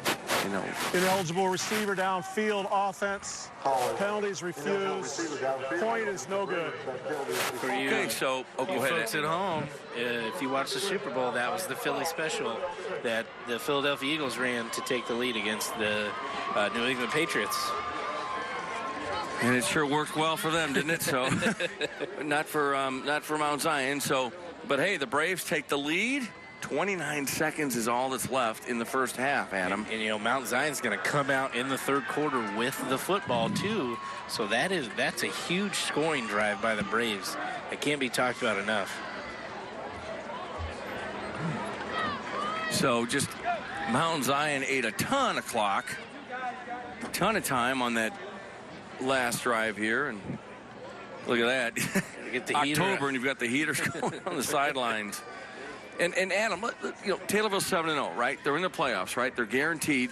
Ineligible receiver downfield, offense. Penalties refused. Point is no good. For you, okay, so go ahead. Folks at home, if you watch the Super Bowl, that was the Philly special that the Philadelphia Eagles ran to take the lead against the New England Patriots. And it sure worked well for them, didn't it? So, not for Mount Zion. So, but hey, the Braves take the lead. 29 seconds is all that's left in the first half, Adam. And Mount Zion's going to come out in the third quarter with the football, too. So that's a huge scoring drive by the Braves. It can't be talked about enough. So just Mount Zion ate a ton of clock, a ton of time on that last drive here. And look at that. Get the October, and you've got the heaters going on the sidelines. And Adam, Taylorville's 7-0, right? They're in the playoffs, right? They're guaranteed.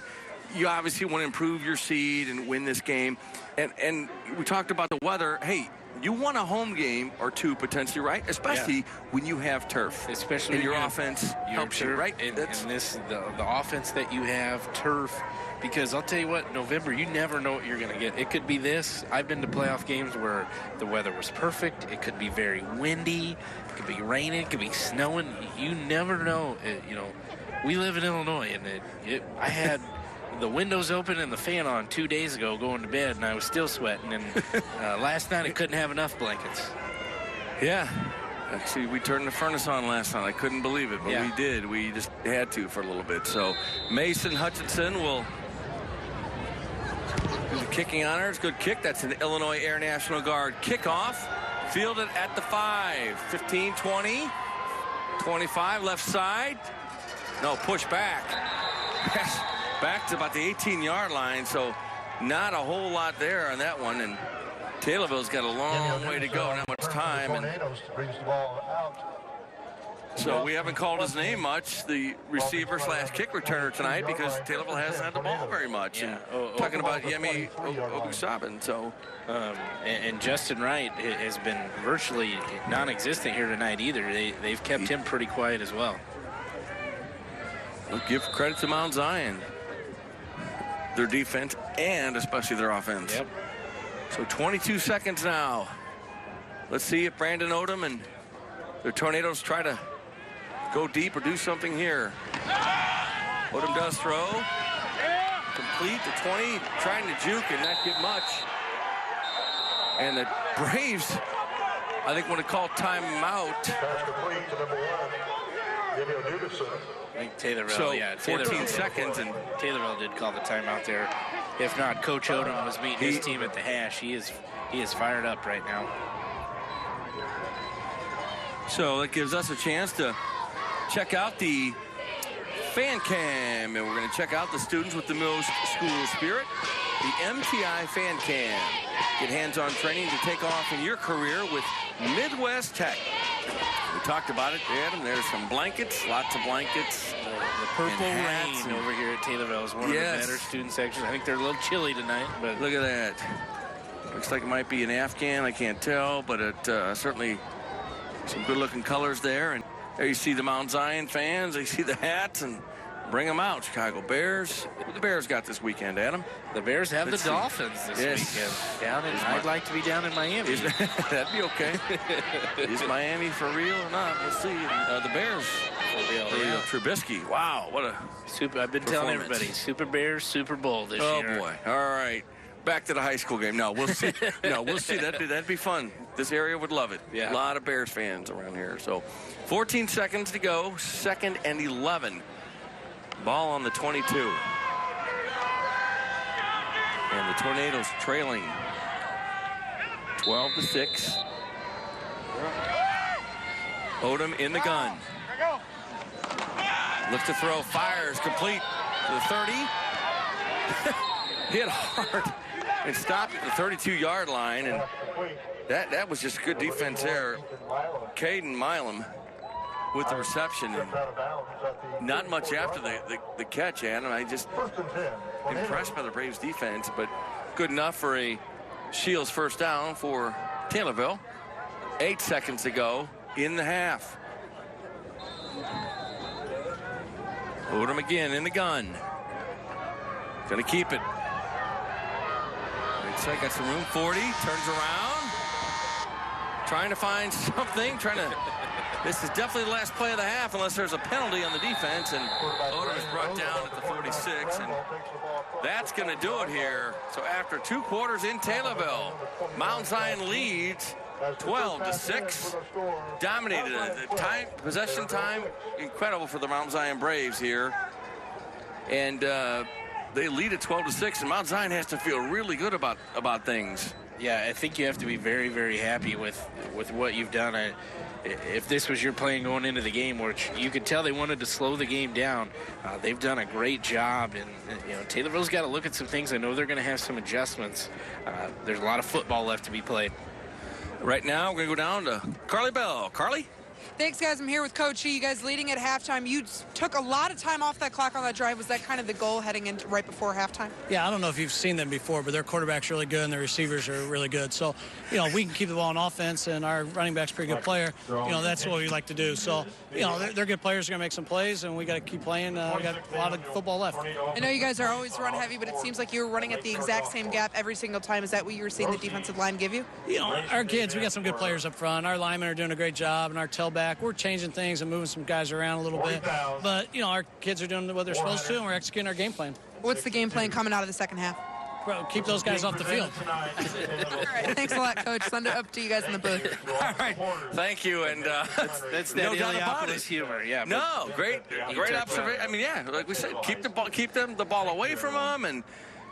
You obviously want to improve your seed and win this game. And we talked about the weather. Hey, you want a home game or two potentially, right? Especially when you have turf. Especially and your offense helps you, right? And the offense that you have, turf. Because I'll tell you what, November, you never know what you're going to get. It could be this. I've been to playoff games where the weather was perfect. It could be very windy. It could be raining. It could be snowing. You never know. We live in Illinois, and I had the windows open and the fan on 2 days ago going to bed, and I was still sweating. And last night I couldn't have enough blankets. Yeah. Actually, we turned the furnace on last night. I couldn't believe it, but we did. We just had to for a little bit. So Mason Hutchinson will do the kicking honors. Good kick. That's an Illinois Air National Guard kickoff. Fielded at the 5. 15, 20, 25, left side. No, push back. Back to about the 18-yard line, so not a whole lot there on that one. And Taylorville's got a long way to go, not much time. And so we haven't called his name much, the receiver / kick returner tonight, because Taylorville hasn't had the ball very much. Yeah. Talking about Yemi Obusabin. So, and Justin Wright has been virtually non-existent here tonight either. They've kept him pretty quiet as well. We'll give credit to Mount Zion. their defense and especially their offense. Yep. So 22 seconds now. Let's see if Brandon Odom and the Tornadoes try to go deep or do something here. Odom does throw. Complete to 20, trying to juke and not get much. And the Braves, I think, want to call timeout. I think Taylorville, So, yeah, 14 seconds, and Taylorville did call the timeout there. If not, Coach Odom was meeting his team at the hash. He is fired up right now. So that gives us a chance to check out the fan cam, and we're going to check out the students with the most school spirit, the MTI fan cam. Get hands-on training to take off in your career with Midwest Tech. We talked about it, Adam. There's some blankets, lots of blankets. The Purple Rain over here at Taylorville is one of the better student sections. I think they're a little chilly tonight, but look at that. Looks like it might be an Afghan. I can't tell, but it certainly some good-looking colors there. And there you see the Mount Zion fans. They see the hats and bring them out. Chicago Bears. What the Bears got this weekend, Adam? The Bears have the Dolphins this weekend. I'd like to be down in Miami. That'd be okay. Is Miami for real or not? We'll see. The Bears for real. Trubisky. Wow, what a super! I've been telling everybody, Super Bears, Super Bowl this year. Oh boy! All right, back to the high school game. No, we'll see. We'll see. That'd be fun. This area would love it. Yeah. A lot of Bears fans around here. So, 14 seconds to go. 2nd and 11. Ball on the 22. And the Tornadoes trailing 12-6. Odom in the gun. Looks to throw, fires, complete to the 30. Hit hard and stopped at the 32-yard line. And that was just good defense there. Caden Milam with the reception. And not much after the catch, Adam. I just impressed by the Braves defense, but good enough for a Shields first down for Taylorville. 8 seconds to go in the half. Odom again in the gun. Gonna keep it. Inside, got some room. 40, turns around. Trying to find something, this is definitely the last play of the half unless there's a penalty on the defense, and Odom is brought down at the 46, and that's going to do it here. So after 2 quarters in Taylorville, Mount Zion leads 12-6. Dominated the time, possession time, incredible for the Mount Zion Braves here. And they lead at 12-6, and Mount Zion has to feel really good about things. Yeah, I think you have to be very, very happy with what you've done. If this was your plan going into the game, which you could tell they wanted to slow the game down, they've done a great job. And Taylorville's got to look at some things. I know they're going to have some adjustments. There's a lot of football left to be played. Right now, we're going to go down to Carly Bell. Carly? Thanks, guys. I'm here with Coach. You guys leading at halftime. You took a lot of time off that clock on that drive. Was that kind of the goal heading into right before halftime? Yeah, I don't know if you've seen them before, but their quarterback's really good and their receivers are really good. So, we can keep the ball on offense, and our running back's a pretty good player. That's what we like to do. So, they're good players. They're going to make some plays, and we got to keep playing. We got a lot of football left. I know you guys are always run heavy, but it seems like you were running at the exact same gap every single time. Is that what you were seeing the defensive line give you? Our kids, we got some good players up front. Our linemen are doing a great job, and our tailback, we're changing things and moving some guys around a little bit. But, our kids are doing what they're supposed to, and we're executing our game plan. What's the game plan coming out of the second half? Bro, keep those guys off the field. All right, thanks a lot, Coach. Send it up to you guys in the booth. All right, thank you. And that's no doubt about it. Humor, yeah. No, great observation. I mean, yeah, like we said, keep the ball away from them and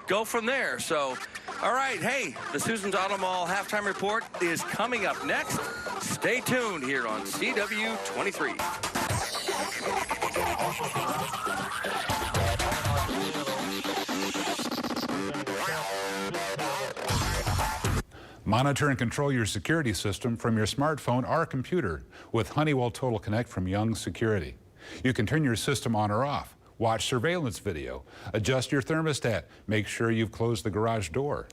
go from there. So, all right, hey, the Susan's Auto Mall halftime report is coming up next. Stay tuned here on CW23. Monitor and control your security system from your smartphone or computer with Honeywell Total Connect from Young Security. You can turn your system on or off, watch surveillance video, adjust your thermostat, make sure you've closed the garage door.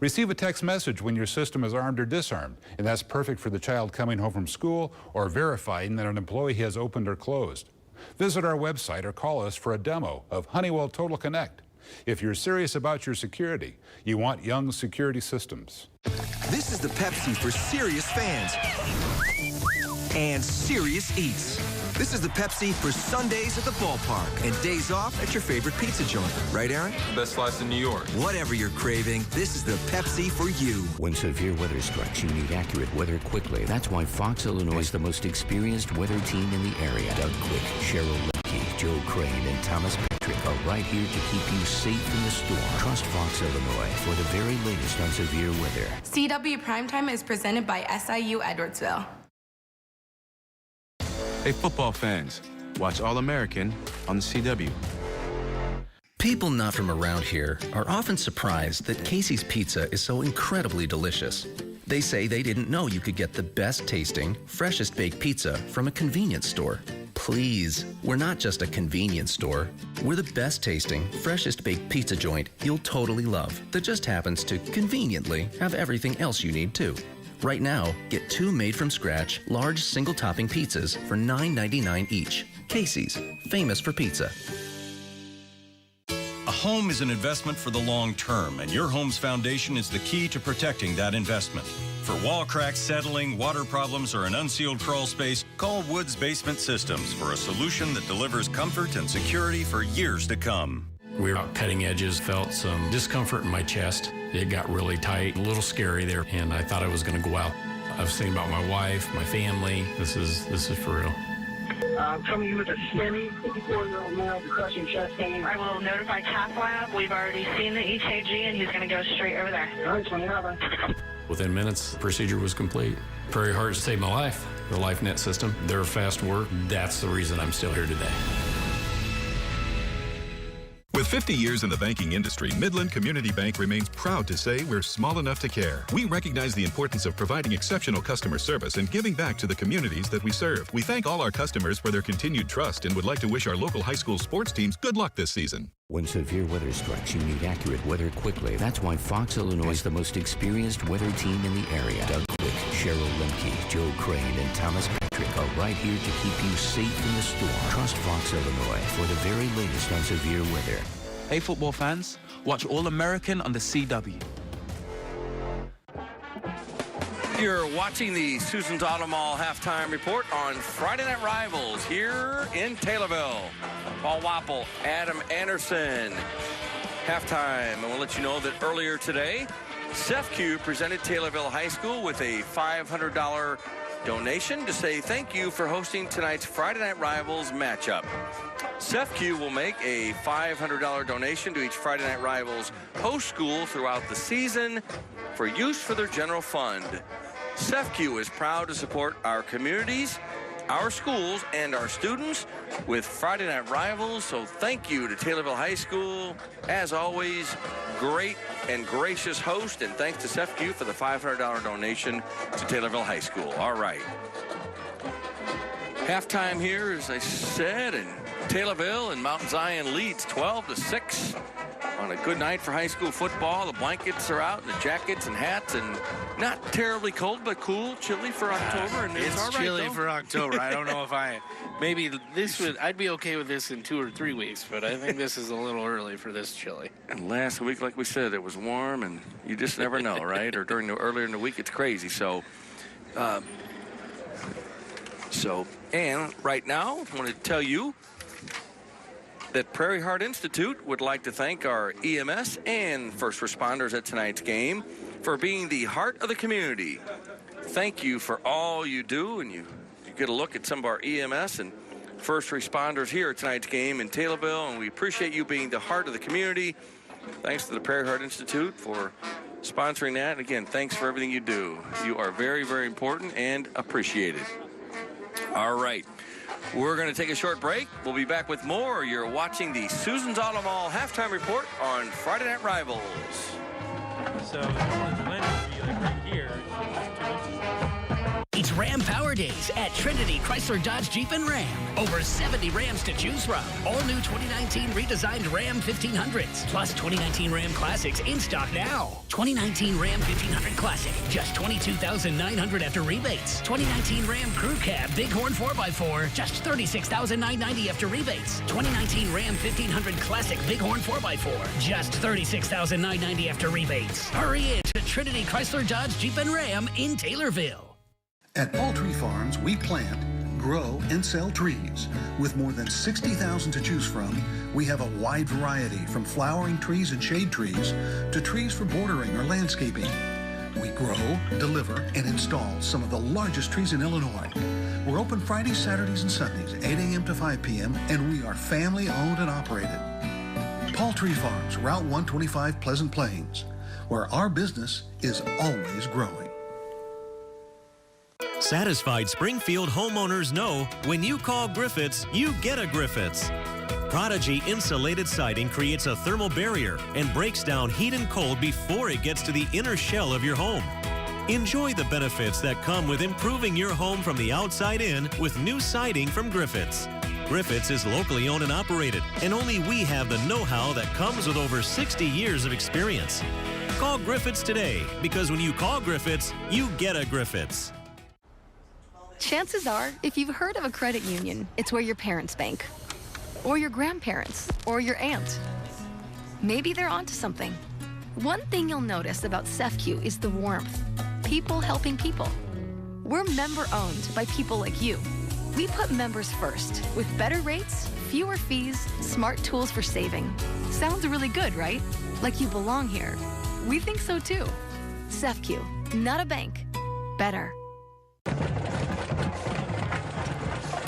Receive a text message when your system is armed or disarmed, and that's perfect for the child coming home from school or verifying that an employee has opened or closed. Visit our website or call us for a demo of Honeywell Total Connect. If you're serious about your security, you want Young Security Systems. This is the Pepsi for serious fans and serious eats. This is the Pepsi for Sundays at the ballpark and days off at your favorite pizza joint. Right, Aaron? Best slice in New York. Whatever you're craving, this is the Pepsi for you. When severe weather strikes, you need accurate weather quickly. That's why Fox Illinois is the most experienced weather team in the area. Doug Quick, Cheryl Lemke, Joe Crane, and Thomas Patrick are right here to keep you safe in the storm. Trust Fox Illinois for the very latest on severe weather. CW Primetime is presented by SIU Edwardsville. Hey, football fans, watch All-American on the CW. People not from around here are often surprised that Casey's Pizza is so incredibly delicious. They say they didn't know you could get the best tasting, freshest baked pizza from a convenience store. Please, we're not just a convenience store. We're the best tasting, freshest baked pizza joint you'll totally love that just happens to conveniently have everything else you need too. Right now, get 2 made-from-scratch, large single-topping pizzas for $9.99 each. Casey's, famous for pizza. A home is an investment for the long term, and your home's foundation is the key to protecting that investment. For wall cracks, settling, water problems, or an unsealed crawl space, call Woods Basement Systems for a solution that delivers comfort and security for years to come. We were out cutting edges, felt some discomfort in my chest. It got really tight, a little scary there, and I thought I was going to go out. I was thinking about my wife, my family. This is for real. Coming with a STEMI, 54-year-old male, percussion chest pain. I will notify Cath Lab. We've already seen the EKG, and he's going to go straight over there. All right, 27. Within minutes, the procedure was complete. Prairie Heart saved my life. The LifeNet system, their fast work, that's the reason I'm still here today. With 50 years in the banking industry, Midland Community Bank remains proud to say we're small enough to care. We recognize the importance of providing exceptional customer service and giving back to the communities that we serve. We thank all our customers for their continued trust and would like to wish our local high school sports teams good luck this season. When severe weather strikes, you need accurate weather quickly. That's why Fox Illinois is the most experienced weather team in the area. Doug Quick, Cheryl Lemke, Joe Crane, and Thomas Patrick are right here to keep you safe in the storm. Trust Fox Illinois for the very latest on severe weather. Hey, football fans, watch All-American on the CW. You're watching the Susan's Auto Mall halftime report on Friday Night Rivals here in Taylorville. Paul Wapple, Adam Anderson. Halftime, and we'll let you know that earlier today, CEFCU presented Taylorville High School with a $500 donation to say thank you for hosting tonight's Friday Night Rivals matchup. CEFCU will make a $500 donation to each Friday Night Rivals host school throughout the season for use for their general fund. CEFCU is proud to support our communities, our schools, and our students with Friday Night Rivals, so thank you to Taylorville High School. As always, great and gracious host, and thanks to CEFCU for the $500 donation to Taylorville High School. All right. Halftime here, as I said, and Taylorville and Mount Zion leads 12-6 on a good night for high school football. The blankets are out, and the jackets and hats, and not terribly cold, but cool, chilly for October. And it's all right, chilly though. for October. I don't know if I'd be okay with this in 2 or 3 weeks, but I think this is a little early for this chilly. And last week, like we said, it was warm, and you just never know, right? Or earlier in the week, it's crazy. And right now, I want to tell you that Prairie Heart Institute would like to thank our EMS and first responders at tonight's game for being the heart of the community. Thank you for all you do, and you get a look at some of our EMS and first responders here at tonight's game in Taylorville, and we appreciate you being the heart of the community. Thanks to the Prairie Heart Institute for sponsoring that. And again, thanks for everything you do. You are very, very important and appreciated. All right. We're going to take a short break. We'll be back with more. You're watching the Susan's Auto Mall halftime report on Friday Night Rivals. So normally the lens would be like right here. It's Ram Power Days at Trinity Chrysler Dodge Jeep and Ram. Over 70 Rams to choose from. All new 2019 redesigned Ram 1500s, plus 2019 Ram Classics in stock now. 2019 Ram 1500 Classic, just $22,900 after rebates. 2019 Ram Crew Cab Bighorn 4x4, just $36,990 after rebates. 2019 Ram 1500 Classic Bighorn 4x4, just $36,990 after rebates. Hurry in to Trinity Chrysler Dodge Jeep and Ram in Taylorville. At Poultry Farms, we plant, grow, and sell trees. With more than 60,000 to choose from, we have a wide variety from flowering trees and shade trees to trees for bordering or landscaping. We grow, deliver, and install some of the largest trees in Illinois. We're open Fridays, Saturdays, and Sundays, 8 a.m. to 5 p.m., and we are family-owned and operated. Poultry Farms, Route 125, Pleasant Plains, where our business is always growing. Satisfied Springfield homeowners know when you call Griffiths, you get a Griffiths. Prodigy insulated siding creates a thermal barrier and breaks down heat and cold before it gets to the inner shell of your home. Enjoy the benefits that come with improving your home from the outside in with new siding from Griffiths. Griffiths is locally owned and operated, and only we have the know-how that comes with over 60 years of experience. Call Griffiths today, because when you call Griffiths, you get a Griffiths. Chances are, if you've heard of a credit union, it's where your parents bank. Or your grandparents, or your aunt. Maybe they're onto something. One thing you'll notice about CEFCU is the warmth. People helping people. We're member-owned by people like you. We put members first, with better rates, fewer fees, smart tools for saving. Sounds really good, right? Like you belong here. We think so too. CEFCU, not a bank. Better.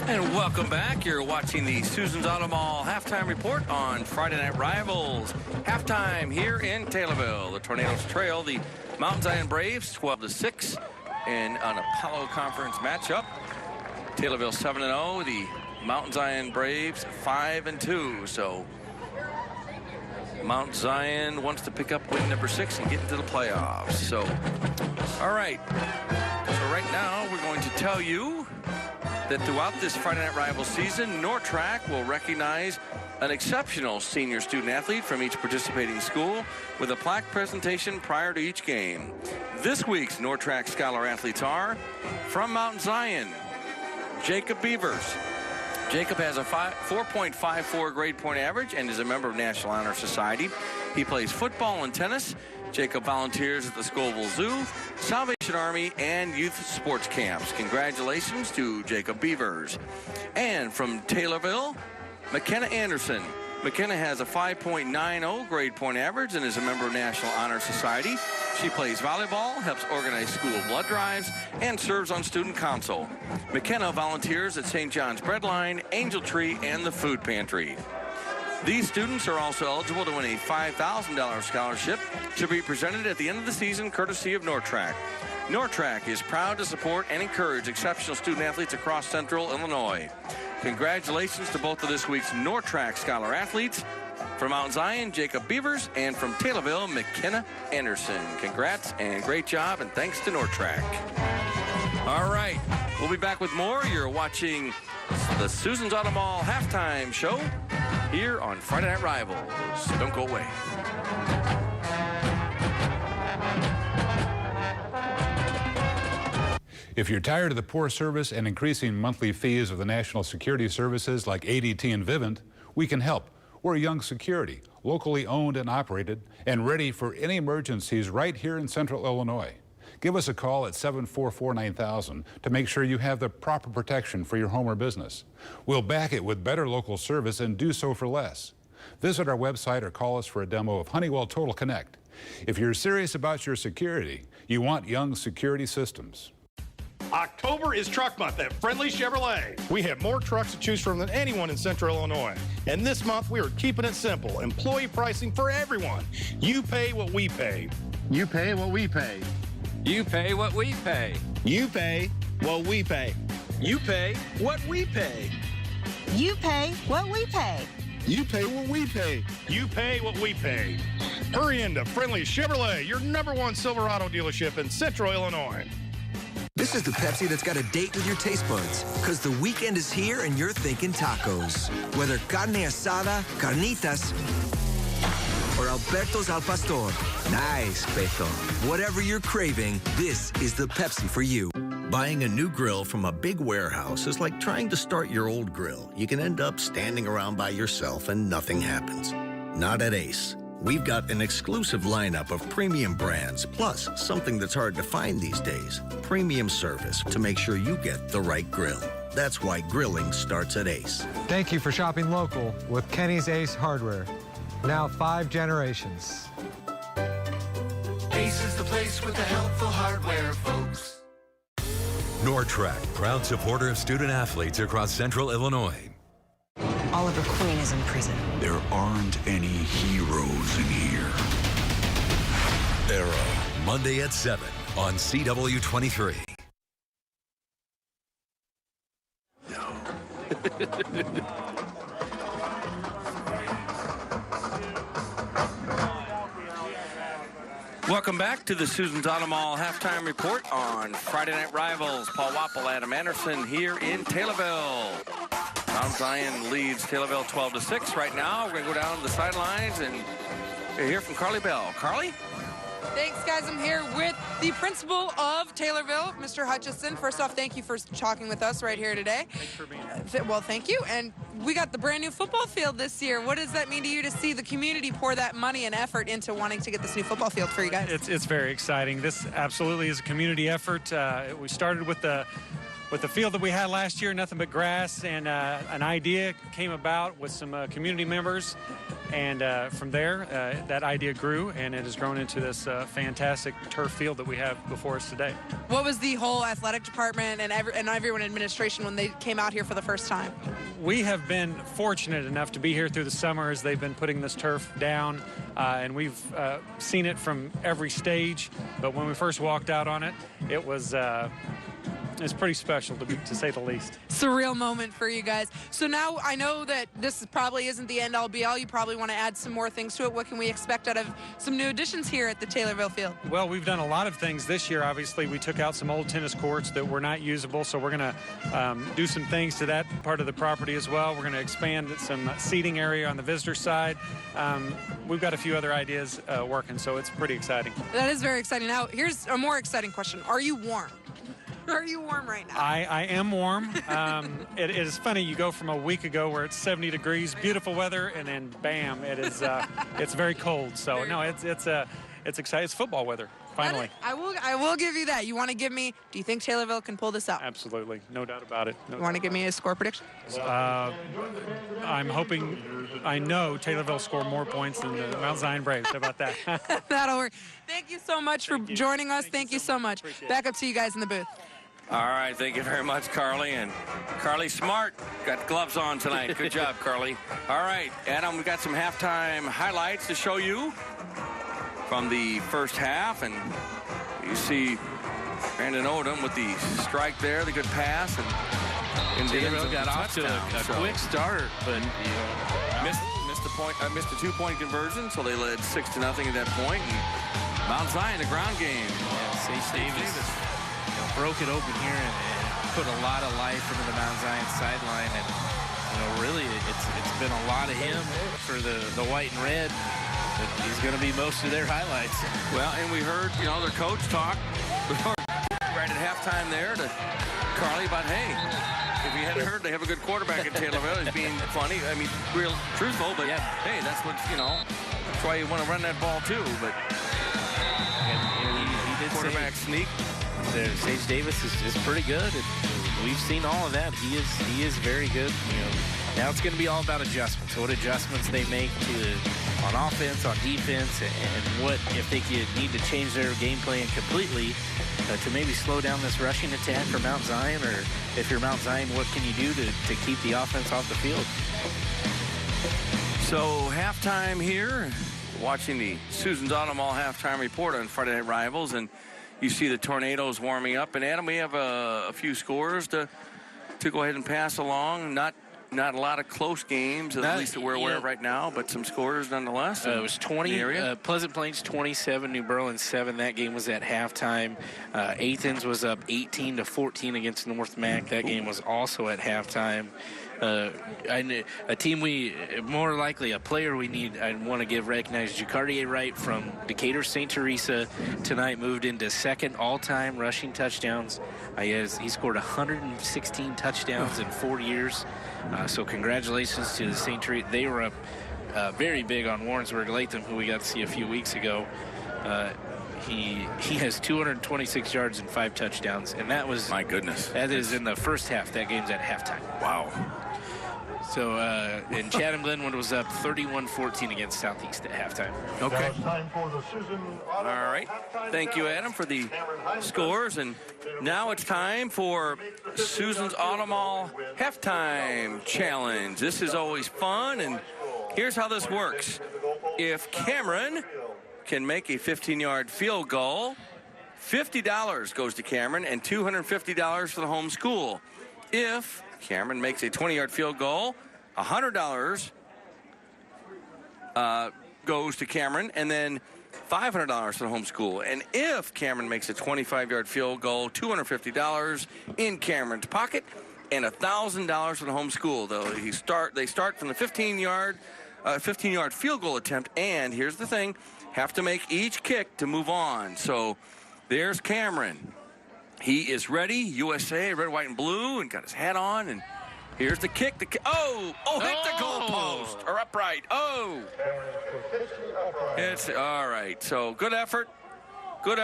And welcome back. You're watching the Susan's Auto Mall halftime report on Friday Night Rivals. Halftime here in Taylorville. The Tornadoes trail the Mount Zion Braves 12-6 in an Apollo Conference matchup. Taylorville 7-0. The Mount Zion Braves 5-2. So Mount Zion wants to pick up win number 6 and get into the playoffs. So, all right. So right now we're going to tell you that throughout this Friday Night Rivals season, Nortrack will recognize an exceptional senior student athlete from each participating school with a plaque presentation prior to each game. This week's Nortrack Scholar athletes are from Mount Zion, Jacob Beavers. Jacob has a 4.54 grade point average and is a member of National Honor Society. He plays football and tennis. Jacob volunteers at the Scoville Zoo, Salvation Army, and youth sports camps. Congratulations to Jacob Beavers. And from Taylorville, McKenna Anderson. McKenna has a 5.90 grade point average and is a member of National Honor Society. She plays volleyball, helps organize school blood drives, and serves on student council. McKenna volunteers at St. John's Breadline, Angel Tree, and the Food Pantry. These students are also eligible to win a $5,000 scholarship to be presented at the end of the season courtesy of Nortrack. Nortrack is proud to support and encourage exceptional student athletes across Central Illinois. Congratulations to both of this week's Nortrack Scholar athletes. From Mount Zion, Jacob Beavers, and from Taylorville, McKenna Anderson. Congrats and great job, and thanks to Nortrack. All right, we'll be back with more. You're watching the Susan's Auto Mall halftime show here on Friday Night Rivals. Don't go away. If you're tired of the poor service and increasing monthly fees of the national security services like ADT and Vivint, we can help. We're Young Security, locally owned and operated, and ready for any emergencies right here in Central Illinois. Give us a call at 744-9000 to make sure you have the proper protection for your home or business. We'll back it with better local service and do so for less. Visit our website or call us for a demo of Honeywell Total Connect. If you're serious about your security, you want Young Security Systems. October is Truck Month at Friendly Chevrolet. We have more trucks to choose from than anyone in Central Illinois. And this month, we are keeping it simple. Employee pricing for everyone. You pay what we pay. You pay what we pay. You pay what we pay. You pay what we pay. You pay what we pay. You pay what we pay. You pay what we pay. You pay what we pay. Hurry into Friendly Chevrolet, your #1 Silverado dealership in Central Illinois. This is the Pepsi that's got a date with your taste buds. Because the weekend is here and you're thinking tacos. Whether carne asada, carnitas, or Alberto's al pastor. Nice, Beto. Whatever you're craving, this is the Pepsi for you. Buying a new grill from a big warehouse is like trying to start your old grill. You can end up standing around by yourself and nothing happens. Not at Ace. We've got an exclusive lineup of premium brands, plus something that's hard to find these days, premium service to make sure you get the right grill. That's why grilling starts at Ace. Thank you for shopping local with Kenny's Ace Hardware. Now 5 generations. Ace is the place with the helpful hardware, folks. Nortrac, proud supporter of student athletes across central Illinois. Oliver Queen is in prison. There aren't any heroes in here. Arrow, Monday at 7 on CW23. Welcome back to the Susan's Auto Mall halftime report on Friday Night Rivals. Paul Wappel, Adam Anderson here in Taylorville. Mount Zion leads Taylorville 12-6 right now. We're going to go down to the sidelines and hear from Carly Bell. Carly? Thanks, guys. I'm here with the principal of Taylorville, Mr. Hutchison. First off, thank you for talking with us right here today. Thanks for being here. Well, thank you. And we got the brand new football field this year. What does that mean to you to see the community pour that money and effort into wanting to get this new football field for you guys? It's very exciting. This absolutely is a community effort. We started with the field that we had last year, nothing but grass, and an idea came about with some community members, and from there, that idea grew, and it has grown into this fantastic turf field that we have before us today. What was the whole athletic department and everyone in administration when they came out here for the first time? We have been fortunate enough to be here through the summer as they've been putting this turf down, and we've seen it from every stage, but when we first walked out on it, it was it's pretty special, to say the least. Surreal moment for you guys. So now I know that this probably isn't the end all be all. You probably want to add some more things to it. What can we expect out of some new additions here at the Taylorville field? Well, we've done a lot of things this year. Obviously, we took out some old tennis courts that were not usable, so we're going to do some things to that part of the property as well. We're going to expand some seating area on the visitor side. We've got a few other ideas working, so it's pretty exciting. That is very exciting. Now, here's a more exciting question. Are you warm? Are you warm right now? I am warm. It is funny. You go from a week ago where it's 70 degrees, beautiful weather, and then bam, it is. It's very cold. So no, it's exciting. It's football weather. Finally. I will give you that. You want to give me? Do you think Taylorville can pull this out? Absolutely, no doubt about it. You want to give me a score prediction? I'm hoping. I know Taylorville score more points than the Mount Zion Braves. How about that? That'll work. Thank you so much for joining us. Thank you so much. Back up to you guys in the booth. All right, thank you very much, Carly. And Carly Smart got gloves on tonight. Good job, Carly. All right, Adam, we got some halftime highlights to show you from the first half. And you see Brandon Odom with the strike there, the good pass. And Taylorville got off to a quick start, but missed a two-point conversion, so they led 6-0 at that point. And Mount Zion, the ground game. Yeah, Sage Davis broke it open here and put a lot of life into the Mount Zion sideline, and really it's been a lot of him for the white and red. But he's going to be most of their highlights. Well, and we heard their coach talk right at halftime there to Carly about, hey, if you hadn't heard, they have a good quarterback at Taylorville. He's being funny, real truthful, but hey, that's what that's why you want to run that ball too. But he did quarterback sneak. Sage Davis is pretty good. We've seen all of that. He is very good. Now it's going to be all about adjustments. What adjustments they make on offense, on defense, and what if they need to change their game plan completely to maybe slow down this rushing attack for Mount Zion, or if you're Mount Zion, what can you do to keep the offense off the field? So halftime here, watching the Susan's Auto Mall halftime report on Friday Night Rivals, and you see the Tornadoes warming up. And Adam, we have a few scores to go ahead and pass along. Not Not a lot of close games, at least that we're aware of right now, but some scores nonetheless. It was 20. Pleasant Plains 27, New Berlin 7. That game was at halftime. Athens was up 18-14 against North Mac. That game was also at halftime. A team more likely a player I want to recognize Jacardier Wright from Decatur St. Teresa tonight moved into second all-time rushing touchdowns. He scored 116 touchdowns in 4 years. So congratulations to the St. Teresa. They were up very big on Warrensburg Latham, who we got to see a few weeks ago. He has 226 yards and 5 touchdowns, and that was, my goodness. That is in the first half. That game's at halftime. Wow. So, and Chatham Glenwood was up 31-14 against Southeast at halftime. Okay. All right. Thank you, Adam, for the scores. And now it's time for Susan's Automall Halftime Challenge. This is always fun, and here's how this works. If Cameron can make a 15-yard field goal, $50 goes to Cameron and $250 for the home school. If Cameron makes a 20-yard field goal, $100 goes to Cameron, and then $500 for the home school. And if Cameron makes a 25-yard field goal, $250 in Cameron's pocket, and $1,000 for the home school. They start from the 15-yard field goal attempt, and here's the thing, have to make each kick to move on. So there's Cameron. He is ready, USA, red, white, and blue, and got his hat on, and here's the kick. Hit the goalpost, or upright. It's all right. So good effort, good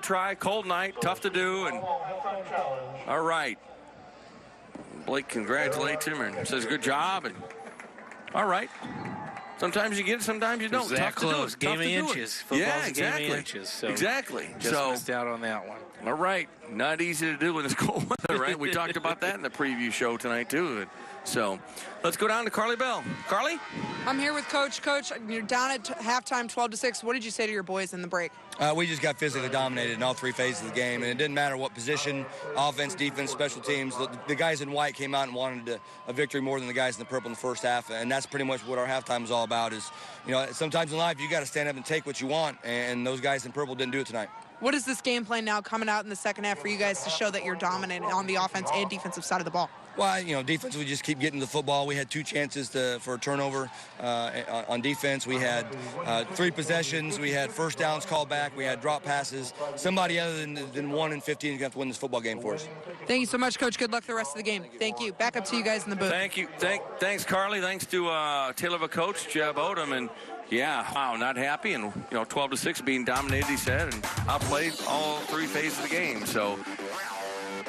try. Cold night, tough to do, and all right. Blake congratulates him and says good job, and all right. Sometimes you get it, sometimes you don't. That close. Game of inches. Yeah, exactly. Game of inches. So exactly. Just missed out on that one. All right. Not easy to do in this cold weather, right? We talked about that in the preview show tonight, too. So let's go down to Carly Bell. Carly? I'm here with Coach. Coach, you're down at halftime 12-6. What did you say to your boys in the break? We just got physically dominated in all 3 phases of the game, and it didn't matter what position, offense, defense, special teams. The guys in white came out and wanted a victory more than the guys in the purple in the first half, and that's pretty much what our halftime was all about. Is, sometimes in life you got to stand up and take what you want, and those guys in purple didn't do it tonight. What is this game plan now coming out in the second half for you guys to show that you're dominant on the offense and defensive side of the ball? Well, defense, we just keep getting the football. We had 2 chances for a turnover on defense. We had 3 possessions. We had first downs called back. We had drop passes. Somebody other than 1 in 15 is going to have to win this football game for us. Thank you so much, Coach. Good luck the rest of the game. Thank you. Back up to you guys in the booth. Thank you. Thanks, Carly. Thanks to Taylorville coach Jeb Odom. And, yeah, wow, not happy. And, 12-6 being dominated, he said, and outplayed all 3 phases of the game. So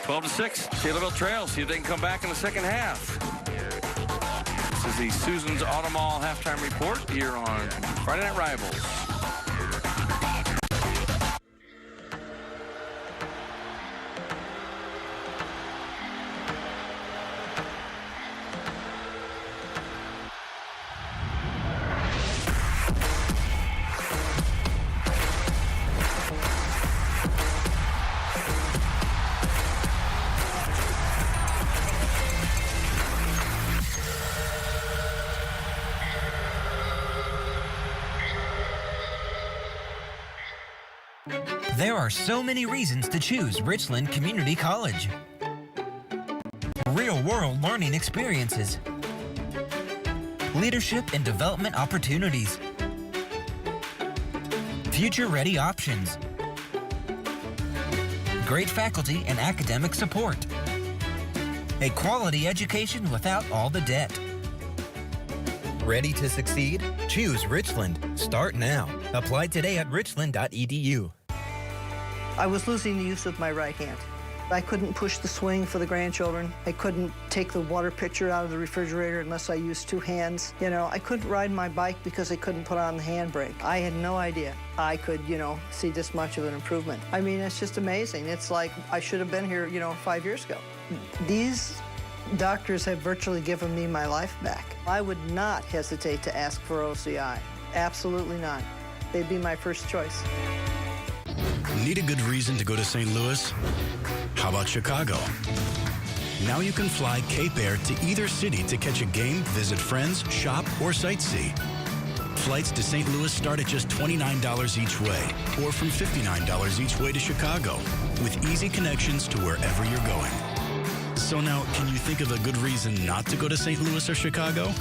12-6, Taylorville trails. See if they can come back in the second half. This is the Susan's Automall halftime report here on Friday Night Rivals. There are so many reasons to choose Richland Community College. Real-world learning experiences, leadership and development opportunities, future-ready options, great faculty and academic support, a quality education without all the debt. Ready to succeed? Choose Richland. Start now. Apply today at richland.edu. I was losing the use of my right hand. I couldn't push the swing for the grandchildren. I couldn't take the water pitcher out of the refrigerator unless I used 2 hands. I couldn't ride my bike because I couldn't put on the handbrake. I had no idea I could, see this much of an improvement. I mean, it's just amazing. It's like I should have been here, 5 years ago. These doctors have virtually given me my life back. I would not hesitate to ask for OCI. Absolutely not. They'd be my first choice. Need a good reason to go to St. Louis? How about Chicago? Now you can fly Cape Air to either city to catch a game, visit friends, shop, or sightsee. Flights to St. Louis start at just $29 each way, or from $59 each way to Chicago, with easy connections to wherever you're going. So now, can you think of a good reason not to go to St. Louis or Chicago?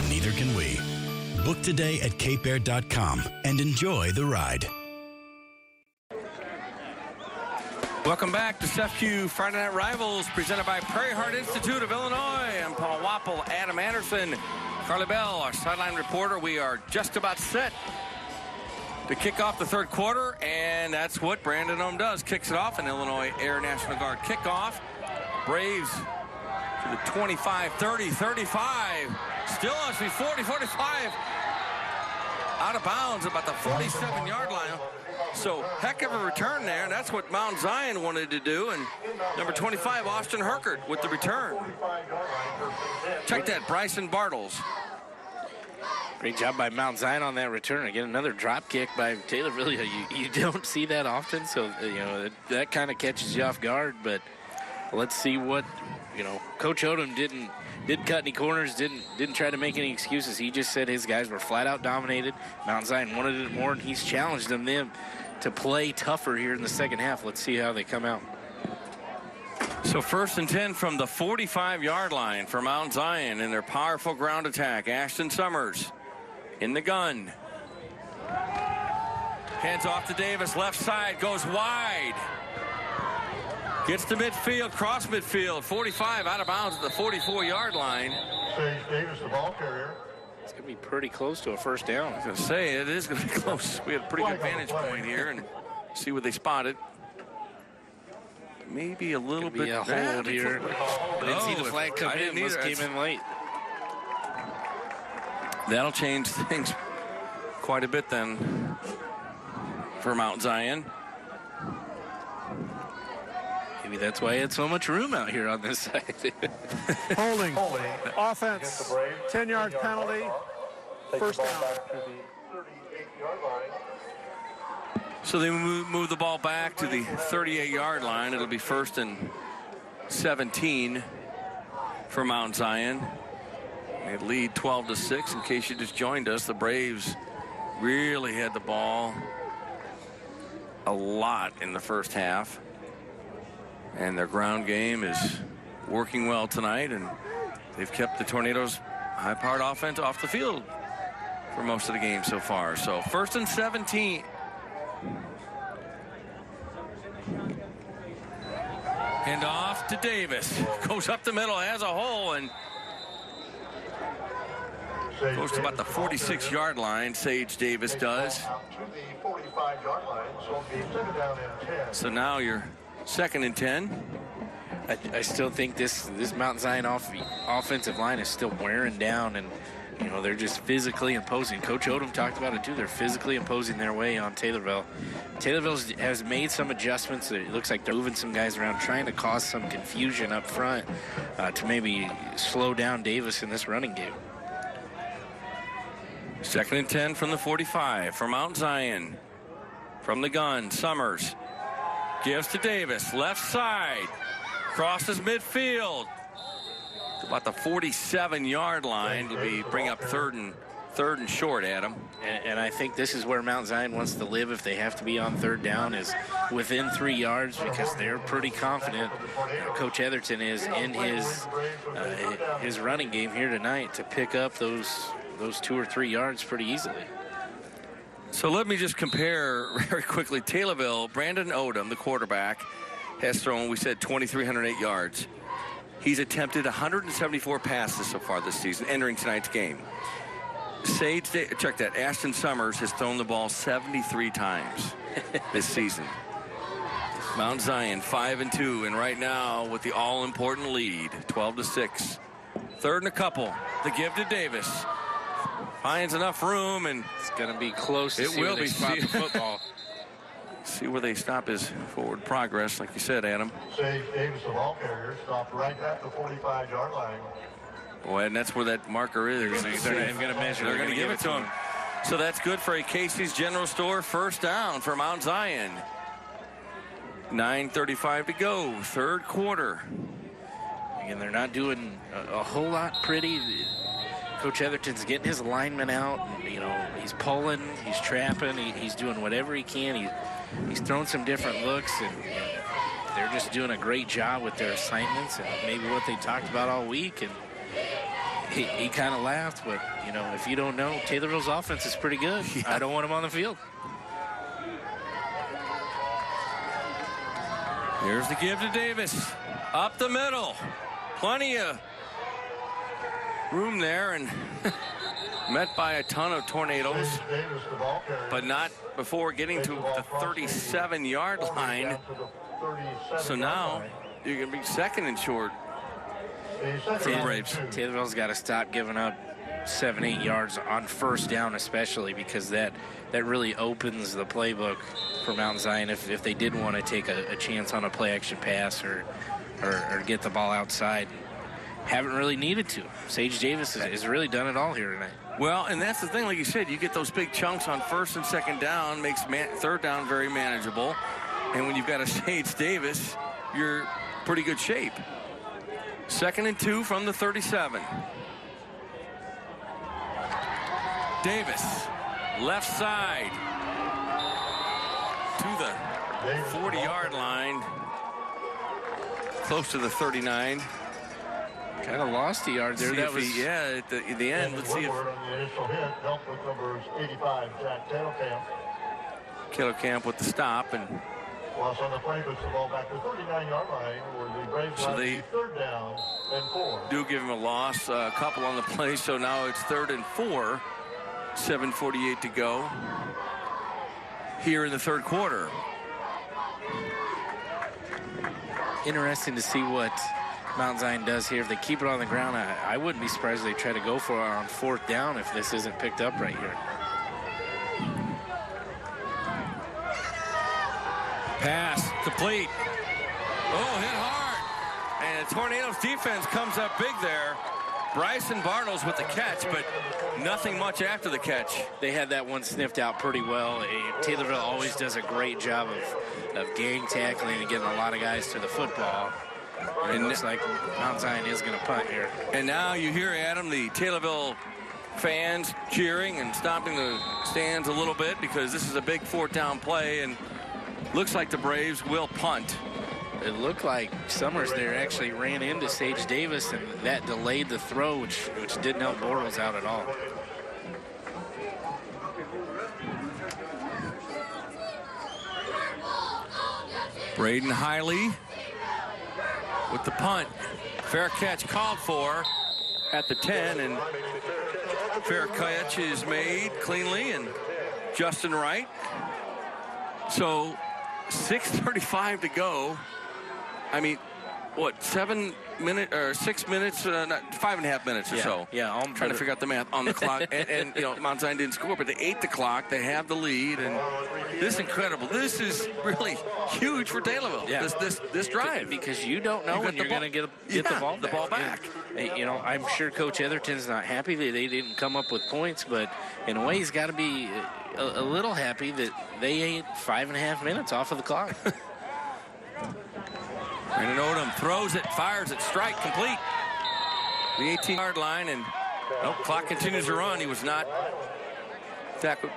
Neither can we. Book today at capeair.com and enjoy the ride. Welcome back to SEFCU Friday Night Rivals, presented by Prairie Heart Institute of Illinois. I'm Paul Wappel, Adam Anderson, Carly Bell, our sideline reporter. We are just about set to kick off the third quarter, and that's what Brandon Ohm does. Kicks it off, an Illinois Air National Guard kickoff. Braves to the 25, 30, 35. Still actually 40, 45. Out of bounds about the 47-yard line. So heck of a return there, and that's what Mount Zion wanted to do. And number 25, Austin Herkert with the return. Check that, Bryson Bartles. Great job by Mount Zion on that return. Again, another drop kick by Taylorville. You don't see that often, so that kind of catches you off guard. But let's see what Coach Odom didn't cut any corners, didn't try to make any excuses. He just said his guys were flat out dominated. Mount Zion wanted it more, and he's challenged them to play tougher here in the second half. Let's see how they come out. So 1st and 10 from the 45-yard line for Mount Zion in their powerful ground attack. Ashton Summers in the gun. Hands off to Davis, left side, goes wide. Gets to midfield, cross midfield, 45 out of bounds at the 44-yard line. Sage Davis, the ball carrier. It's going to be pretty close to a first down. I was going to say, it is going to be close. We had a pretty good vantage point here, and see what they spotted. Maybe a little bit. A hold here. I didn't see the flag come in. Just came in late. That'll change things quite a bit then for Mount Zion. Maybe that's why he had so much room out here on this side. Holding. Offense. 10-yard penalty. First down. So they move the ball back to the 38-yard line. It'll be 1st and 17 for Mount Zion. They lead 12-6. In case you just joined us, the Braves really had the ball a lot in the first half. And their ground game is working well tonight, and they've kept the Tornadoes' high-powered offense off the field for most of the game so far. So 1st and 17. Hand off to Davis. Goes up the middle, has a hole, and goes to about the 46-yard line. Sage Davis does. So now you're 2nd and 10. I still think this Mount Zion offensive line is still wearing down, and they're just physically imposing. Coach Odom talked about it too. They're physically imposing their way on Taylorville. Taylorville has made some adjustments. It looks like they're moving some guys around, trying to cause some confusion up front to maybe slow down Davis in this running game. 2nd and 10 from the 45 for Mount Zion. From the gun, Summers gives to Davis, left side, crosses midfield. About the 47-yard line to bring up third and short, Adam. And I think this is where Mount Zion wants to live if they have to be on 3rd down, is within 3 yards, because they're pretty confident. Coach Etherton is in his running game here tonight to pick up those 2 or 3 yards pretty easily. So let me just compare very quickly. Taylorville, Brandon Odom, the quarterback, has thrown, we said, 2,308 yards. He's attempted 174 passes so far this season, entering tonight's game. Check that. Ashton Summers has thrown the ball 73 times this season. Mount Zion 5-2, and right now with the all-important lead, 12-6. 3rd and a couple. The give to Davis. Finds enough room, and it's going to be close to see where they stop the football. See where they stop his forward progress, like you said, Adam. Sage Davis, the ball carrier, stopped right at the 45-yard line. Boy, and that's where that marker is. They're not even going to measure. They're going to give it to him. So that's good for a Casey's General Store 1st down for Mount Zion. 9:35 to go, 3rd quarter. and they're not doing a whole lot pretty. Coach Etherton's getting his linemen out. And, you know, he's pulling, he's trapping, he's doing whatever he can. He's throwing some different looks, and they're just doing a great job with their assignments and maybe what they talked about all week. And he kind of laughed, but, you know, if you don't know, Taylorville's offense is pretty good. Yeah. I don't want him on the field. Here's the give to Davis. Up the middle. Plenty of room there, and met by a ton of tornadoes, but not before getting to the 37-yard line. So now you're going to be second and short for the Braves. Taylorville's got to stop giving up 7-8 yards on first down, especially because that really opens the playbook for Mount Zion if they did want to take a chance on a play-action pass or get the ball outside. Haven't really needed to. Sage Davis has really done it all here tonight. Well, and that's the thing, like you said, you get those big chunks on first and second down, makes third down very manageable. And when you've got a Sage Davis, you're pretty good shape. 2nd and 2 from the 37. Davis, left side to the 40-yard line, close to the 39. Kind of lost a yard there. That was at the end. Let's see if the initial hit helped with numbers 85, Jack Taylorcamp with the stop, and Plus on the play puts the ball back to the 39-yard line where the Braves so line they third down and 4. do give him a loss, a couple on the play, so now it's 3rd and 4. 7:48 to go here in the third quarter. Interesting to see what Mount Zion does here. If they keep it on the ground, I wouldn't be surprised if they try to go for it on 4th down if this isn't picked up right here. Pass complete. Oh, hit hard. And the Tornadoes defense comes up big there. Bryson Bartles with the catch, but nothing much after the catch. They had that one sniffed out pretty well. Taylorville always does a great job of gang tackling and getting a lot of guys to the football. And it looks like Mount Zion is going to punt here. And now you hear, Adam, the Taylorville fans cheering and stomping the stands a little bit because this is a big 4th down play, and looks like the Braves will punt. It looked like Summers there actually ran into Sage Davis, and that delayed the throw, which didn't help Bortles out at all. Braden Hiley with the punt. Fair catch called for at the 10, and fair catch is made cleanly, and Justin Wright. So 6:35 to go. I mean, what, 7 minutes or 6 minutes, not 5.5 minutes or so. Yeah, I'm trying to figure out the math on the clock. and you know, Mount Zion didn't score, but they ate the clock. They have the lead, and this is incredible. This is really huge for Taylorville. Yeah. This drive, because you don't know when you're going to get the ball back. Yeah. You know, I'm sure Coach Etherton's not happy that they didn't come up with points, but in a way, he's got to be a little happy that they ate 5.5 minutes off of the clock. Brandon Odom throws it, fires it, strike complete. The 18-yard line, and clock continues to run. He was not tackled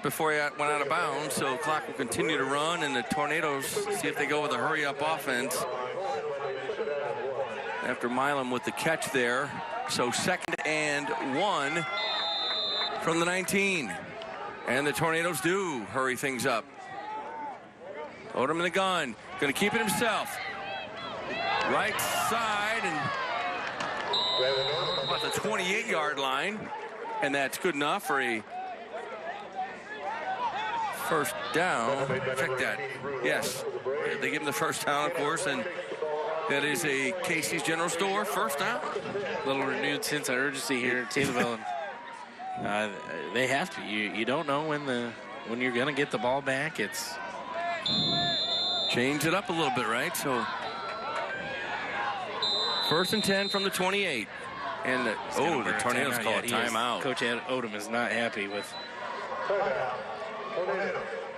before he went out of bounds, so clock will continue to run, and the Tornadoes see if they go with a hurry-up offense after Milam with the catch there. So 2nd and 1 from the 19, and the Tornadoes do hurry things up. Odom in the gun, going to keep it himself. Right side, and about the 28-yard line, and that's good enough for a first down. Check that. Yes, they give him the first down, of course, and that is a Casey's General Store first down. A little renewed sense of urgency here at Taylorville. They have to. You don't know when you're going to get the ball back. It's change it up a little bit, right? So 1st and 10 from the 28. And the Tornadoes call a timeout. Coach Odom is not happy with.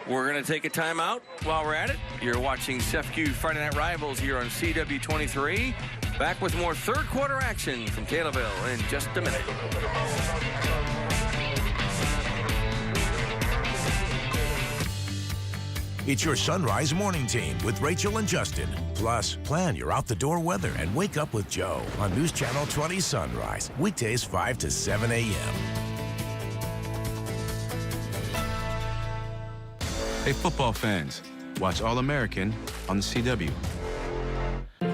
We're going to take a timeout while we're at it. You're watching CEFQ Friday Night Rivals here on CW23. Back with more third quarter action from Taylorville in just a minute. It's your Sunrise Morning Team with Rachel and Justin. Plus, plan your out-the-door weather and wake up with Joe on News Channel 20 Sunrise. Weekdays 5 to 7 a.m. Hey, football fans, watch All-American on the CW.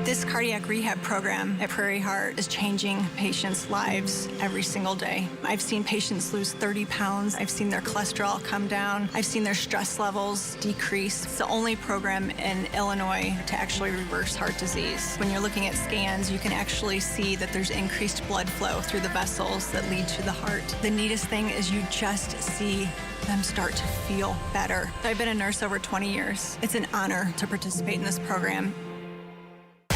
This cardiac rehab program at Prairie Heart is changing patients' lives every single day. I've seen patients lose 30 pounds. I've seen their cholesterol come down. I've seen their stress levels decrease. It's the only program in Illinois to actually reverse heart disease. When you're looking at scans, you can actually see that there's increased blood flow through the vessels that lead to the heart. The neatest thing is you just see them start to feel better. I've been a nurse over 20 years. It's an honor to participate in this program.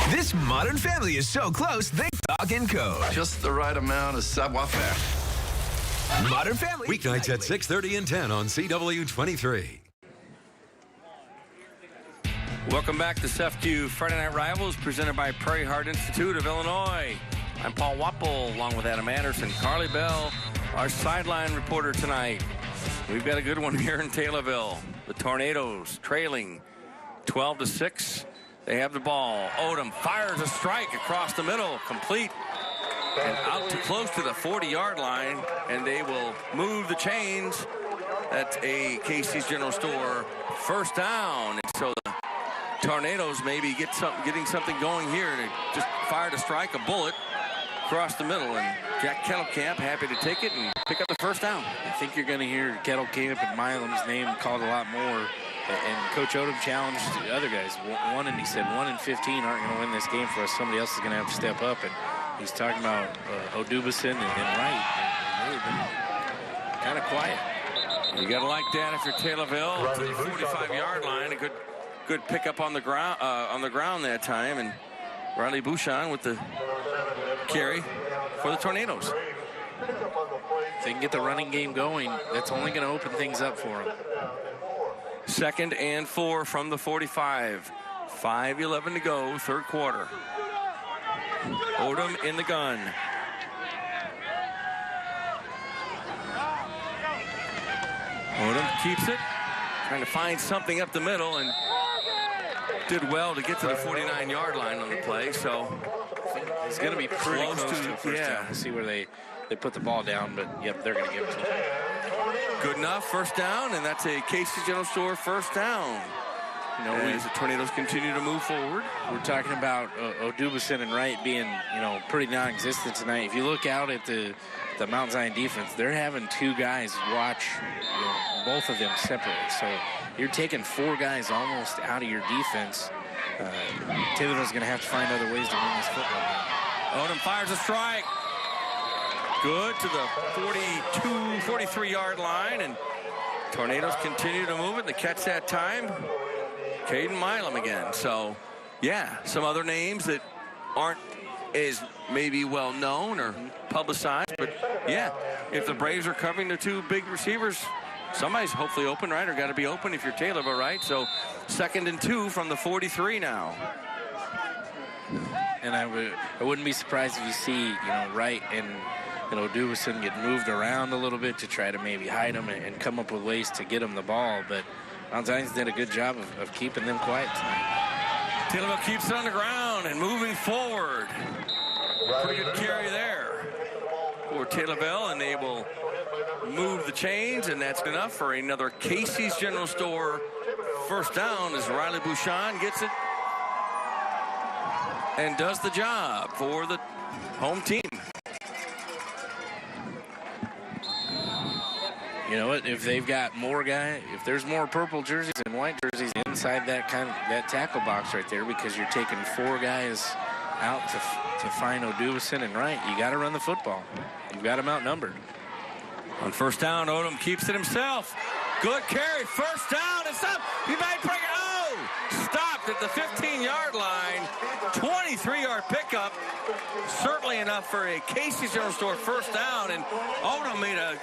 This Modern Family is so close, they talk in code. Just the right amount of savoir-faire. Modern Family. Weeknights at 6:30 and 10 on CW23. Welcome back to SEFQ Friday Night Rivals, presented by Prairie Heart Institute of Illinois. I'm Paul Wappel, along with Adam Anderson. Carly Bell, our sideline reporter tonight. We've got a good one here in Taylorville. The Tornadoes trailing 12-6. They have the ball. Odom fires a strike across the middle, complete, and out to close to the 40-yard line, and they will move the chains. That's a Casey's General Store first down. And so the Tornadoes maybe getting something going here. They just fired a strike, a bullet across the middle, and Jack Kettlecamp happy to take it and pick up the first down. I think you're going to hear Kettlecamp and Milam's name called a lot more. And Coach Odom challenged the other guys. He said 1 and 15 aren't going to win this game for us. Somebody else is going to have to step up. And he's talking about Odubison and Wright. And they've been kind of quiet. You got to like that if you're Taylorville to the 45-yard line. A good pickup on the ground that time. And Riley Bouchon with the carry for the Tornadoes. If they can get the running game going, that's only going to open things up for them. 2nd and 4 from the 45. 5:11 to go, third quarter. Odom in the gun. Odom keeps it, trying to find something up the middle, and did well to get to the 49-yard line on the play. So it's going to be pretty close to the first down. We'll see where they put the ball down, but yep, they're going to give it to them. Good enough, first down, and that's a Casey's General Store first down. You know, as the Tornadoes continue to move forward. We're talking about Odubison and Wright being, pretty non-existent tonight. If you look out at the Mount Zion defense, they're having 2 guys watch both of them separately. So you're taking 4 guys almost out of your defense. Taylorville's going to have to find other ways to win this football game. Odom fires a strike. Good to the 43-yard line, and Tornadoes continue to move it. They catch that time. Caden Milam again. So, yeah, some other names that aren't as maybe well known or publicized, but yeah, if the Braves are covering the 2 big receivers, somebody's hopefully open, right? Or got to be open if you're Taylorville, right? So 2nd and 2 from the 43 now. And I wouldn't be surprised if you see, Wright and Odubison get moved around a little bit to try to maybe hide them and come up with ways to get them the ball. But Mount Zion's did a good job of keeping them quiet tonight. Taylorville keeps it on the ground and moving forward. Pretty good carry there for Taylorville, and they will move the chains, and that's enough for another Casey's General Store first down as Riley Bouchon gets it and does the job for the home team. You know what? If they've got more guys, if there's more purple jerseys and white jerseys inside that tackle box right there, because you're taking 4 guys out to find Odubison and Wright, you got to run the football. You've got them outnumbered. On first down, Odom keeps it himself. Good carry, first down, it's up. He might bring it. Oh, stopped at the 15-yard line. 23-yard pickup. Certainly enough for a Casey's General Store first down. And Odom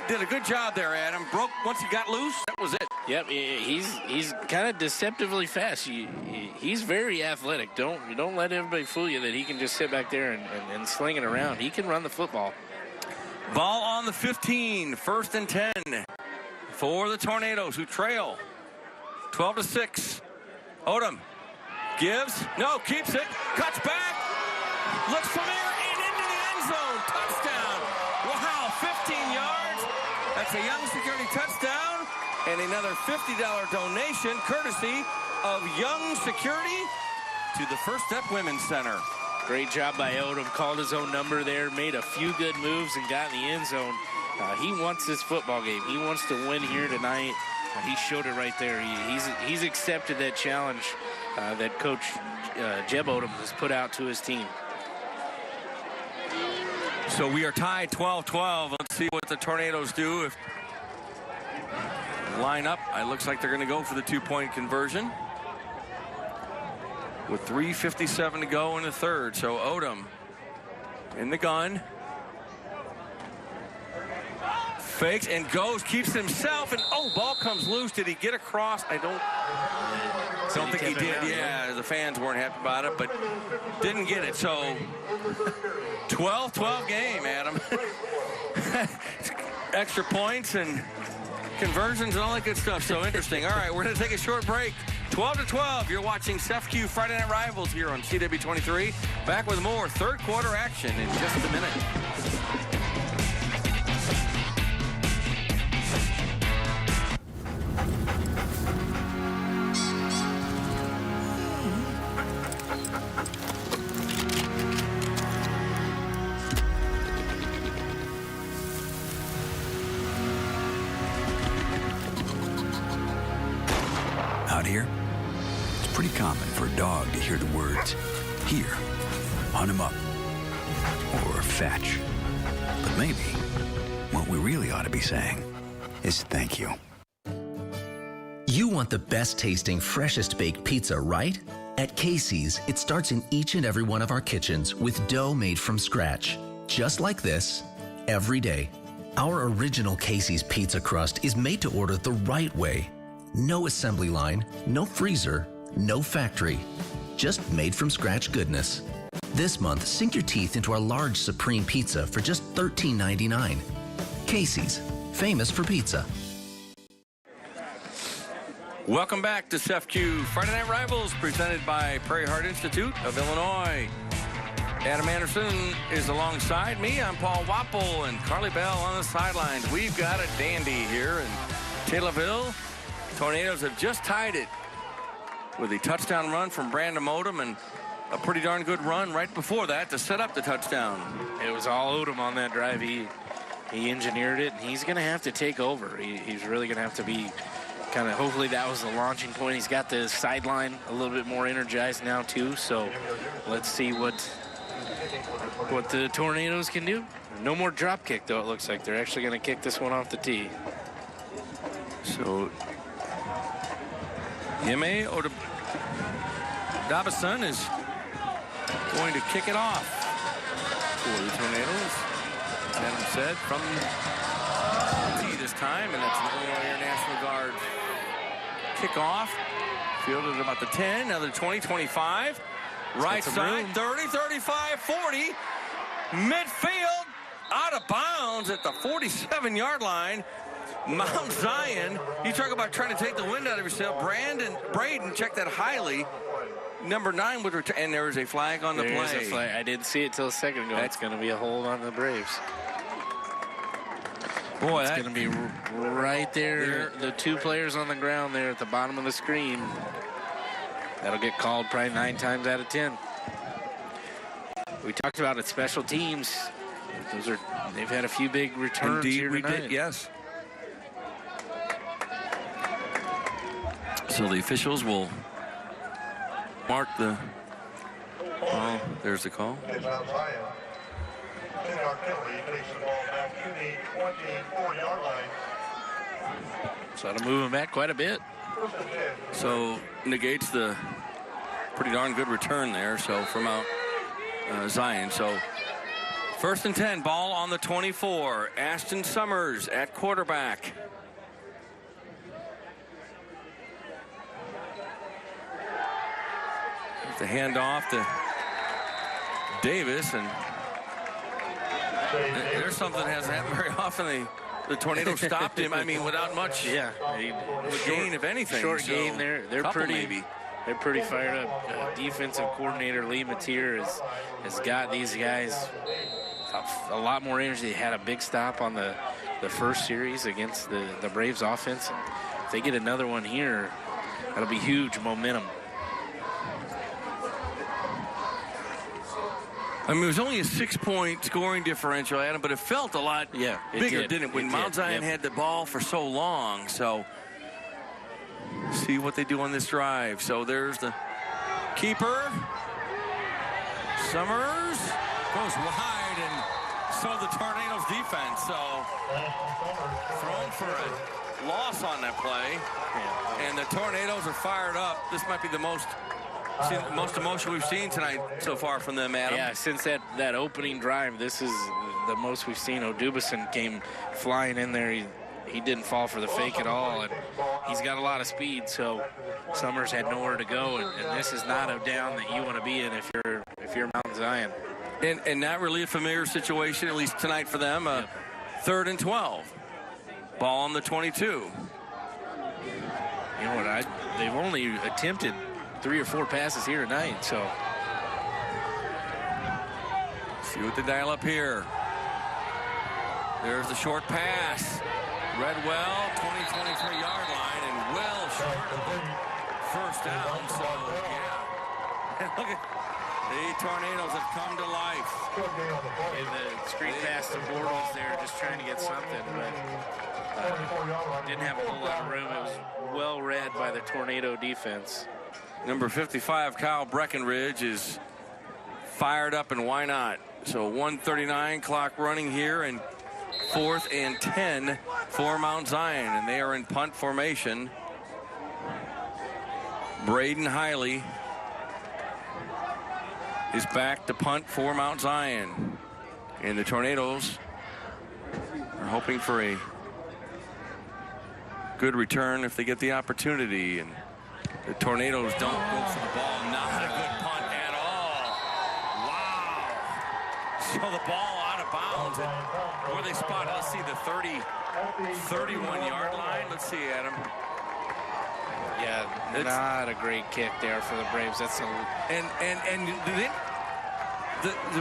did a good job there, Adam. Broke once he got loose. That was it. Yep, he's kind of deceptively fast. He's very athletic. Don't let everybody fool you that he can just sit back there and sling it around. He can run the football. Ball on the 15, 1st and 10 for the Tornadoes, who trail 12-6. Odom gives, no, keeps it, cuts back, looks from there and into the end zone. Touchdown. Wow, 15 yards. That's a Young Security touchdown and another $50 donation courtesy of Young Security to the First Step Women's Center. Great job by Odom. Called his own number there, made a few good moves, and got in the end zone. He wants this football game. He wants to win here tonight. He showed it right there. He's accepted that challenge that Coach Jeb Odom has put out to his team. So we are tied 12-12. Let's see what the Tornadoes do. If line up, it looks like they're going to go for the 2-point conversion with 3:57 to go in the third. So Odom in the gun. Fakes and goes, keeps himself, and ball comes loose. Did he get across? I don't think he did. Yeah, the fans weren't happy about it, but didn't get it. So 12-12 game, Adam. Extra points and conversions and all that good stuff. So interesting. All right, we're going to take a short break. 12-12, you're watching CEFQ Friday Night Rivals here on CW23. Back with more third quarter action in just a minute. Out here, it's pretty common for a dog to hear the words, here, hunt him up, or fetch. But maybe what we really ought to be saying is thank you. You want the best tasting, freshest baked pizza, right? At Casey's, it starts in each and every one of our kitchens with dough made from scratch. Just like this, every day. Our original Casey's pizza crust is made to order the right way. No assembly line, no freezer, no factory. Just made from scratch goodness. This month, sink your teeth into our large Supreme Pizza for just $13.99. Casey's, famous for pizza. Welcome back to CEFQ Friday Night Rivals, presented by Prairie Heart Institute of Illinois. Adam Anderson is alongside me. I'm Paul Wapple and Carly Bell on the sidelines. We've got a dandy here in Taylorville. Tornadoes have just tied it with a touchdown run from Brandon Odom and a pretty darn good run right before that to set up the touchdown. It was all Odom on that drive. He engineered it, and he's going to have to take over. He's really going to have to be kind of, hopefully that was the launching point. He's got the sideline a little bit more energized now too, so let's see what the Tornadoes can do. No more drop kick, though. It looks like they're actually going to kick this one off the tee. So Yeme Odabison is going to kick it off for the Tornadoes. As Adam said, from the tee this time, and that's an Illinois Air National Guard kickoff. Fielded at about the 10, another 20, 25. Right side, 30, 35, 40. Midfield, out of bounds at the 47-yard line. Mount Zion, you talk about trying to take the wind out of yourself. Braden checked that highly. Number 9 would return, and there is a flag on the play. There's a flag. I didn't see it till a second ago. That's going to be a hold on the Braves. Boy, it's going to be right there. The two players on the ground there at the bottom of the screen. That'll get called probably 9 times out of 10. We talked about it, special teams. They've had a few big returns here tonight. We did, yes. So the officials will mark the. Oh, there's the call. It's Mount Zion. 10-yard penalty. Takes the ball back to the 24-yard line. So that'll move him back quite a bit. So negates the pretty darn good return there. So from Mount Zion. So 1st and 10, ball on the 24. Ashton Summers at quarterback. The handoff to Davis, and there's something that hasn't happened very often. The Tornado stopped him. I mean, without much gain, if anything. Short gain there. They're pretty fired up. Defensive coordinator Lee Mateer has got these guys a lot more energy. They had a big stop on the first series against the Braves offense. And if they get another one here, that'll be huge momentum. I mean, it was only a 6-point scoring differential, Adam, but it felt a lot bigger, didn't it? When Mount Zion had the ball for so long. So, see what they do on this drive. So, there's the keeper. Summers goes wide, and so the Tornadoes defense. So, thrown for a loss on that play. And the Tornadoes are fired up. This might be the most emotion we've seen tonight so far from them, Adam. Yeah, since that opening drive, this is the most we've seen. O'Dubison came flying in there. He didn't fall for the fake at all, and he's got a lot of speed, so Summers had nowhere to go, and this is not a down that you want to be in if you're Mount Zion. And not really a familiar situation, at least tonight for them. 3rd and 12. Ball on the 22. You know what? They've only attempted 3 or 4 passes here tonight, so. See what they dial up here. There's the short pass. Read well, 23-yard line, and well short of the first down. So, yeah. Look at the Tornadoes have come to life. And the screen pass to Bortles there, just trying to get something, but didn't have a whole lot of room. It was well read by the Tornado defense. Number 55, Kyle Breckenridge, is fired up, and why not? So 1:39 clock running here, and 4th and 10 for Mount Zion, and they are in punt formation. Braden Hiley is back to punt for Mount Zion, and the Tornadoes are hoping for a good return if they get the opportunity. And the Tornadoes don't go for the ball. Not a good punt at all. Wow. So the ball out of bounds. And where they spot it, let's see, the 31-yard line. Let's see, Adam. Yeah, not a great kick there for the Braves. That's to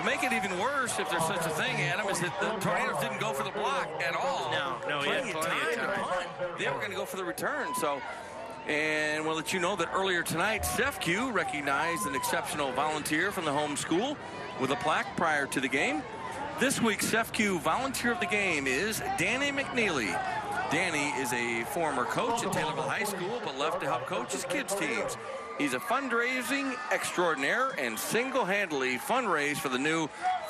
make it even worse, if there's such a thing, Adam, is that the Tornadoes didn't go for the block at all. No, he had plenty of time. They were going to go for the return. So. And we'll let you know that earlier tonight, CEFCU recognized an exceptional volunteer from the home school with a plaque prior to the game. This week's CEFCU volunteer of the game is Danny McNeely. Danny is a former coach at Taylorville High School, but left to help coach his kids' teams. He's a fundraising extraordinaire and single-handedly fundraised for the new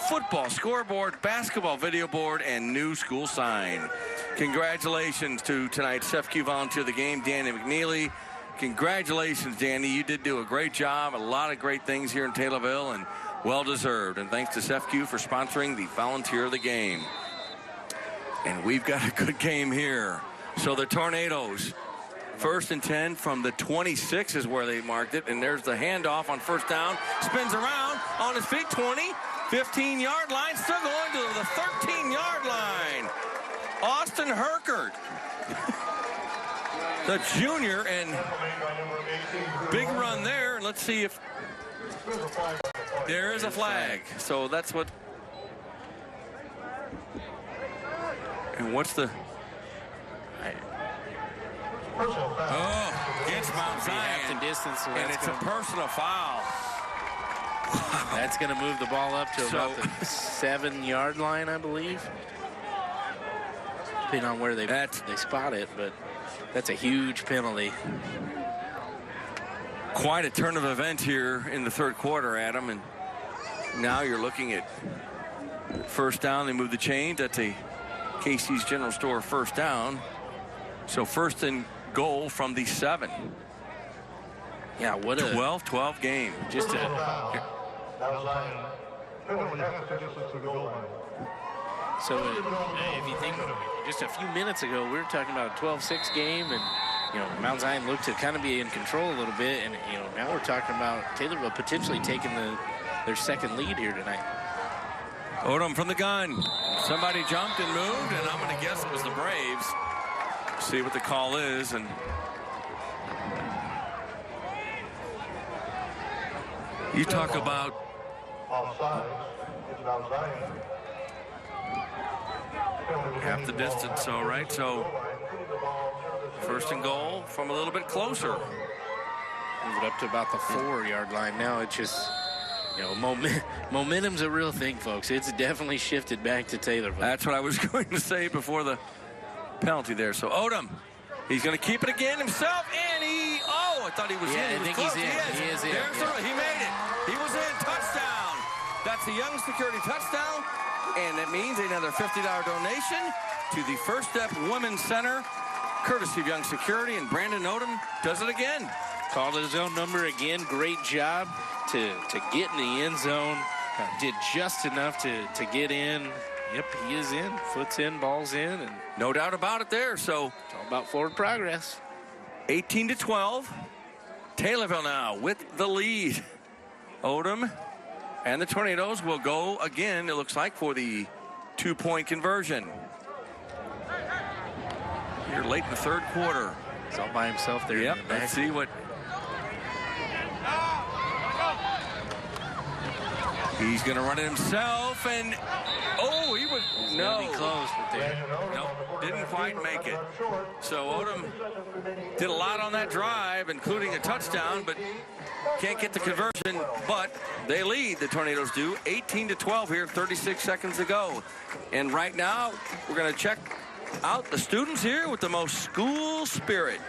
football scoreboard, basketball video board, and new school sign. Congratulations to tonight's CEFCU volunteer of the game, Danny McNeely. Congratulations, Danny. You did do a great job. A lot of great things here in Taylorville, and well-deserved. And thanks to CEFCU for sponsoring the volunteer of the game. And we've got a good game here. So the Tornadoes, 1st and 10 from the 26 is where they marked it. And there's the handoff on 1st down. Spins around on his feet, 20, 15-yard line. Still going to the 13-yard line. Austin Herkert, the junior, and big run there. Let's see if there is a flag. So that's what. And what's the. Oh, against Mount Zion. Distance, so and it's a personal foul. That's going to move the ball up to about the 7-yard line, I believe. Depending on where they spot it, but that's a huge penalty. Quite a turn of events here in the 3rd quarter, Adam, and now you're looking at 1st down. They move the chains. That's a Casey's General Store 1st down. So 1st and goal from the 7. Yeah, what a 12-12 game. Just a so if you think just a few minutes ago we were talking about a 12-6 game, and Mount Zion looked to kind of be in control a little bit, and now we're talking about Taylorville potentially taking their second lead here tonight. Odom from the gun. Somebody jumped and moved, and I'm going to guess it was the Braves. See what the call is, and you talk about half the distance, so right, so first and goal from a little bit closer. Move it up to about the 4-yard line now. It's just, momentum's a real thing, folks. It's definitely shifted back to Taylorville. That's what I was going to say before the penalty there. So Odom, he's going to keep it again himself, and I thought he was in. I think he's in. He is in. He made it. He was in. Touchdown. That's a Young Security touchdown, and that means another $50 donation to the First Step Women's Center, courtesy of Young Security, and Brandon Odom does it again. Called his own number again. Great job to get in the end zone. Did just enough to get in. Yep, he is in. Foot's in, ball's in, and no doubt about it there. So it's all about forward progress. 18-12. Taylorville now with the lead. Odom and the Tornadoes will go again, it looks like, for the 2-point conversion. Here late in the third quarter. He's all by himself there. Yep, let's see what. He's going to run it himself, and he was really close, but no, didn't quite make it. So Odom did a lot on that drive, including a touchdown, but can't get the conversion. But they lead, the Tornadoes do, 18-12 here, 36 seconds to go. And right now, we're going to check out the students here with the most school spirit.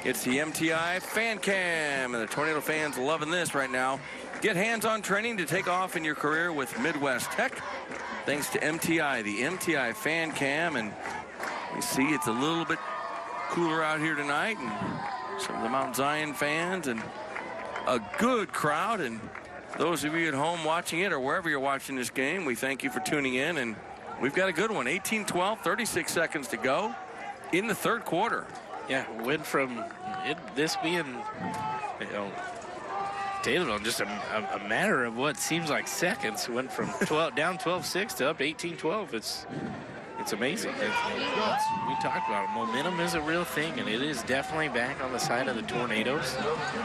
It's the MTI Fan Cam, and the Tornado fans loving this right now. Get hands-on training to take off in your career with Midwest Tech. Thanks to MTI, the MTI Fan Cam. And you see it's a little bit cooler out here tonight. And some of the Mount Zion fans and a good crowd. And those of you at home watching it or wherever you're watching this game, we thank you for tuning in. And we've got a good one. 18-12, 36 seconds to go in the third quarter. Yeah, went from this being, Taylorville, just a matter of what seems like seconds, went from down 12-6 to up 18-12. It's amazing. We talked about it. Momentum is a real thing, and it is definitely back on the side of the Tornadoes.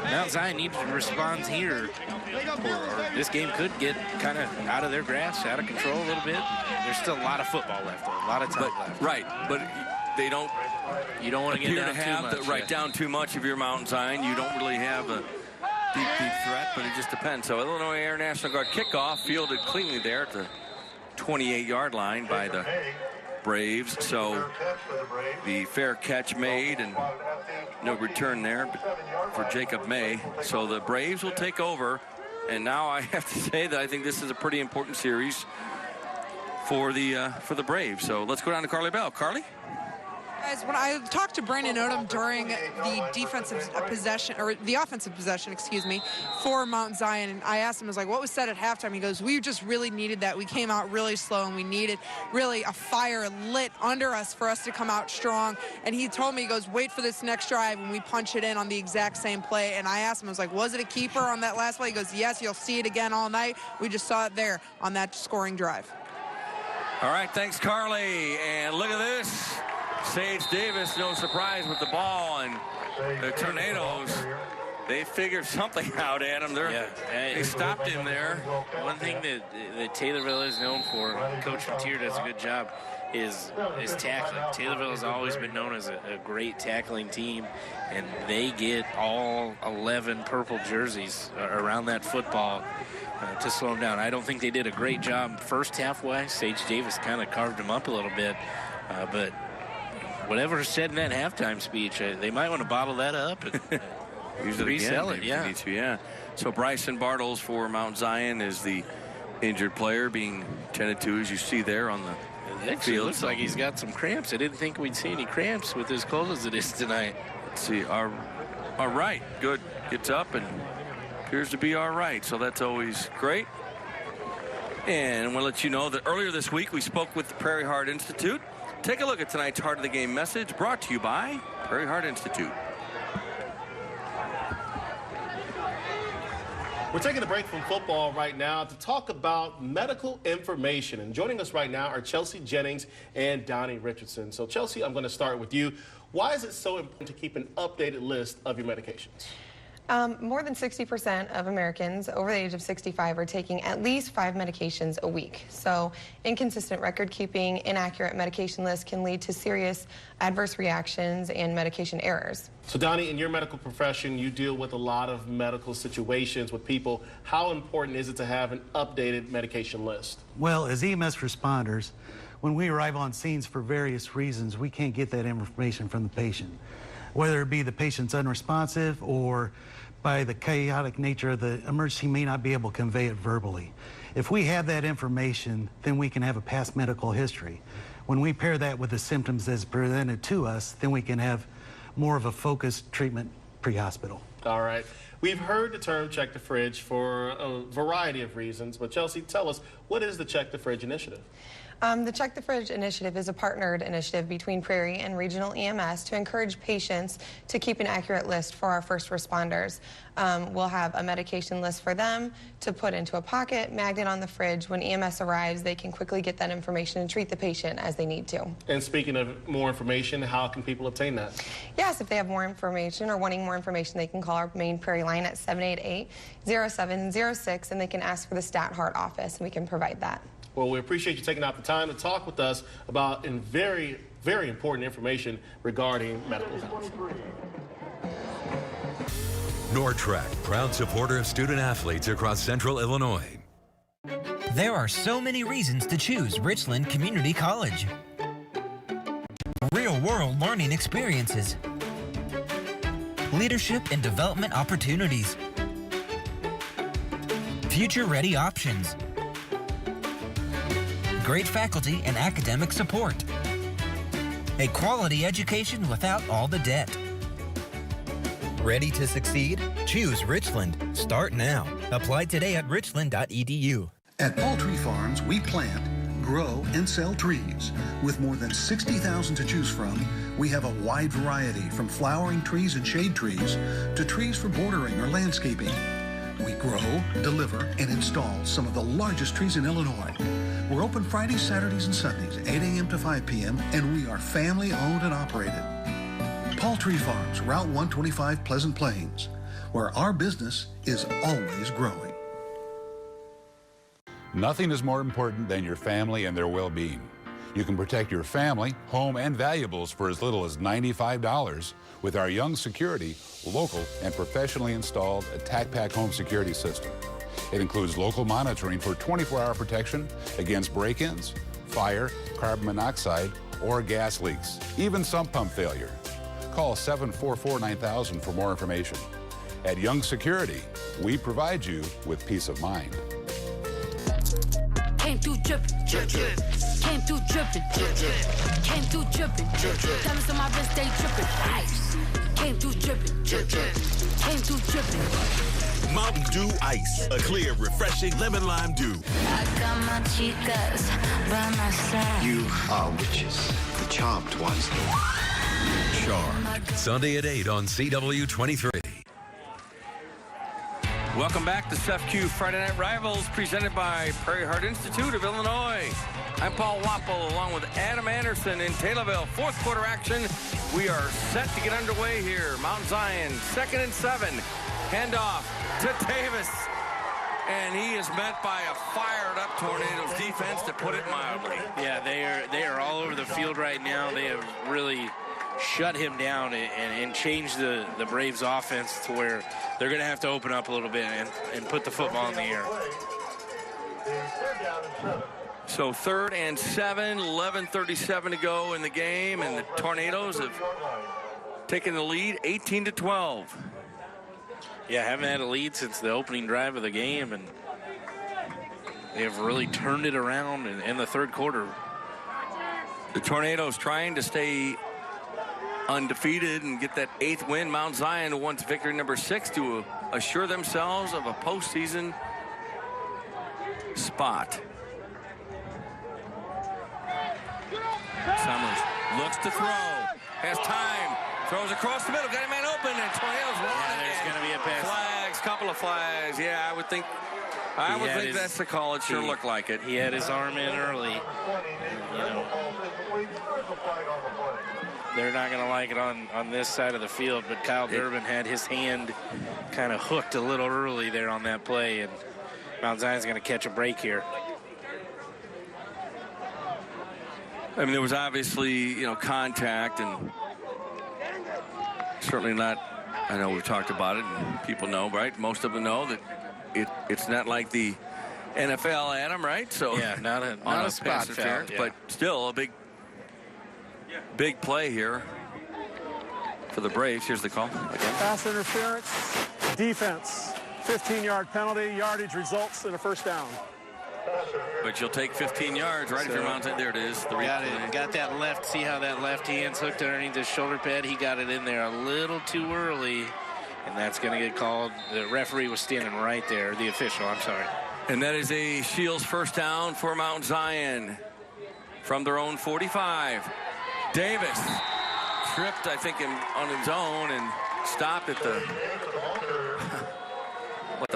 Mount Zion needs to respond here, or this game could get kind of out of their grasp, out of control a little bit. There's still a lot of football left, though, a lot of time left. Right, but they don't. You don't want to get down too much. Down too much if you're Mount Zion. You don't really have a deep threat, but it just depends. So Illinois Air National Guard kickoff fielded cleanly there at the 28-yard line by the Braves. So the fair catch made and no return there for Jacob May. So the Braves will take over. And now I have to say that I think this is a pretty important series for the Braves. So let's go down to Carly Bell. Carly? Guys, when I talked to Brandon Odom during the defensive possession, or the offensive possession, excuse me, for Mount Zion, and I asked him, I was like, what was said at halftime? He goes, we just really needed that. We came out really slow, and we needed really a fire lit under us for us to come out strong. And he told me, he goes, wait for this next drive when we punch it in on the exact same play. And I asked him, I was like, was it a keeper on that last play? He goes, yes, you'll see it again all night. We just saw it there on that scoring drive. All right, thanks, Carly. And look at this. Sage Davis, no surprise with the ball, and the Tornadoes, they figured something out, Adam. They stopped him there. One thing that Taylorville is known for, Coach Fatier does a good job, is tackling. Taylorville has always been known as a great tackling team, and they get all 11 purple jerseys around that football to slow them down. I don't think they did a great job first half-wise. Sage Davis kind of carved them up a little bit, but whatever is said in that halftime speech, they might want to bottle that up and use it resell again, it. Need to, yeah. So Bryson Bartles for Mount Zion is the injured player being tended to, as you see there on the field. Looks like he's got some cramps. I didn't think we'd see any cramps with as cold as it is tonight. Let's see. All right. Good. gets up and appears to be all right. So that's always great. And we'll let you know that earlier this week we spoke with the Prairie Heart Institute. Take a look at tonight's Heart of the Game message brought to you by Prairie Heart Institute. We're taking a break from football right now to talk about medical information. And joining us right now are Chelsea Jennings and Donnie Richardson. So, Chelsea, I'm going to start with you. Why is it so important to keep an updated list of your medications? More than 60% of Americans over the age of 65 are taking at least 5 medications a week. So inconsistent record keeping, inaccurate medication lists can lead to serious adverse reactions and medication errors. So Donnie, in your medical profession, you deal with a lot of medical situations with people. How important is it to have an updated medication list? Well, as EMS responders, when we arrive on scenes for various reasons, we can't get that information from the patient. Whether it be the patient's unresponsive or by the chaotic nature of the emergency, may not be able to convey it verbally. If we have that information, then we can have a past medical history. When we pair that with the symptoms that's presented to us, then we can have more of a focused treatment pre-hospital. All right. We've heard the term check the fridge for a variety of reasons, but Chelsea, tell us, what is the Check the Fridge initiative? The Check the Fridge initiative is a partnered initiative between Prairie and regional EMS to encourage patients to keep an accurate list for our first responders. We'll have a medication list for them to put into a pocket, magnet on the fridge. When EMS arrives, they can quickly get that information and treat the patient as they need to. And speaking of more information, how can people obtain that? Yes, if they have more information or wanting more information, they can call our main Prairie line at 788-0706, and they can ask for the Stat Heart office, and we can provide that. Well, we appreciate you taking out the time to talk with us about very, very important information regarding medical health. Nortrack, proud supporter of student athletes across Central Illinois. There are so many reasons to choose Richland Community College. Real-world learning experiences, leadership and development opportunities, future-ready options, great faculty and academic support, a quality education without all the debt. Ready to succeed? Choose Richland. Start now. Apply today at richland.edu. At Poultry Farms, we plant, grow, and sell trees. With more than 60,000 to choose from, we have a wide variety from flowering trees and shade trees to trees for bordering or landscaping. We grow, deliver, and install some of the largest trees in Illinois. We're open Fridays, Saturdays, and Sundays, 8 a.m. to 5 p.m., and we are family owned and operated. Poultry Farms, Route 125, Pleasant Plains, where our business is always growing. Nothing is more important than your family and their well-being. You can protect your family, home, and valuables for as little as $95 with our Young Security, local, and professionally installed Attack Pack home security system. It includes local monitoring for 24-hour protection against break-ins, fire, carbon monoxide, or gas leaks, even sump pump failure. Call 744-9000 for more information. At Young Security, we provide you with peace of mind. Came through drippin', drip, drip. Came through drippin', drip, drip. Came through drippin', drip, drip. Diamonds on my wrist, they drippin'. Ice. Came through drippin', drip, drip. Came through drippin'. Mountain Dew Ice, a clear, refreshing lemon lime dew. I got my chicas by my side. You are witches, the charmed ones. Charmed, Sunday at 8 on CW23. Welcome back to SEFQ Friday Night Rivals, presented by Prairie Heart Institute of Illinois. I'm Paul Wappel, along with Adam Anderson in Taylorville. Fourth quarter action. We are set to get underway here. Mount Zion, 2nd and 7. Handoff to Davis. And he is met by a fired-up Tornadoes defense, to put it mildly. Yeah, they are all over the field right now. They have really shut him down and changed the Braves offense to where they're going to have to open up a little bit and put the football in the air. So 3rd and 7, 11:37 to go in the game, and the Tornadoes have taken the lead 18-12. Yeah, haven't had a lead since the opening drive of the game, and they have really turned it around in the third quarter. The Tornadoes trying to stay undefeated and get that 8th win. Mount Zion wants victory number 6 to assure themselves of a postseason spot. Summers looks to throw, has time, throws across the middle, got a man open, and Tornadoes run. Yeah, there's going to be a pass. Flags, couple of flags. Yeah, I would think that's the call. It sure looked like it. He had his arm in early. You know, they're not going to like it on this side of the field, but Kyle Durbin had his hand kind of hooked a little early there on that play, and Mount Zion's going to catch a break here. I mean, there was obviously, you know, contact, and certainly not, I know we've talked about it, and people know, right? Most of them know that it's not like the NFL, Adam, right? So yeah, not a spot foul, yeah. But still a big play here for the Braves. Here's the call again. Pass interference, defense, 15-yard penalty, yardage results in a first down. But you'll take 15 yards, right? So, if you're mounted, there it is. Got that left. See how that left hand's hooked underneath his shoulder pad? He got it in there a little too early, and that's going to get called. The referee was standing right there. The official, I'm sorry. And that is a Shields first down for Mount Zion from their own 45. Davis tripped, I think, on his own and stopped at the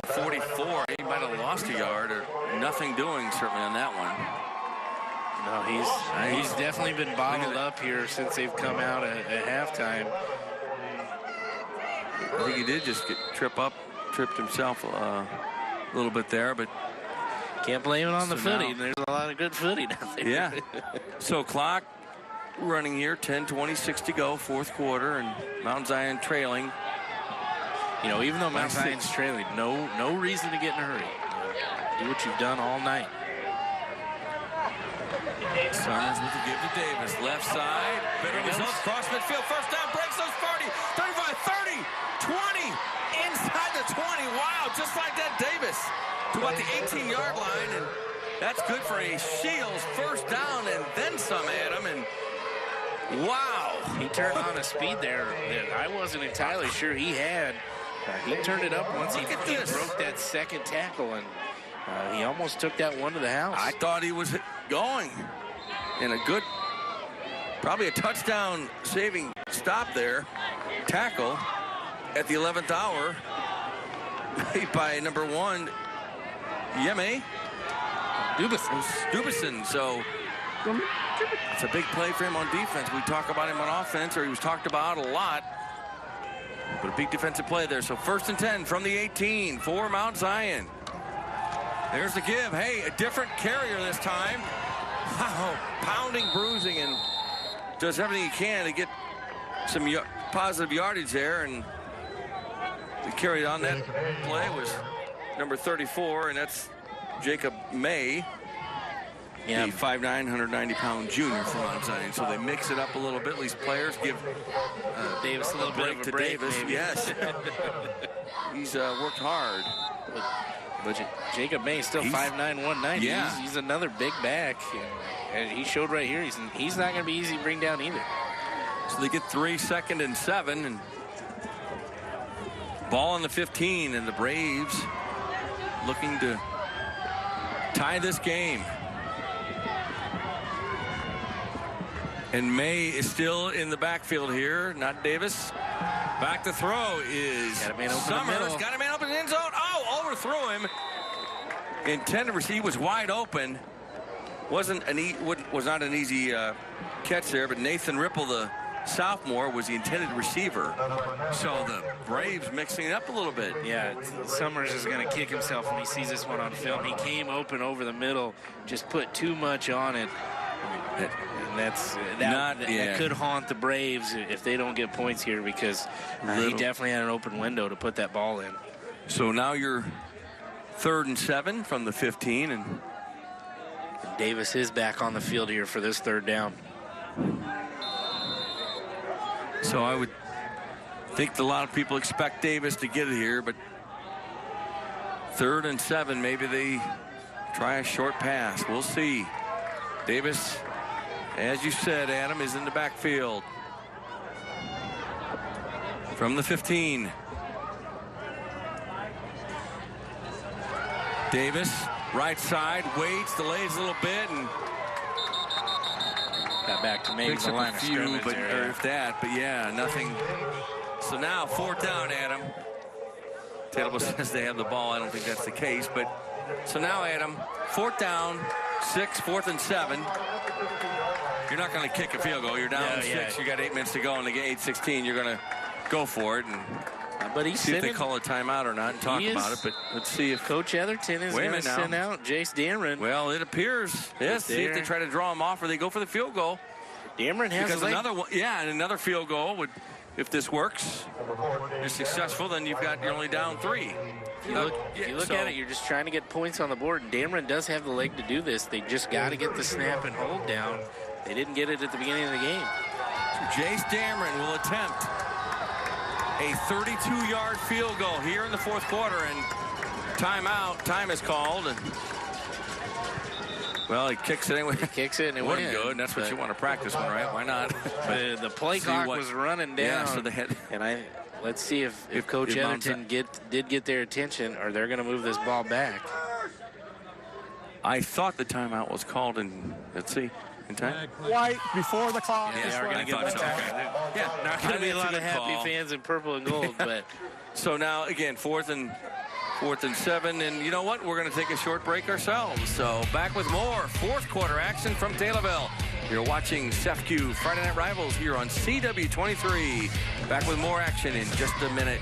44. He might have lost a yard or nothing doing, certainly, on that one. No, he's definitely been bottled up here since they've come out at halftime. I think he did just tripped himself a little bit there, but can't blame it on the footing. There's a lot of good footing out there. Yeah. So clock running here, 10:26 to go, fourth quarter, and Mount Zion trailing. You know, even though Mount Zion's trailing, no reason to get in a hurry. Do what you've done all night. Summers with the give to Davis. Left side. Better results. Cross midfield. First down. Breaks those 30, 35, 30, 20. Inside the 20. Wow. Just like that, Davis. To about the 18-yard line. And that's good for a Shields first down and then some, Adam. And wow. He turned on a speed there that I wasn't entirely sure he had. He turned it up once he broke that second tackle, and he almost took that one to the house. I thought he was going in a good, probably a touchdown saving stop there. Tackle at the 11th hour made by number 1, Yeme Dubison. So it's a big play for him on defense. We talk about him on offense, or he was talked about a lot. But a big defensive play there. So 1st and 10 from the 18 for Mount Zion. There's the give. Hey, a different carrier this time. Wow, pounding, bruising, and does everything he can to get some positive yardage there. And the carry on that play was number 34, and that's Jacob May. Yeah, the 5'9", 190-pound junior from Mount Zion. So they mix it up a little bit. These players give Davis a little bit of a break. Davis. Maybe. Yes, he's worked hard. But Jacob May still 5'9", 190. Yeah, he's another big back, and he showed right here he's not going to be easy to bring down either. So they get 3, 2nd and 7, and ball on the 15, and the Braves looking to tie this game. And May is still in the backfield here, not Davis. Back to throw is Summers. Got a man open in the end zone. Oh, overthrew him. Intended receive. He was wide open. Was not an easy catch there, but Nathan Ripple, the sophomore, was the intended receiver. So the Braves mixing it up a little bit. Yeah, Summers is going to kick himself when he sees this one on film. He came open over the middle, just put too much on it. And that could haunt the Braves if they don't get points here, because he definitely had an open window to put that ball in. So now you're 3rd and 7 from the 15, and Davis is back on the field here for this 3rd down. So I would think a lot of people expect Davis to get it here, but 3rd and 7, maybe they try a short pass. We'll see. Davis, as you said, Adam, is in the backfield. from the 15. Davis, right side, waits, delays a little bit, and got back to maybe the line of scrimmage but yeah, nothing. So now 4th down, Adam. Taylorville says they have the ball. I don't think that's the case, but so now, Adam, 4th down, 6, 4th and 7. You're not going to kick a field goal. You're down 6. You got 8 minutes to go, and they get 8:16. You're going to go for it, and but he's see if they call a timeout or not and talk about it. But let's see if Coach Etherton is going to send out Jace Dameron. Well, it appears. Yes. See if they try to draw him off or they go for the field goal. Dameron has because another one. Yeah, and another field goal would. If this works, you're successful, then you're only down 3. If you look at it, you're just trying to get points on the board, and Dameron does have the leg to do this. They just got to get the snap and hold down. They didn't get it at the beginning of the game. So Jace Dameron will attempt a 32-yard field goal here in the 4th quarter, and time is called. And well, he kicks it anyway. He kicks it and it wasn't good. And that's what you want to practice one, right? Why not? The play clock was running down. Yeah, so they had. And let's see if Coach Etherton did get their attention, or they're going to move this ball back. I thought the timeout was called in. Let's see. In time. White before the clock. Yeah, we're going to get the time. Yeah, not going to be a lot of happy fans in purple and gold, but. So now again, 4th and 7, and you know what? We're going to take a short break ourselves. So back with more 4th quarter action from Taylorville. You're watching CEFQ Friday Night Rivals here on CW23. Back with more action in just a minute.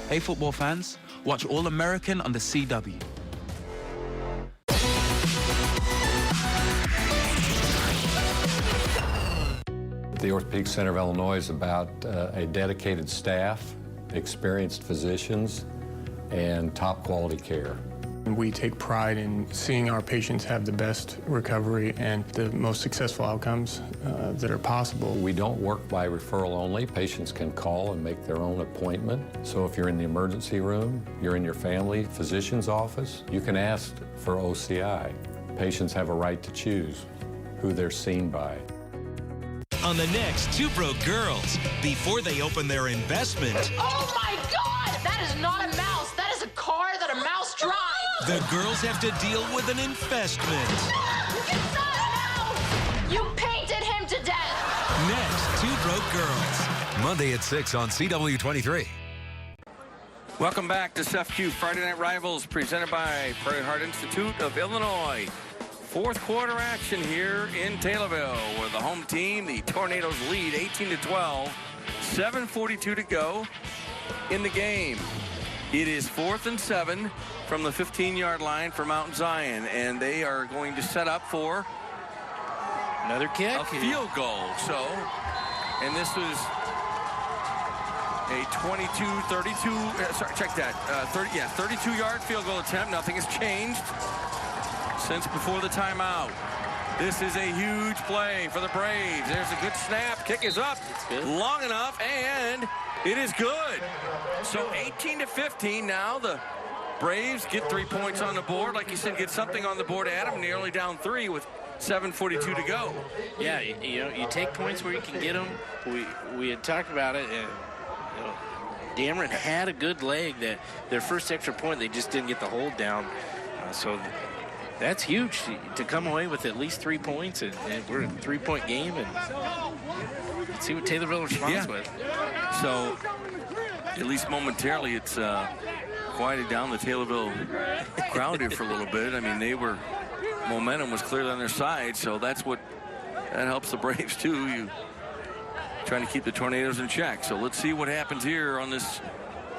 Hey football fans, watch All-American on the CW. The Orthopedic Center of Illinois is about a dedicated staff, experienced physicians, and top quality care. We take pride in seeing our patients have the best recovery and the most successful outcomes that are possible. We don't work by referral only. Patients can call and make their own appointment. So if you're in the emergency room, you're in your family physician's office, you can ask for OCI. Patients have a right to choose who they're seen by. On the next Two Broke Girls, before they open their investment. Oh my God! That is not a mouse. That is a car that a mouse drives. The girls have to deal with an investment. No! It's not a mouse! You painted him to death. Next, Two Broke Girls. Monday at 6 on CW23. Welcome back to CEFQ Friday Night Rivals, presented by Prairie Heart Institute of Illinois. 4th quarter action here in Taylorville, where the home team, the Tornadoes, lead 18-12. 7:42 to go in the game. It is 4th and 7 from the 15-yard line for Mount Zion, and they are going to set up for another kick, a field goal. So, and this was a 22-32. Sorry, check that. 32-yard field goal attempt. Nothing has changed since before the timeout. This is a huge play for the Braves. There's a good snap. Kick is up long enough, and it is good. So 18-15 now. The Braves get 3 points on the board. Like you said, get something on the board, Adam. Nearly down 3 with 7:42 to go. Yeah, you take points where you can get them. We had talked about it, and Dameron had a good leg. That their first extra point, they just didn't get the hold down. So that's huge to come away with at least 3 points, and we're in a 3-point game, and let's see what Taylorville responds with. So at least momentarily, it's quieted down the Taylorville crowd here for a little bit. I mean, momentum was clearly on their side, so that helps the Braves too. You trying to keep the Tornadoes in check. So let's see what happens here on this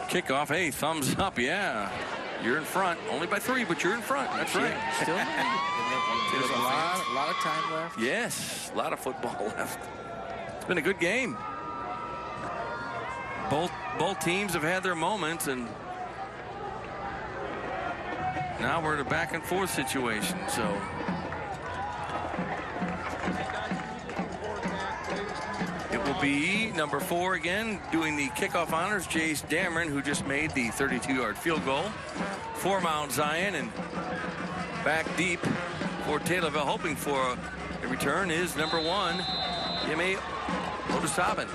kickoff. Hey, thumbs up, yeah. You're in front, only by 3, but you're in front. That's right. Still, there's a lot of time left. Yes, a lot of football left. It's been a good game. Both teams have had their moments, and now we're in a back and forth situation. So it will be number 4 again doing the kickoff honors, Jace Dameron, who just made the 32-yard field goal for Mount Zion, and back deep for Taylorville, hoping for The return is number 1, Yemi Odusabin.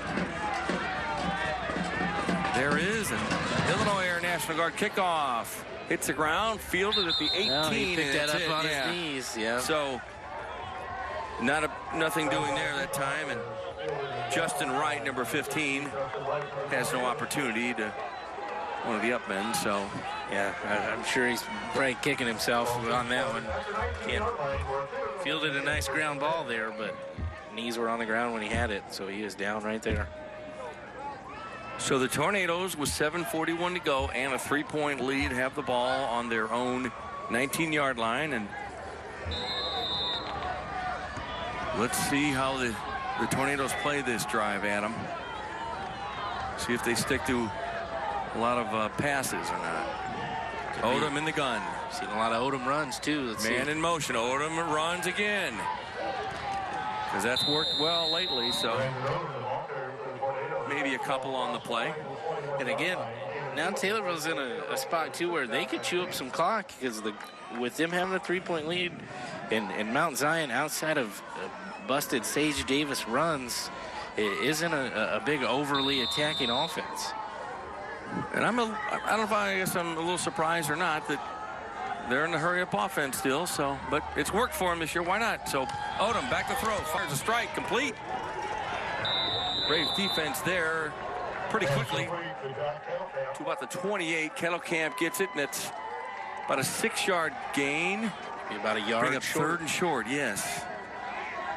There is an Illinois Air National Guard kickoff. Hits the ground, fielded at the 18. Well, he picked that up on his knees. Yeah. So nothing doing there that time. And Justin Wright, number 15, has no opportunity to one of the up men. So yeah, I'm sure he's probably kicking himself on that one. Fielded a nice ground ball there, but knees were on the ground when he had it, so he is down right there. So the Tornadoes, with 7:41 to go and a 3-point lead, have the ball on their own 19-yard line. And let's see how the Tornadoes play this drive, Adam. See if they stick to a lot of passes or not. Odom in the gun. Seen a lot of Odom runs, too. Let's Man see. in motion. Odom runs again. Because that's worked well lately, so maybe a couple on the play. And again, now Taylorville's in a spot, too, where they could chew up some clock because with them having a 3-point lead and Mount Zion outside of busted Sage Davis runs, it isn't a big overly attacking offense. And I don't know if I guess I'm a little surprised or not that they're in the hurry-up offense still. So, but it's worked for them this year. Why not? So Odom back to throw, fires a strike, complete. Brave defense there, pretty quickly to about the 28. Kettelkamp gets it, and it's about a 6-yard gain. Be about a yard Bring up short. 3rd and short. Yes.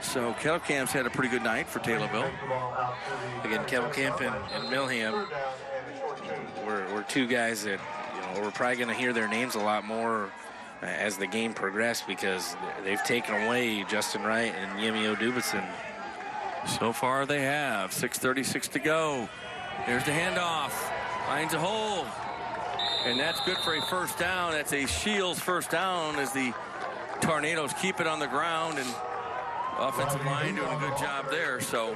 So Kettelkamp's had a pretty good night for Taylorville. Again, Kettelkamp and Milham were two guys that we're probably going to hear their names a lot more as the game progressed because they've taken away Justin Wright and Yemi Odubison. So far they have. 6:36 to go. There's the handoff. Finds a hole. And that's good for a first down. That's a Shields first down as the Tornadoes keep it on the ground, and offensive line doing a good job there. So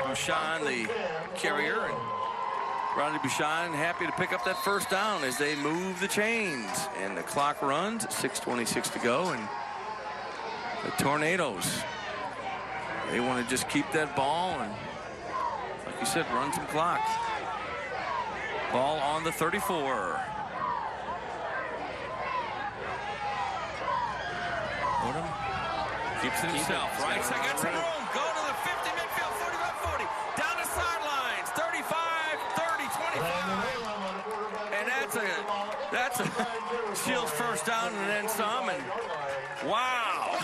Bouchon, the carrier, and Rodney Bouchon happy to pick up that first down as they move the chains. And the clock runs at 6:26 to go. And the Tornadoes, they want to just keep that ball and, like you said, run some clock. Ball on the 34. Odom keeps it himself. Right side, got some room. Go to the 50, midfield, 45, 40. Down the sidelines. 35, 30, 25. And that's a Shields first down and then some. And wow.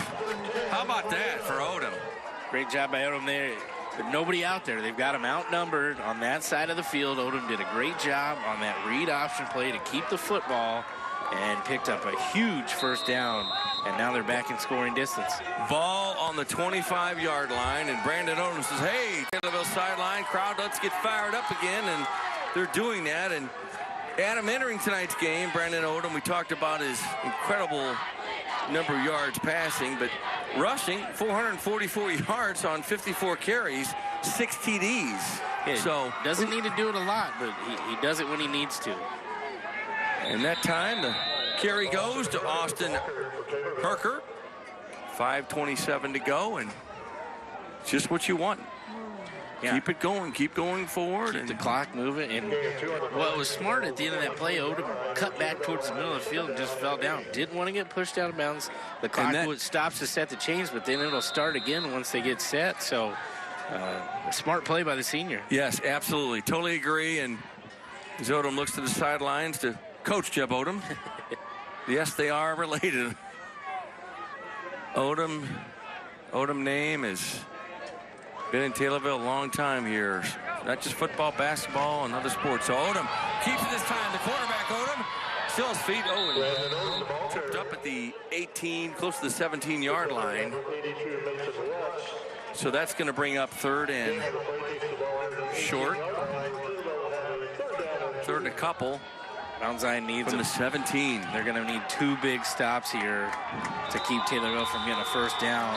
How about that for Odom? Great job by Odom there. But nobody out there. They've got him outnumbered on that side of the field. Odom did a great job on that read option play to keep the football and picked up a huge first down. And now they're back in scoring distance. Ball on the 25-yard line, and Brandon Odom says, hey, Taylorville sideline, crowd, let's get fired up again. And they're doing that. And Adam, entering tonight's game, Brandon Odom, we talked about his incredible number of yards passing, but rushing 444 yards on 54 carries, 6 TDs. Yeah, so doesn't need to do it a lot, but he does it when he needs to. And that time the carry goes to Austin Herker. 5:27 to go, and just what you want. Yeah. Keep going forward. Keep the clock moving. And what was smart at the end of that play, Odom cut back towards the middle of the field and just fell down. Didn't want to get pushed out of bounds. The clock stops to set the chains, but then it'll start again once they get set. So a smart play by the senior. Yes, absolutely. Totally agree. And as Odom looks to the sidelines to Coach Jeb Odom. Yes, they are related. Odom name is been in Taylorville a long time here. Not just football, basketball, and other sports. So Odom keeps it this time. The quarterback, Odom, still his feet. Oh, and tripped up at the 18, close to the 17-yard line. So that's going to bring up 3rd and short. 3rd and a couple. Mount Zion needs from the 17. They're going to need 2 big stops here to keep Taylorville from getting a first down.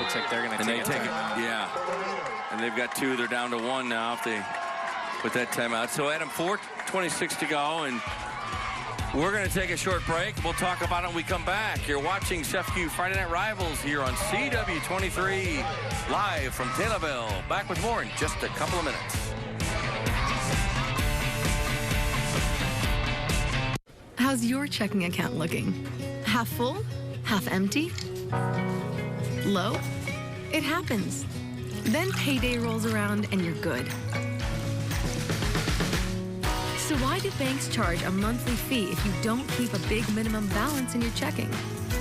Looks like they're going to take it. Yeah. And they've got 2. They're down to 1 now if they put that timeout. So Adam, 4:26 to go, and We're going to take a short break. We'll talk about it when we come back. You're watching Chef Q Friday Night Rivals here on CW23, live from Taylorville. Back with more in just a couple of minutes. How's your checking account looking? Half full? Half empty? Low? It happens. Then payday rolls around and you're good. So why do banks charge a monthly fee if you don't keep a big minimum balance in your checking?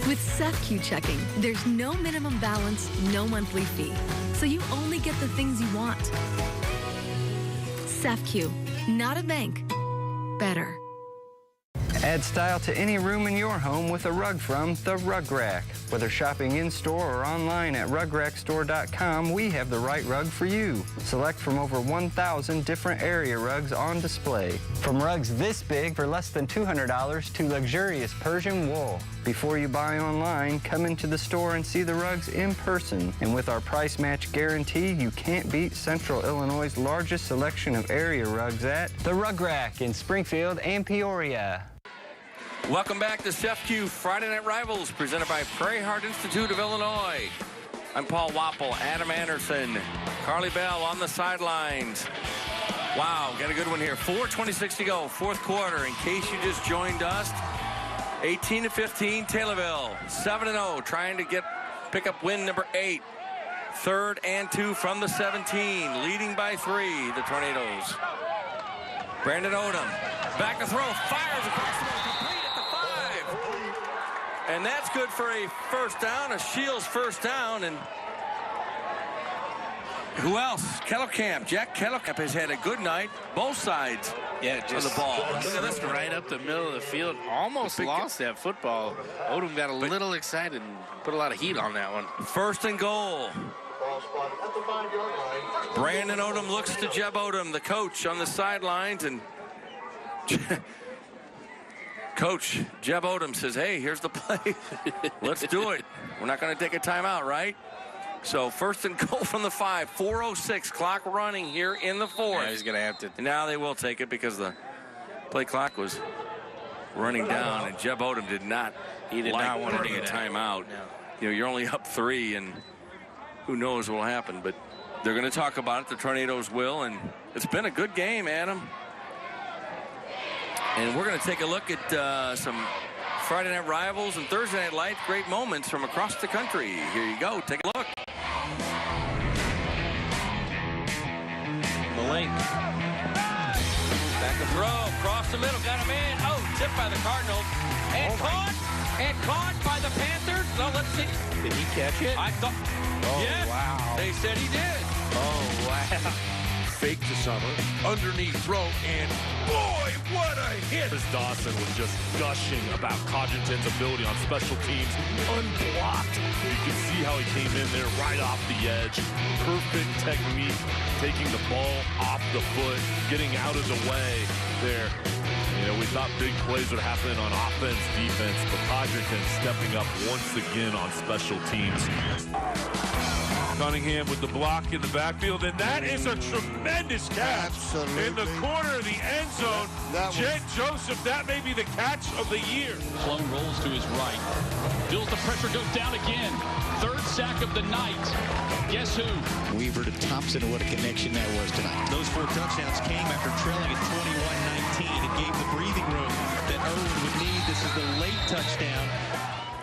With CEFQ checking, there's no minimum balance, no monthly fee. So you only get the things you want. CEFQ, not a bank. Better. Add style to any room in your home with a rug from The Rug Rack. Whether shopping in-store or online at rugrackstore.com, we have the right rug for you. Select from over 1,000 different area rugs on display. From rugs this big for less than $200 to luxurious Persian wool. Before you buy online, come into the store and see the rugs in person. And with our price match guarantee, you can't beat Central Illinois' largest selection of area rugs at The Rug Rack in Springfield and Peoria. Welcome back to Chef Q Friday Night Rivals, presented by Prairie Heart Institute of Illinois. I'm Paul Wapple, Adam Anderson, Carly Bell on the sidelines. Wow, got a good one here. 4:26 to go, fourth quarter. In case you just joined us, 18-15, Taylorville, 7-0, trying to pick up win number 8. 3rd and 2 from the 17, leading by 3, the Tornadoes. Brandon Odom, back to throw, fires across the middle, complete at the 5. And that's good for a first down, a Shields first down. And who else? Kettelkamp. Jack Kettelkamp has had a good night, both sides of the ball. Look at this, right up the middle of the field. Almost lost that football. Odom got a little excited and put a lot of heat on that one. 1st and goal. Brandon Odom looks to Jeb Odom, the coach, on the sidelines, and Coach Jeb Odom says, hey, here's the play. Let's do it. We're not going to take a timeout, right? So 1st and goal from the 5. 4:06, clock running here in the 4th. Yeah, he's going to have to. And now they will take it because the play clock was running down, and Jeb Odom did not want to take a timeout. No. You know, you're only up 3, and who knows what will happen, but they're going to talk about it. The Tornadoes will, and it's been a good game, Adam. And we're going to take a look at some Friday Night Rivals and Thursday Night Lights, great moments from across the country. Here you go. Take a look. The link. Back to throw, across the middle, got him in. Oh, tipped by the Cardinals. And caught by the Panthers. No, let's see. Did he catch it? I thought. Oh, yes, wow. They said he did. Oh, wow. Fake to Summer, underneath throw, and boy, what a hit! Chris Dawson was just gushing about Codrington's ability on special teams, unblocked. You can see how he came in there right off the edge. Perfect technique, taking the ball off the foot, getting out of the way there. You know, we thought big plays would happen on offense, defense, but Codrington stepping up once again on special teams. Cunningham with the block in the backfield, and that is a tremendous catch. Absolutely. In the corner of the end zone. Jed Joseph, that may be the catch of the year. Sloan rolls to his right. Feels the pressure, goes down again. 3rd sack of the night. Guess who? Weaver to Thompson, what a connection that was tonight. Those 4 touchdowns came after trailing at 21-19. It gave the breathing room that Irwin would need. This is the late touchdown.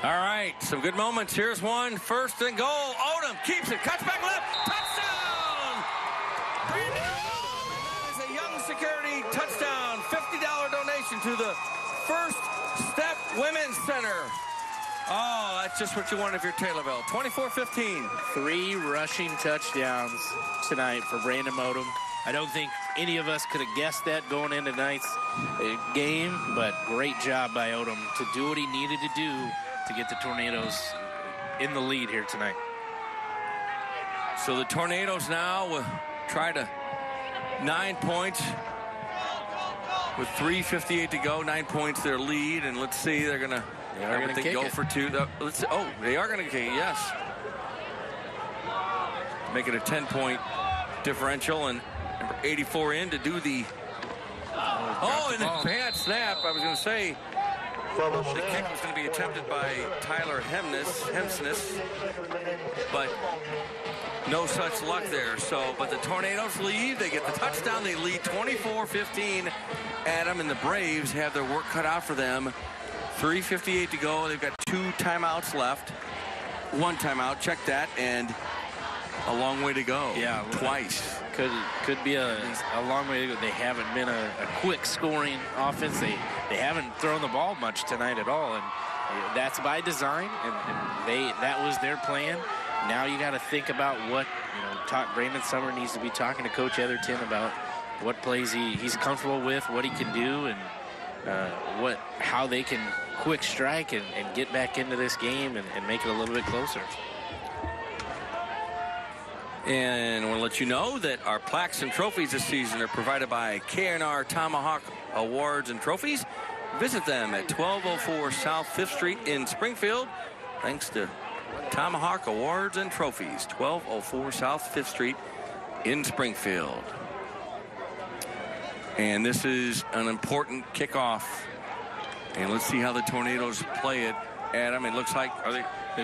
All right, some good moments. Here's one. 1st and goal. Odom keeps it. Cuts back left. Touchdown! Brandon Odom. That is a Young Security touchdown. $50 donation to the First Step Women's Center. Oh, that's just what you want if you're Taylorville. 24-15. 3 rushing touchdowns tonight for Brandon Odom. I don't think any of us could have guessed that going into tonight's game, but great job by Odom to do what he needed to do to get the Tornadoes in the lead here tonight. So the Tornadoes now will try to 9 points with 3:58 to go. 9 points their lead, and let's see, they're gonna go for 2. Let's see. Oh, they are gonna kick it. Yes, make it a 10-point differential, and number 84 in to do the. Oh, and the Pats snap, I was going to say, the kick was going to be attempted by Tyler Hemsness, but no such luck there. So, but the Tornadoes lead. They get the touchdown. They lead 24-15. Adam and the Braves have their work cut out for them. 3:58 to go. They've got 2 timeouts left. 1 timeout. Check that. And a long way to go. Yeah, twice. Could be a long way to go. They haven't been a quick scoring offense. They haven't thrown the ball much tonight at all, and that's by design. And that was their plan. Now you got to think about what Brandon Summer needs to be talking to Coach Etherton about what plays he's comfortable with, what he can do, and how they can quick strike and get back into this game and make it a little bit closer. And I want to let you know that our plaques and trophies this season are provided by K&R Tomahawk Awards and Trophies. Visit them at 1204 South 5th Street in Springfield. Thanks to Tomahawk Awards and Trophies, 1204 South 5th Street in Springfield. And this is an important kickoff. And let's see how the Tornadoes play it. Adam, it looks like,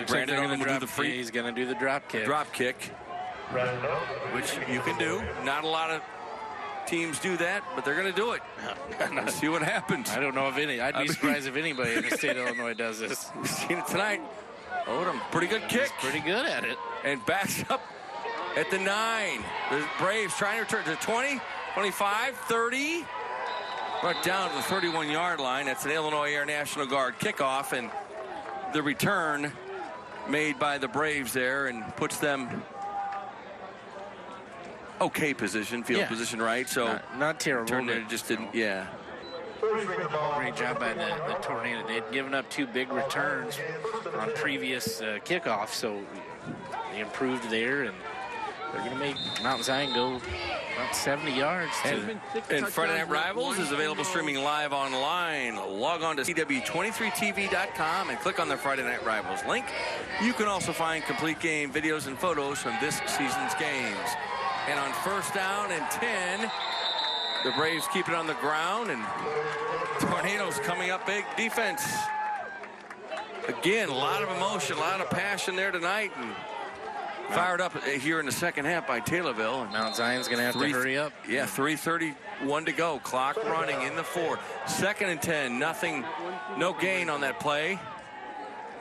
Brandon going to do the free? He's going to do the drop kick. Drop kick, which you can do. Not a lot of teams do that, but they're going to do it. Let's see what happens. I don't know if any. I'd be surprised if anybody in the state of Illinois does this. We've seen it tonight. Odom, pretty good kick. He's pretty good at it. And backs up at the 9. The Braves trying to return to 20, 25, 30. Brought down to the 31-yard line. That's an Illinois Air National Guard kickoff, and the return made by the Braves there and puts them okay position, field position, right? So not terrible. Tornado just didn't, Great job by the Tornado. They'd given up 2 big returns on previous kickoffs, so they improved there, and they're going to make Mount Zion go about 70 yards. And Friday Night Rivals is available streaming live online. Log on to CW23TV.com and click on the Friday Night Rivals link. You can also find complete game videos and photos from this season's games. And on 1st down and 10, the Braves keep it on the ground, and Tornadoes coming up big defense. Again, a lot of emotion, a lot of passion there tonight, and fired up here in the second half by Taylorville. And Mount Zion's going to have to hurry up. Yeah, 3:31 to go. Clock running in the 4th. 2nd and 10, nothing, no gain on that play.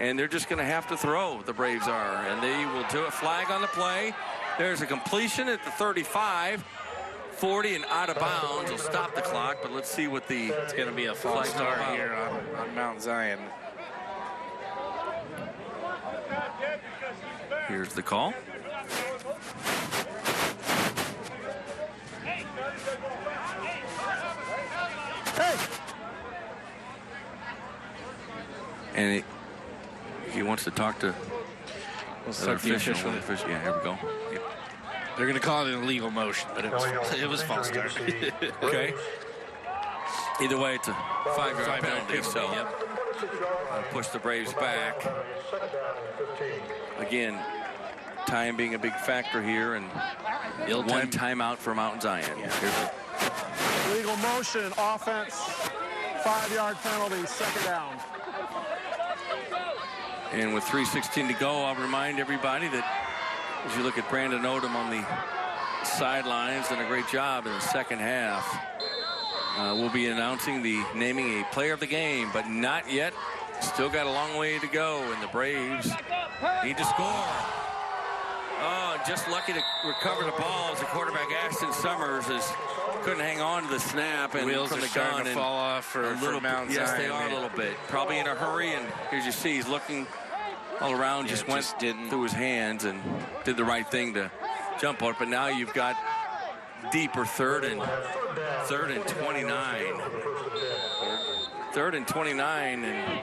And they're just going to have to throw, the Braves are. And they will do a flag on the play. There's a completion at the 35. 40 and out of bounds will stop the clock, but let's see what the... It's going to be a false start here on Mount Zion. Here's the call. And he wants to talk to the official. Yeah, here we go. Yep. They're going to call it an illegal motion, but it was false start. Okay. Either way, it's a 5-yard penalty, so push the Braves back. Again, time being a big factor here, and 1 timeout for Mount Zion. Illegal motion, offense, 5-yard penalty, 2nd down. And with 3:16 to go, I'll remind everybody that as you look at Brandon Odom on the sidelines, done a great job in the second half. We'll be announcing naming a player of the game, but not yet. Still got a long way to go, and the Braves need to score. Oh, just lucky to recover the ball as the quarterback Ashton Summers couldn't hang on to the snap, and wheels from are the starting gun to fall off for Mount Zion. Yes, they are a little bit. Probably in a hurry, and as you see, he's looking all around, just went through his hands and did the right thing to jump on it. But now you've got deeper 3rd and 29. 3rd and 29, and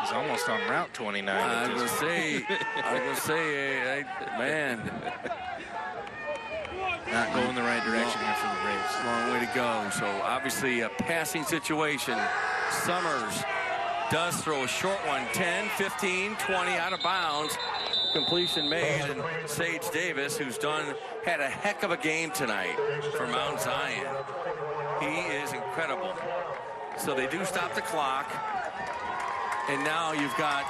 he's almost on route 29. I was gonna say, man, not going the right direction here for the Braves. Long way to go. So obviously a passing situation. Summers does throw a short one, 10, 15, 20 out of bounds. Completion made, and Sage Davis, who's had a heck of a game tonight for Mount Zion. He is incredible. So they do stop the clock. And now you've got,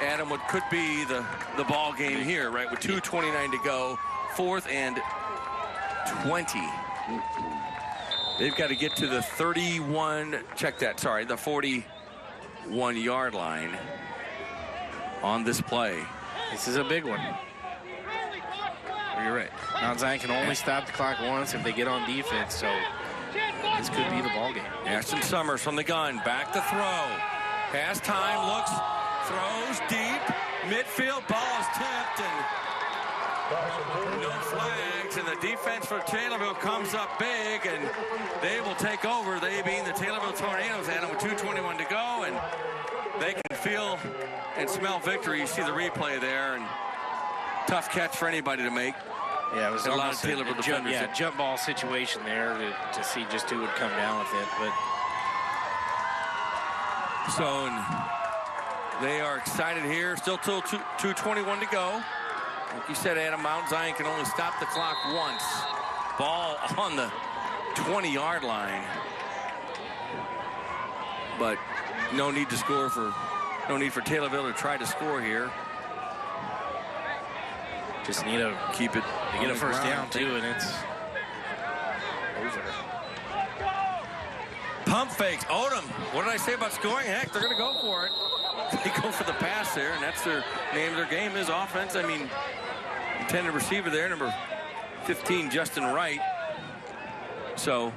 Adam, what could be the ball game here, right? With 2:29 to go, 4th and 20. They've got to get to the 31, check that, sorry, the 41-yard line on this play. This is a big one. You're right. Mount Zion can only stop the clock once if they get on defense, so this could be the ball game. Ashton Summers from the gun, back to throw. Pass time, looks, throws deep, midfield, ball is tipped, and no flags, and the defense for Taylorville comes up big, and they will take over. They being the Taylorville Tornadoes, Adam, with 2:21 to go, and they can feel and smell victory. You see the replay there, and tough catch for anybody to make. Yeah, it was a lot of almost Taylorville defenders. jump ball situation there to see just who would come down with it, but. So they are excited here. Still till 2:21 to go. Like you said, Adam, Mount Zion can only stop the clock once. Ball on the 20-yard line. But no need for Taylorville to try to score here. Just need to keep it. They get a first down too, and it's over. Pump fakes. Odom. What did I say about scoring? Heck, they're going to go for it. They go for the pass there, and that's their name of their game is offense. I mean, intended receiver there, number 15, Justin Wright. So,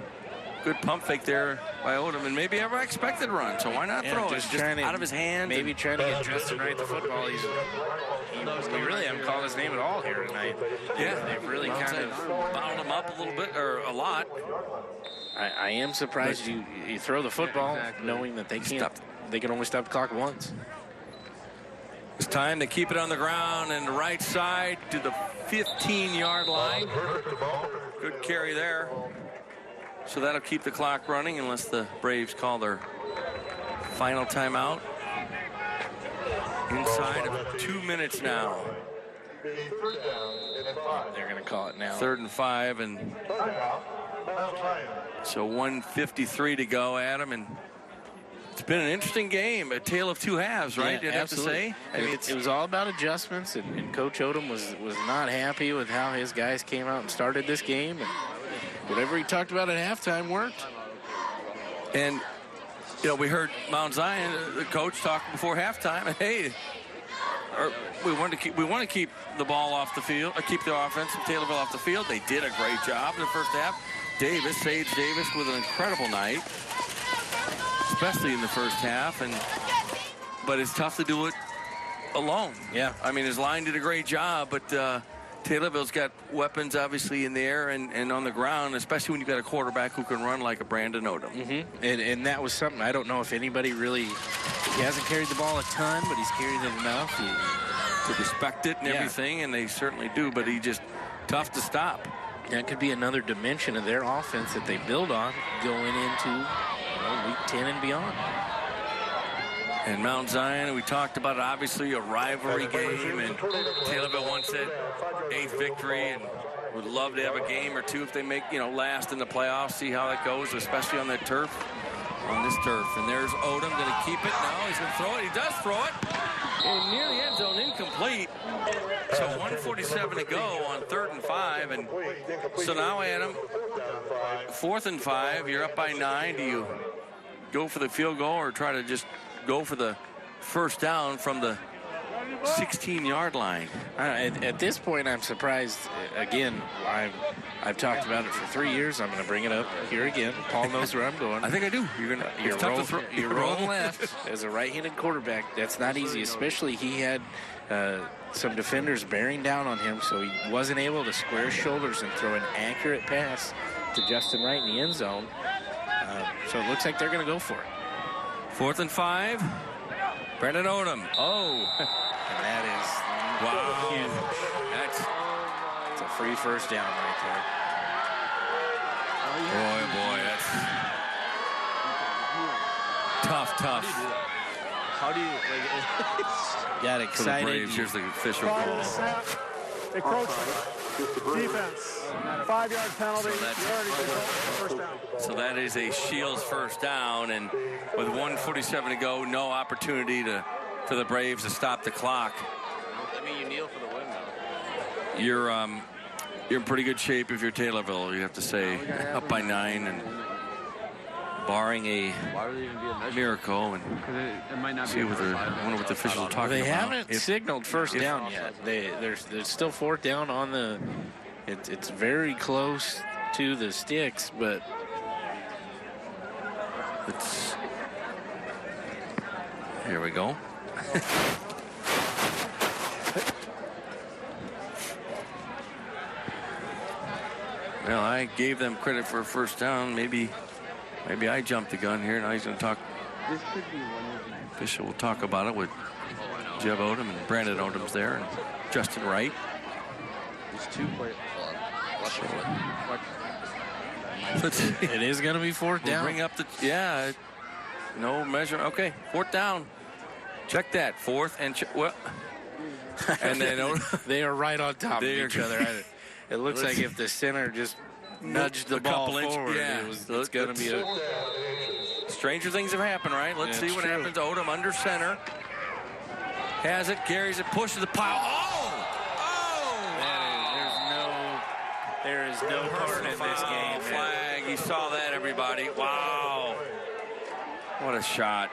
good pump fake there by Odom, and maybe ever expected run. So why not throw it? Just out of his hand. Maybe trying to get Justin Wright the football. We really haven't called his name at all here tonight. Yeah, they've really kind of bottled him up a little bit, or a lot. I am surprised you throw the football knowing that they can't. They can only stop the clock once. It's time to keep it on the ground and the right side to the 15-yard line. Good carry there. So that'll keep the clock running unless the Braves call their final timeout. Inside of 2 minutes now. They're going to call it now. 3rd and 5, and so 1:53 to go, Adam, and it's been an interesting game, a tale of two halves, right? Yeah, You'd have to say. I mean, it was all about adjustments, and Coach Odom was not happy with how his guys came out and started this game, and whatever he talked about at halftime worked. And you know, we heard Mount Zion, the coach, talk before halftime. Hey, we want to keep the ball off the field, or keep the offense of Taylorville off the field. They did a great job in the first half. Sage Davis with an incredible night, especially in the first half. But it's tough to do it alone. Yeah. I mean, his line did a great job, but Taylorville's got weapons, obviously, in the air and on the ground, especially when you've got a quarterback who can run like a Brandon Odom. Mm-hmm. And that was something, I don't know if anybody really, he hasn't carried the ball a ton, but he's carried it enough. To respect it and everything, and they certainly do, but he just tough to stop. That could be another dimension of their offense that they build on going into week 10 and beyond. And Mount Zion, we talked about it, obviously a rivalry game, and Taylorville wants that 8th victory and would love to have a game or two if they make, last in the playoffs, see how that goes, especially on that turf, on this turf. And there's Odom going to keep it. Now he's going to throw it. He does throw it. And near the end zone, incomplete. So 1:47 to go on 3rd and 5. And so now, Adam, 4th and 5, you're up by 9. Do you go for the field goal or try to just go for the first down from the 16-yard line? At this point, I'm surprised. Again, I've talked about it for 3 years. I'm going to bring it up here again. Paul knows where I'm going. I think I do. You're rolling left as a right-handed quarterback. That's not easy, especially he had some defenders bearing down on him, so he wasn't able to square his shoulders and throw an accurate pass to Justin Wright in the end zone. So it looks like they're going to go for it. 4th and 5. Brandon Odom. Oh. And that is huge. That's a free first down right there. Boy, that's tough. How do you got excited? For the Braves, here's the official call. Encroachment. Defense. 5-yard penalty. First down. So that is a Shields first down, and with 1:47 to go, no opportunity for the Braves to stop the clock. I mean, you kneel for the win, though. You're in pretty good shape if you're Taylorville, you have to say, up by 9, and barring a miracle, and it might not see what I wonder what the officials are talking they about. Haven't signaled first down yet. There's still fourth down on the. It's very close to the sticks, but it's. Here we go. Well, I gave them credit for a first down. Maybe I jumped the gun here. Now he's going to talk. This could be one. Official will talk about it with Jeb Odom and Brandon Odom's there, and Justin Wright. There's 2 players. It is going to be fourth down. Bring up the no measure. Okay, fourth down. Check that. Fourth and well, and then they are right on top of each other. It looks like if the center just nudged the ball forward, it's going to be a. Stranger things have happened, right? Let's see what happens. Odom under center. Has it, carries it, pushes the pile. There is no part in this game. Flag. You saw that, everybody. Wow. What a shot.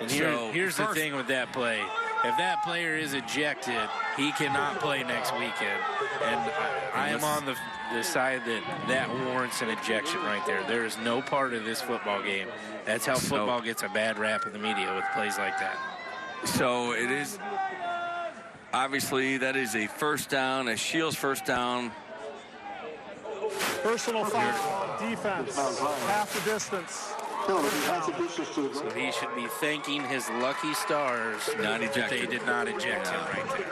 And here's the thing with that play. If that player is ejected, he cannot play next weekend. And I am on the side that warrants an ejection right there. There is no part of this football game. That's how football gets a bad rap in the media, with plays like that. So it is, obviously, that is a first down, a Shields first down. Personal foul, defense, half the distance. So he should be thanking his lucky stars that they did not eject him right there.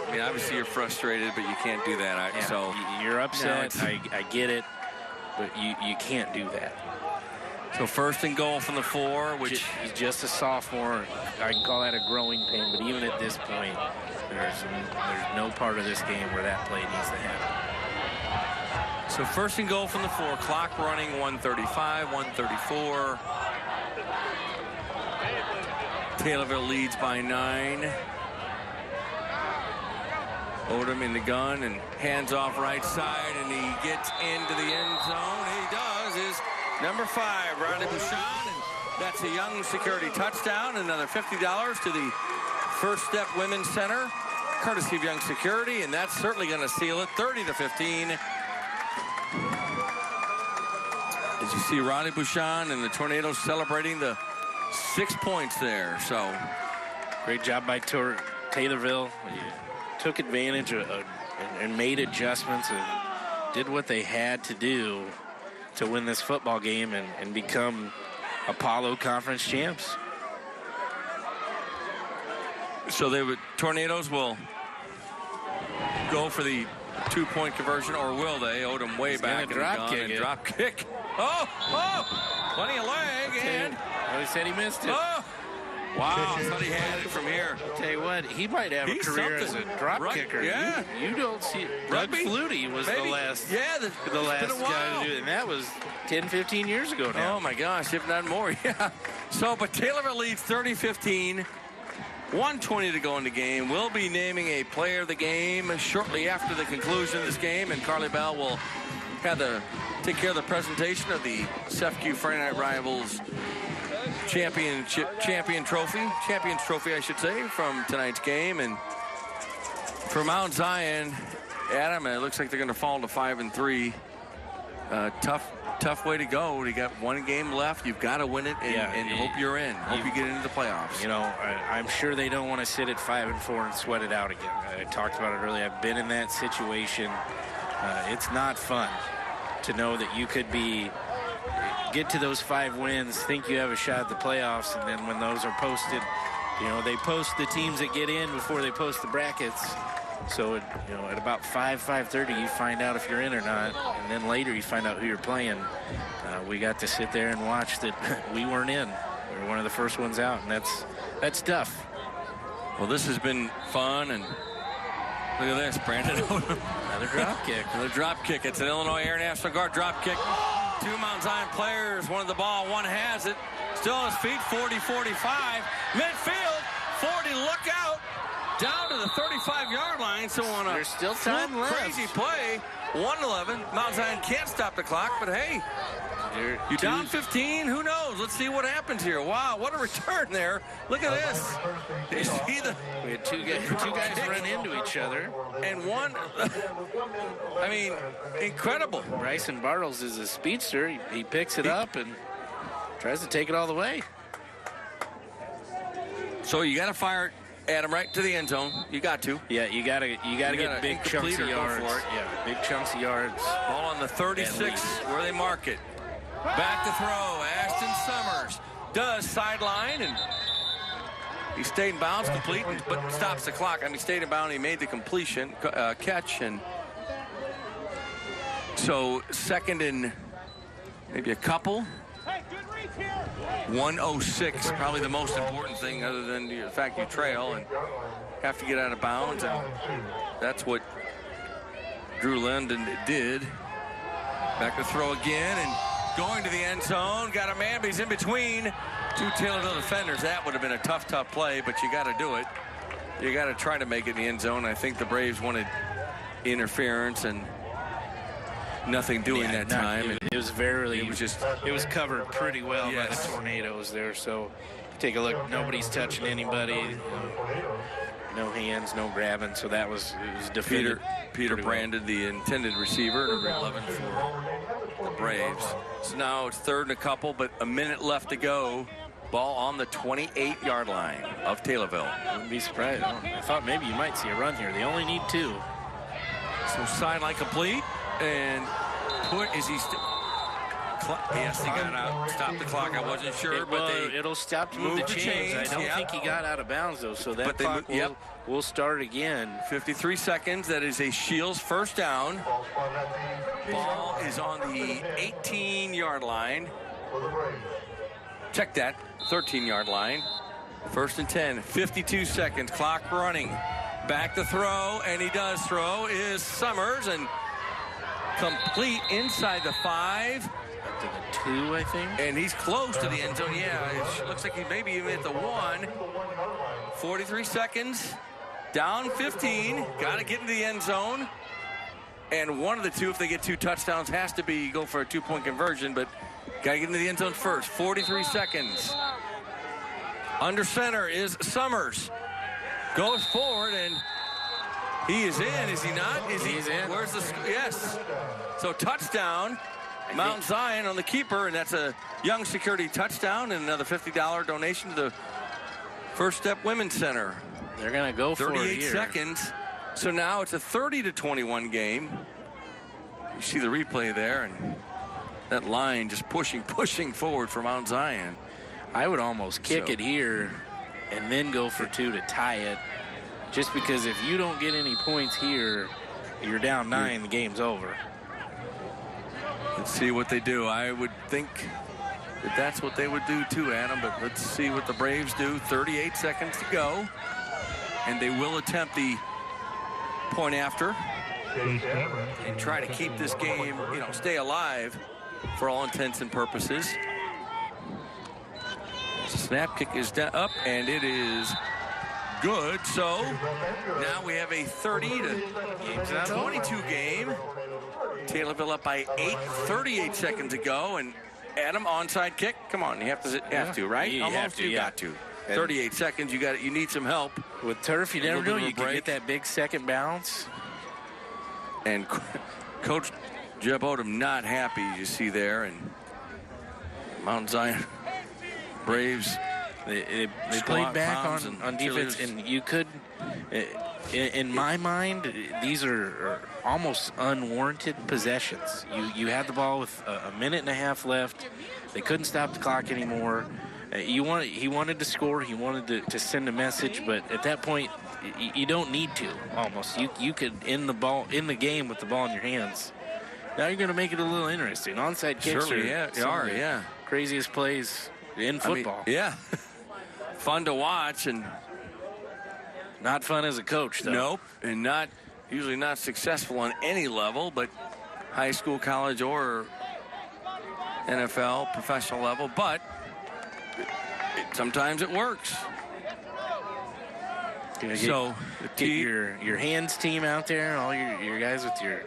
I mean, obviously you're frustrated, but you can't do that. So you're upset. I get it, but you can't do that. So first and goal from the 4, which he's just a sophomore. I can call that a growing pain, but even at this point, there's no part of this game where that play needs to happen. So first and goal from the 4, clock running, 1:35, 1:34. Taylorville leads by 9. Odom in the gun and hands off right side, and he gets into the end zone. He does. Is number 5, Riley Bouchon, and that's a Young Security touchdown. Another $50 to the First Step Women's Center, courtesy of Young Security, and that's certainly going to seal it, 30-15. As you see, Ronnie Bouchon and the Tornadoes celebrating the 6 points there. So great job by Taylorville. Took advantage and made adjustments and did what they had to do to win this football game and become Apollo Conference champs. So Tornadoes will go for the 2-point conversion, or will they? Odom way back in the gun and drop kick. Oh, plenty of leg, and he said he missed it. Oh, wow, I thought he had it from here. Tell you what, he might have a career as a drop kicker. Yeah, you don't see it. Doug Flutie was the last. Yeah, the last guy to do it, and that was 10-15 years ago now. Oh my gosh, if not more. Yeah. So, but Taylorville leads 30-15. 1:20 to go in the game. We'll be naming a player of the game shortly after the conclusion of this game, and Carly Bell will take care of the presentation of the CEFCU Friday Night Rivals Champions Trophy, I should say, from tonight's game. And for Mount Zion, Adam, it looks like they're going to fall to 5-3. Tough way to go. You got one game left. You've got to win it and hope you're in. Hope you get into the playoffs. You know, I'm sure they don't want to sit at 5-4 and sweat it out again. I talked about it earlier. I've been in that situation. It's not fun to know that you could get to those 5 wins, think you have a shot at the playoffs, and then when those are posted, you know, they post the teams that get in before they post the brackets. So, at about 5:30, you find out if you're in or not, and then later you find out who you're playing. We got to sit there and watch that we weren't in. We were one of the first ones out, and that's tough. Well, this has been fun, and look at this, Brandon Odom. Another drop kick. Another drop kick. It's an Illinois Air National Guard drop kick. 2 Mount Zion players wanted the ball. One has it. Still on his feet. 40-45. Midfield. 40. Look out. Down to the 35-yard line. So on There's still time left. Crazy play. 1-11. Mount Zion can't stop the clock, but hey, you down 15? Who knows? Let's see what happens here. Wow, what a return there. Look at this. You see we had two guys run into each other. And one, I mean, incredible. Bryson Bartles is a speedster. He picks it up and tries to take it all the way. So you got to fire Adam right to the end zone. You got to. Yeah, you got to get big chunks of yards. Yeah, big chunks of yards. Ball on the 36 where they mark it. Back to throw. Ashton Summers does sideline, and he stayed in bounds, complete, but stops the clock. I mean, stayed in bounds. He made the completion catch, and so second and maybe a couple. 1:06, probably the most important thing, other than the fact you trail and have to get out of bounds, and that's what Drew Linden did. Back to throw again, and going to the end zone. Got a man, but he's in between two Taylorville defenders. That would have been a tough play, but you got to do it. You got to try to make it in the end zone. I think the Braves wanted interference and nothing doing that time. It was it was covered pretty well by the Tornadoes there. So take a look. Nobody's touching anybody. No hands, no grabbing. So it was defeated. Peter Brandon, the intended receiver, number 11 for the Braves. So now it's third and a couple, but a minute left to go. Ball on the 28-yard line of Taylorville. Wouldn't be surprised. I thought maybe you might see a run here. They only need 2. So sideline complete, and yes, he got out. Stop the clock. I wasn't sure, but it'll stop to move the chains. I don't think he got out of bounds though, so that clock will start again. 53 seconds. That is a Shields first down. Ball is on the 18-yard line. Check that. 13-yard line. First and 10. 52 seconds. Clock running. Back to throw, and he does throw. Is Summers, and complete inside the 5. Up to the 2, I think. And he's close to the end zone. Yeah, it looks like he maybe even hit the 1. 43 seconds. Down 15. Got to get into the end zone. And one of the two, if they get 2 touchdowns, has to be go for a 2-point conversion, but got to get into the end zone first. 43 seconds. Under center is Summers. Goes forward, and he is in, is he not? He's in. Where's the, yes. So touchdown, Mount Zion on the keeper, and that's a Young Security touchdown and another $50 donation to the First Step Women's Center. They're going to go for it 38 here. seconds. So now it's a 30-21 game. You see the replay there, and that line just pushing forward for Mount Zion. I would almost kick it here and then go for 2 to tie it. Just because if you don't get any points here, you're down 9, the game's over. Let's see what they do. I would think that that's what they would do too, Adam, but let's see what the Braves do. 38 seconds to go, and they will attempt the point after and try to keep this game, stay alive for all intents and purposes. Snap kick is up, and it is good. So now we have a 30-22 game. Taylorville up by 8, 38 seconds to go, and Adam, onside kick. Come on, you have to, right? You Almost, have to, you got to. 38 seconds. You need some help with turf. You never know. You can get that big second bounce. And Coach Jeb Odom not happy. You see there, and Mount Zion Braves. They played back on defense, and you could, in my mind, these are almost unwarranted possessions. You had the ball with a minute and a half left. They couldn't stop the clock anymore. He wanted to score. He wanted to send a message, but at that point, you don't need to. Almost, you could end the game with the ball in your hands. Now you're going to make it a little interesting. Onside kicks are craziest plays in football. I mean, fun to watch and not fun as a coach, though. Nope, and not usually not successful on any level, but high school, college, or NFL, professional level, but sometimes it works. So get your hands team out there, all your guys with your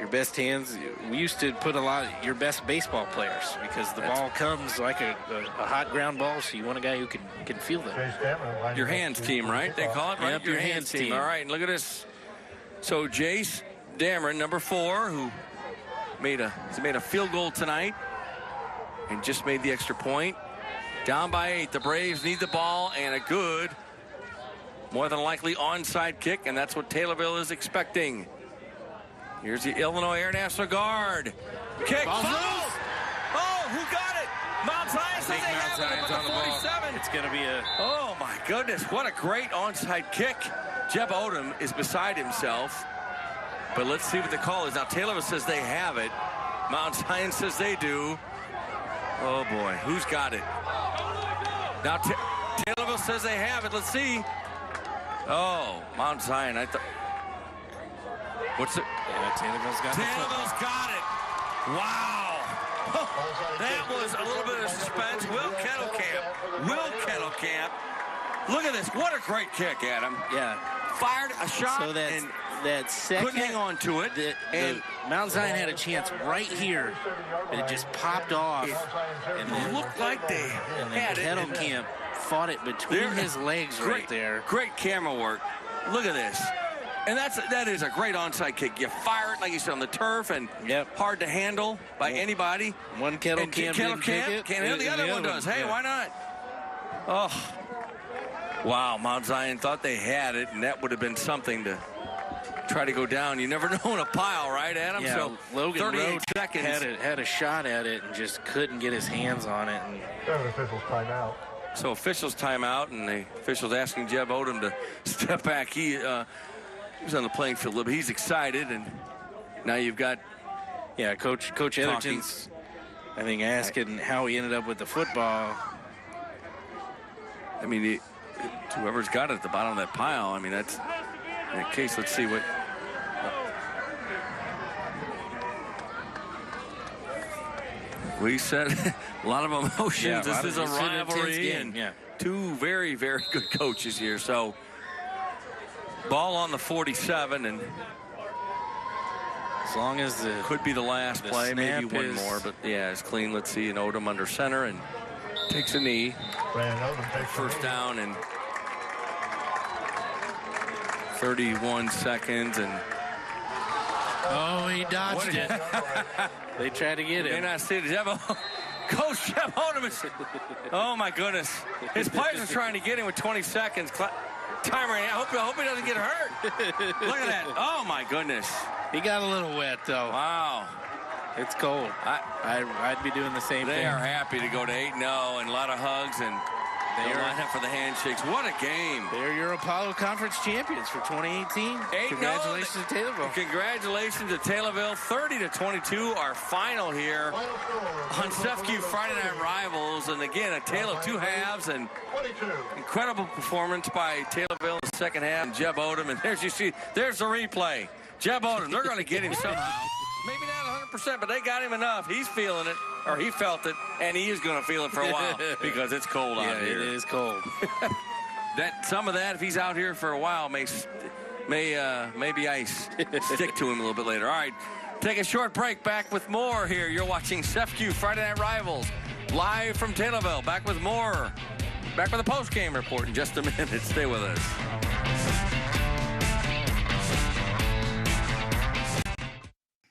best hands. We used to put a lot of your best baseball players because the ball comes like a hot ground ball, so you want a guy who can feel it. Your hands team, right? They call it, right? Yep, your hands team. All right, and look at this. So Jace Dameron, number 4, who made a field goal tonight and just made the extra point. Down by 8. The Braves need the ball and a good, more than likely onside kick, and that's what Taylorville is expecting. Here's the Illinois Air National Guard. Kick. Falls. Oh, who got it? Mount Zion says they have it on the 47. It's going to be a... Oh, my goodness. What a great onside kick. Jeb Odom is beside himself. But let's see what the call is. Now, Taylorville says they have it. Mount Zion says they do. Oh, boy. Who's got it? Now, Taylorville says they have it. Let's see. Oh, Mount Zion. What's it? Yeah, Taylorville's got it. Wow. That was a little bit of suspense. Will Kettlecamp. Look at this. What a great kick, Adam. Yeah. Fired a shot so that second, couldn't hang on to it. And Mount Zion had a chance right here. And it just popped off. And it looked like they had it. Kettlecamp fought it between his legs right there. Great camera work. Look at this. And that is a great onside kick. You fire it, like you said, on the turf, and hard to handle by anybody. One Kettlecamp can't handle. The other one does. Hey, why not? Oh. Wow, Mount Zion thought they had it, and that would have been something to try to go down. You never know in a pile, right, Adam? Yeah, so Logan 38 Rhodes seconds. Had a shot at it and just couldn't get his hands on it. And officials timeout. So officials timeout, and the officials asking Jeb Odom to step back. He was on the playing field, but he's excited, and now you've got Coach Etherton's, I think, asking how he ended up with the football. I mean, whoever's got it at the bottom of that pile, I mean, that's in that case. Let's see what. We said a lot of emotions. This is a rivalry, and two very, very good coaches here. So ball on the 47, and as long as could be the last play, maybe one more, but yeah, it's clean. Let's see, and Odom under center and takes a knee. First down and 31 seconds, and he dodged it. They tried to get him. May not see it. Coach Jeb Odom is. Oh my goodness! His players are trying to get him with 20 seconds. Timer. I hope he doesn't get hurt. Look at that! Oh my goodness! He got a little wet though. Wow. It's cold. I'd be doing the same thing. They are happy to go to 8-0 and a lot of hugs, and they line up for the handshakes. What a game. They're your Apollo Conference champions for 2018. Congratulations to Taylorville. Congratulations to Taylorville. 30-22, our final here on Sefkew Friday Night Rivals. And again, a tale of two halves, and incredible performance by Taylorville in the second half. And Jeb Odom, and there's the replay. Jeb Odom, they're going to get him somehow. Maybe not 100%, but they got him enough. He's feeling it, or he felt it, and he is going to feel it for a while because it's cold out here. It is cold. Some of that, if he's out here for a while, may be ice stick to him a little bit later. All right, take a short break. Back with more here. You're watching Sefkew Friday Night Rivals live from Taylorville. Back with more. Back with a post-game report in just a minute. Stay with us.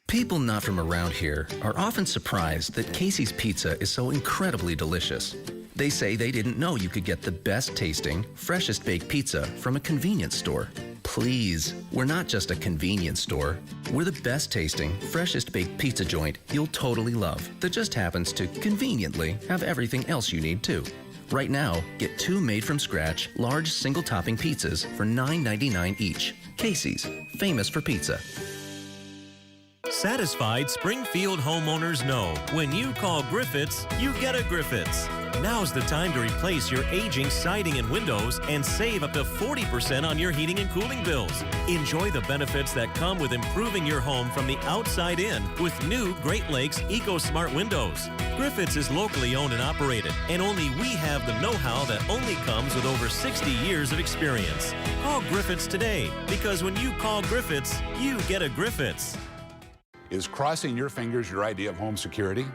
People not from around here are often surprised that Casey's Pizza is so incredibly delicious. They say they didn't know you could get the best tasting, freshest baked pizza from a convenience store. Please, we're not just a convenience store. We're the best tasting, freshest baked pizza joint you'll totally love that just happens to conveniently have everything else you need too. Right now, get 2 made from scratch, large single topping pizzas for $9.99 each. Casey's, famous for pizza. Satisfied Springfield homeowners know when you call Griffiths, you get a Griffiths. Now's the time to replace your aging siding and windows and save up to 40% on your heating and cooling bills. Enjoy the benefits that come with improving your home from the outside in with new Great Lakes EcoSmart windows. Griffiths is locally owned and operated, and only we have the know-how that only comes with over 60 years of experience. Call Griffiths today, because when you call Griffiths, you get a Griffiths. Is crossing your fingers your idea of home security?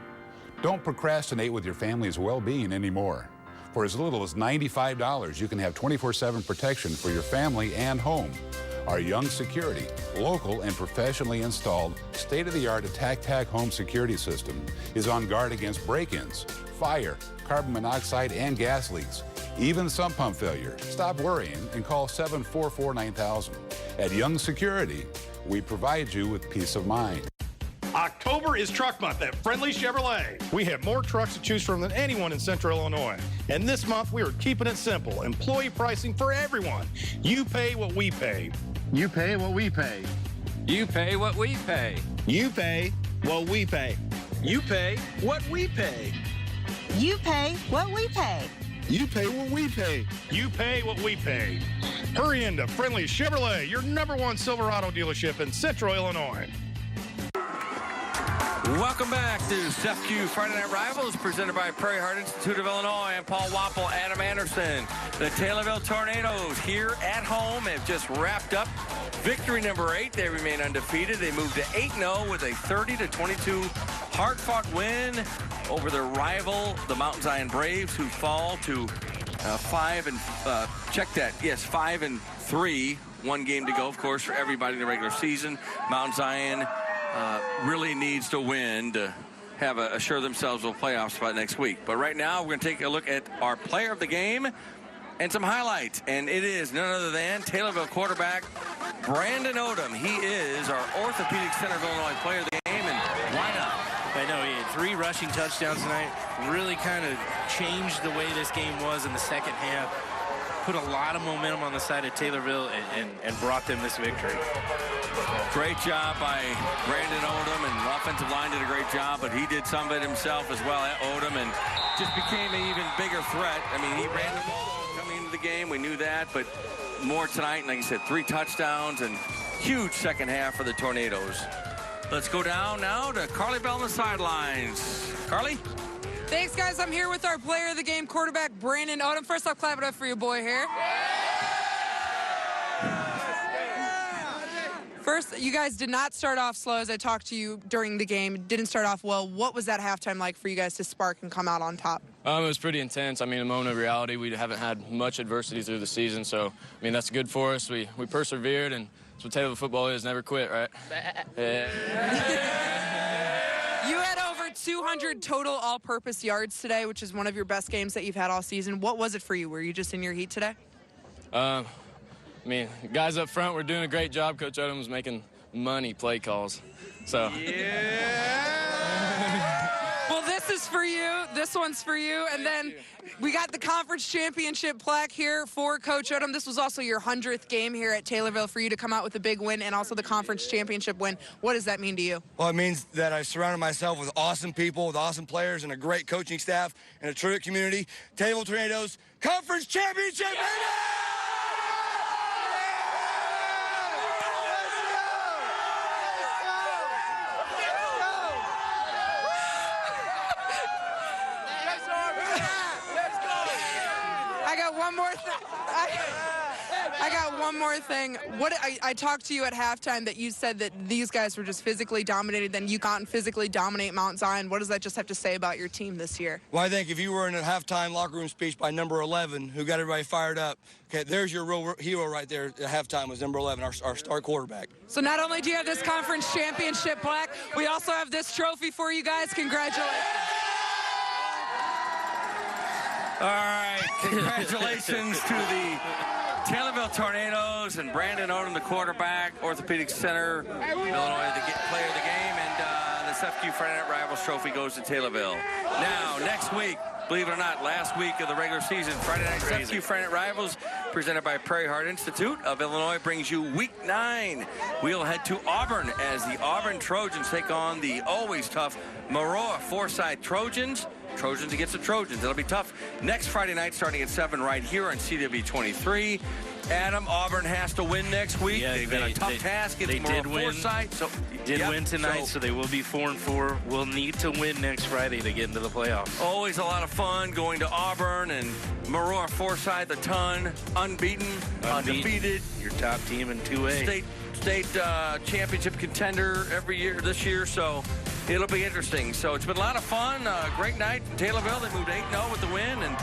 Don't procrastinate with your family's well-being anymore. For as little as $95, you can have 24/7 protection for your family and home. Our Young Security, local and professionally installed, state-of-the-art attack pack home security system is on guard against break-ins, fire, carbon monoxide, and gas leaks, even sump pump failure. Stop worrying and call 744-9000. At Young Security, we provide you with peace of mind. October is Truck Month at Friendly Chevrolet. We have more trucks to choose from than anyone in Central Illinois. And this month, we are keeping it simple. Employee pricing for everyone. You pay what we pay. You pay what we pay. You pay what we pay. You pay what we pay. You pay what we pay. You pay what we pay. You pay what we pay. You pay what we pay. Hurry into Friendly Chevrolet, your #1 Silverado dealership in Central Illinois. Welcome back to SEFCU Friday Night Rivals, presented by Prairie Heart Institute of Illinois and Paul Wappel, Adam Anderson. The Taylorville Tornadoes here at home have just wrapped up victory number 8. They remain undefeated. They moved to 8-0 with a 30-22 hard-fought win over their rival, the Mount Zion Braves, who fall to 5-3. One game to go, of course, for everybody in the regular season. Mount Zion really needs to win to have assure themselves of a playoff spot next week. But right now, we're going to take a look at our player of the game and some highlights. And it is none other than Taylorville quarterback Brandon Odom. He is our Orthopedic Center of Illinois player of the game, and why not? I know he had 3 rushing touchdowns tonight. Really kind of changed the way this game was in the second half. Put a lot of momentum on the side of Taylorville and brought them this victory. Great job by Brandon Odom, and the offensive line did a great job, but he did some of it himself as well at Odom and just became an even bigger threat. I mean, he ran the ball coming into the game. We knew that, but more tonight. And like I said, 3 touchdowns and huge second half for the Tornadoes. Let's go down now to Carly Bell on the sidelines. Carly? Thanks, guys. I'm here with our player of the game, quarterback Brandon Odom. First, I'll clap it up for your boy here. First, you guys did not start off slow, as I talked to you during the game. It didn't start off well. What was that halftime like for you guys to spark and come out on top? It was pretty intense. I mean, a moment of reality. We haven't had much adversity through the season, so, I mean, that's good for us. We persevered, and that's what Taylorville football is, never quit, right? You had over 200 total all-purpose yards today, which is one of your best games that you've had all season. What was it for you? Were you just in your heat today? I mean, guys up front were doing a great job. Coach Odom was making money play calls. So. Well, this is for you. This one's for you. And then we got the conference championship plaque here for Coach Odom. This was also your 100th game here at Taylorville for you to come out with a big win and also the conference championship win. What does that mean to you? Well, it means that I surrounded myself with awesome people, with awesome players, and a great coaching staff, and a terrific community. Taylorville Tornadoes, conference championship, baby! I got one more thing. What I talked to you at halftime that you said that these guys were just physically dominated, then you got and physically dominate Mount Zion. What does that just have to say about your team this year? Well, I think if you were in a halftime locker room speech by number 11, who got everybody fired up, okay, there's your real hero right there at halftime, was number 11, our star quarterback. So not only do you have this conference championship plaque, we also have this trophy for you guys. Congratulations. All right, congratulations to the Taylorville Tornadoes and Brandon Odom, the quarterback, Orthopedic Center, Illinois, the player of the game, and the SEFCU Friday Night Rivals trophy goes to Taylorville. Now, next week, believe it or not, last week of the regular season, Friday Night SEFCU Friday Night Rivals, presented by Prairie Heart Institute of Illinois, brings you Week 9. We'll head to Auburn as the Auburn Trojans take on the always tough Maroa Forsyth Trojans. Trojans against the Trojans. It'll be tough. Next Friday night, starting at 7 right here on CW 23. Adam, Auburn has to win next week. Yeah, They've got a tough task. It's more of foresight. So, win tonight, so they will be 4-4. We'll need to win next Friday to get into the playoffs. Always a lot of fun going to Auburn, and Maroa Forsyth a ton, unbeaten, undefeated. Your top team in 2A. State championship contender every year this year, so it'll be interesting. So it's been a lot of fun. Great night in Taylorville. They moved 8-0 with the win, and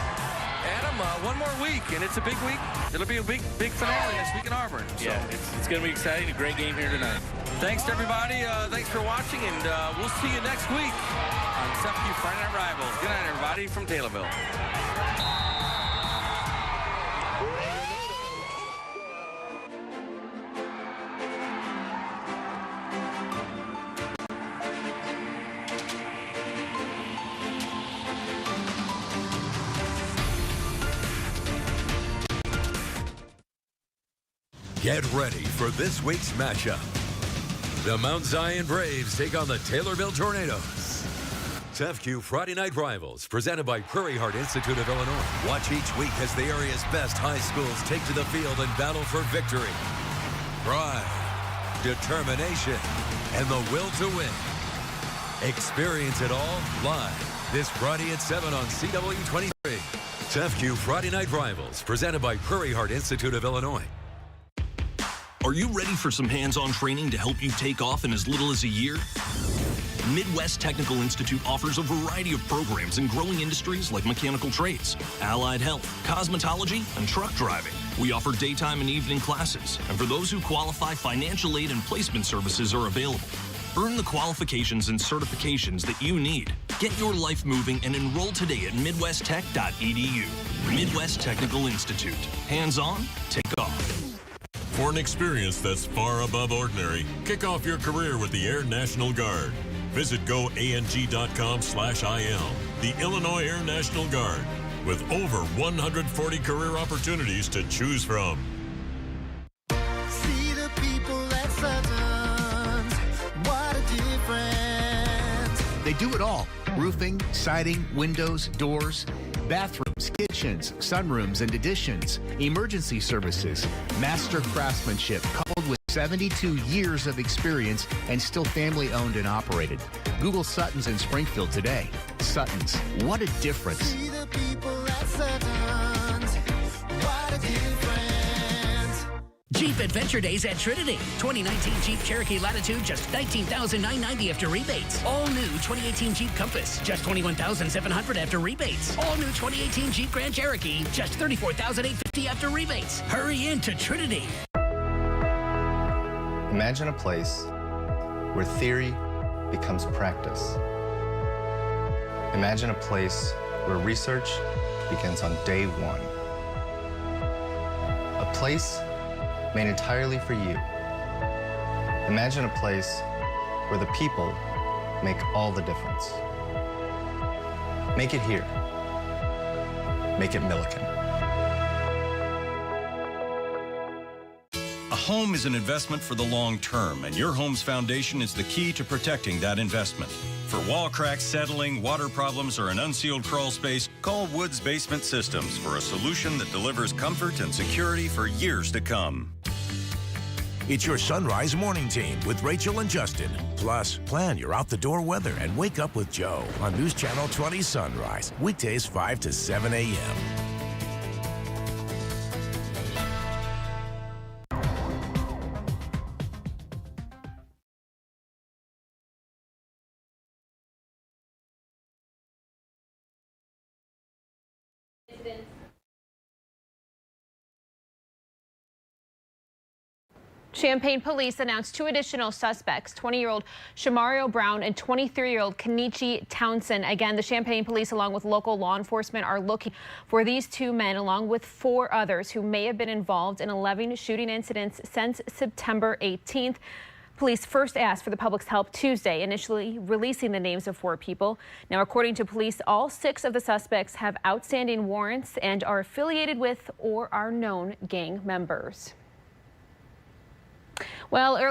Adam, one more week, and it's a big week. It'll be a big finale next week in Auburn. So. Yeah, it's going to be exciting. A great game here tonight. Thanks to everybody. Thanks for watching, and we'll see you next week on THS Friday Night Rivals. Good night, everybody, from Taylorville. Get ready for this week's matchup. The Mount Zion Braves take on the Taylorville Tornadoes. TFQ Friday Night Rivals, presented by Prairie Heart Institute of Illinois. Watch each week as the area's best high schools take to the field and battle for victory. Pride, determination, and the will to win. Experience it all live this Friday at 7 on CW23. TFQ Friday Night Rivals, presented by Prairie Heart Institute of Illinois. Are you ready for some hands-on training to help you take off in as little as a year? Midwest Technical Institute offers a variety of programs in growing industries like mechanical trades, allied health, cosmetology, and truck driving. We offer daytime and evening classes, and for those who qualify, financial aid and placement services are available. Earn the qualifications and certifications that you need. Get your life moving and enroll today at midwesttech.edu. Midwest Technical Institute. Hands-on, take off. For an experience that's far above ordinary, kick off your career with the Air National Guard. Visit goang.com/IL, the Illinois Air National Guard, with over 140 career opportunities to choose from. See the people at Sutton's, what a difference. They do it all: roofing, siding, windows, doors, bathrooms, kitchens, sunrooms and additions, emergency services, master craftsmanship coupled with 72 years of experience and still family owned and operated. Google Sutton's in Springfield today. Sutton's, what a difference. See the people at Sutton's, what a difference. Jeep Adventure Days at Trinity. 2019 Jeep Cherokee Latitude, just $19,990 after rebates. All new 2018 Jeep Compass, just $21,700 after rebates. All new 2018 Jeep Grand Cherokee, just $34,850 after rebates. Hurry in to Trinity. Imagine a place where theory becomes practice. Imagine a place where research begins on day one. A place made entirely for you. Imagine a place where the people make all the difference. Make it here. Make it Milliken. A home is an investment for the long term, and your home's foundation is the key to protecting that investment. For wall cracks, settling, water problems, or an unsealed crawl space, call Woods Basement Systems for a solution that delivers comfort and security for years to come. It's your Sunrise Morning Team with Rachel and Justin. Plus, plan your out-the-door weather and wake up with Joe on News Channel 20 Sunrise, weekdays 5 to 7 a.m. Champaign police announced 2 additional suspects, 20-year-old Shamario Brown and 23-year-old Kenichi Townsend. Again, the Champaign police, along with local law enforcement, are looking for these 2 men, along with 4 others who may have been involved in 11 shooting incidents since September 18th. Police first asked for the public's help Tuesday, initially releasing the names of 4 people. Now, according to police, all 6 of the suspects have outstanding warrants and are affiliated with or are known gang members. Well, earlier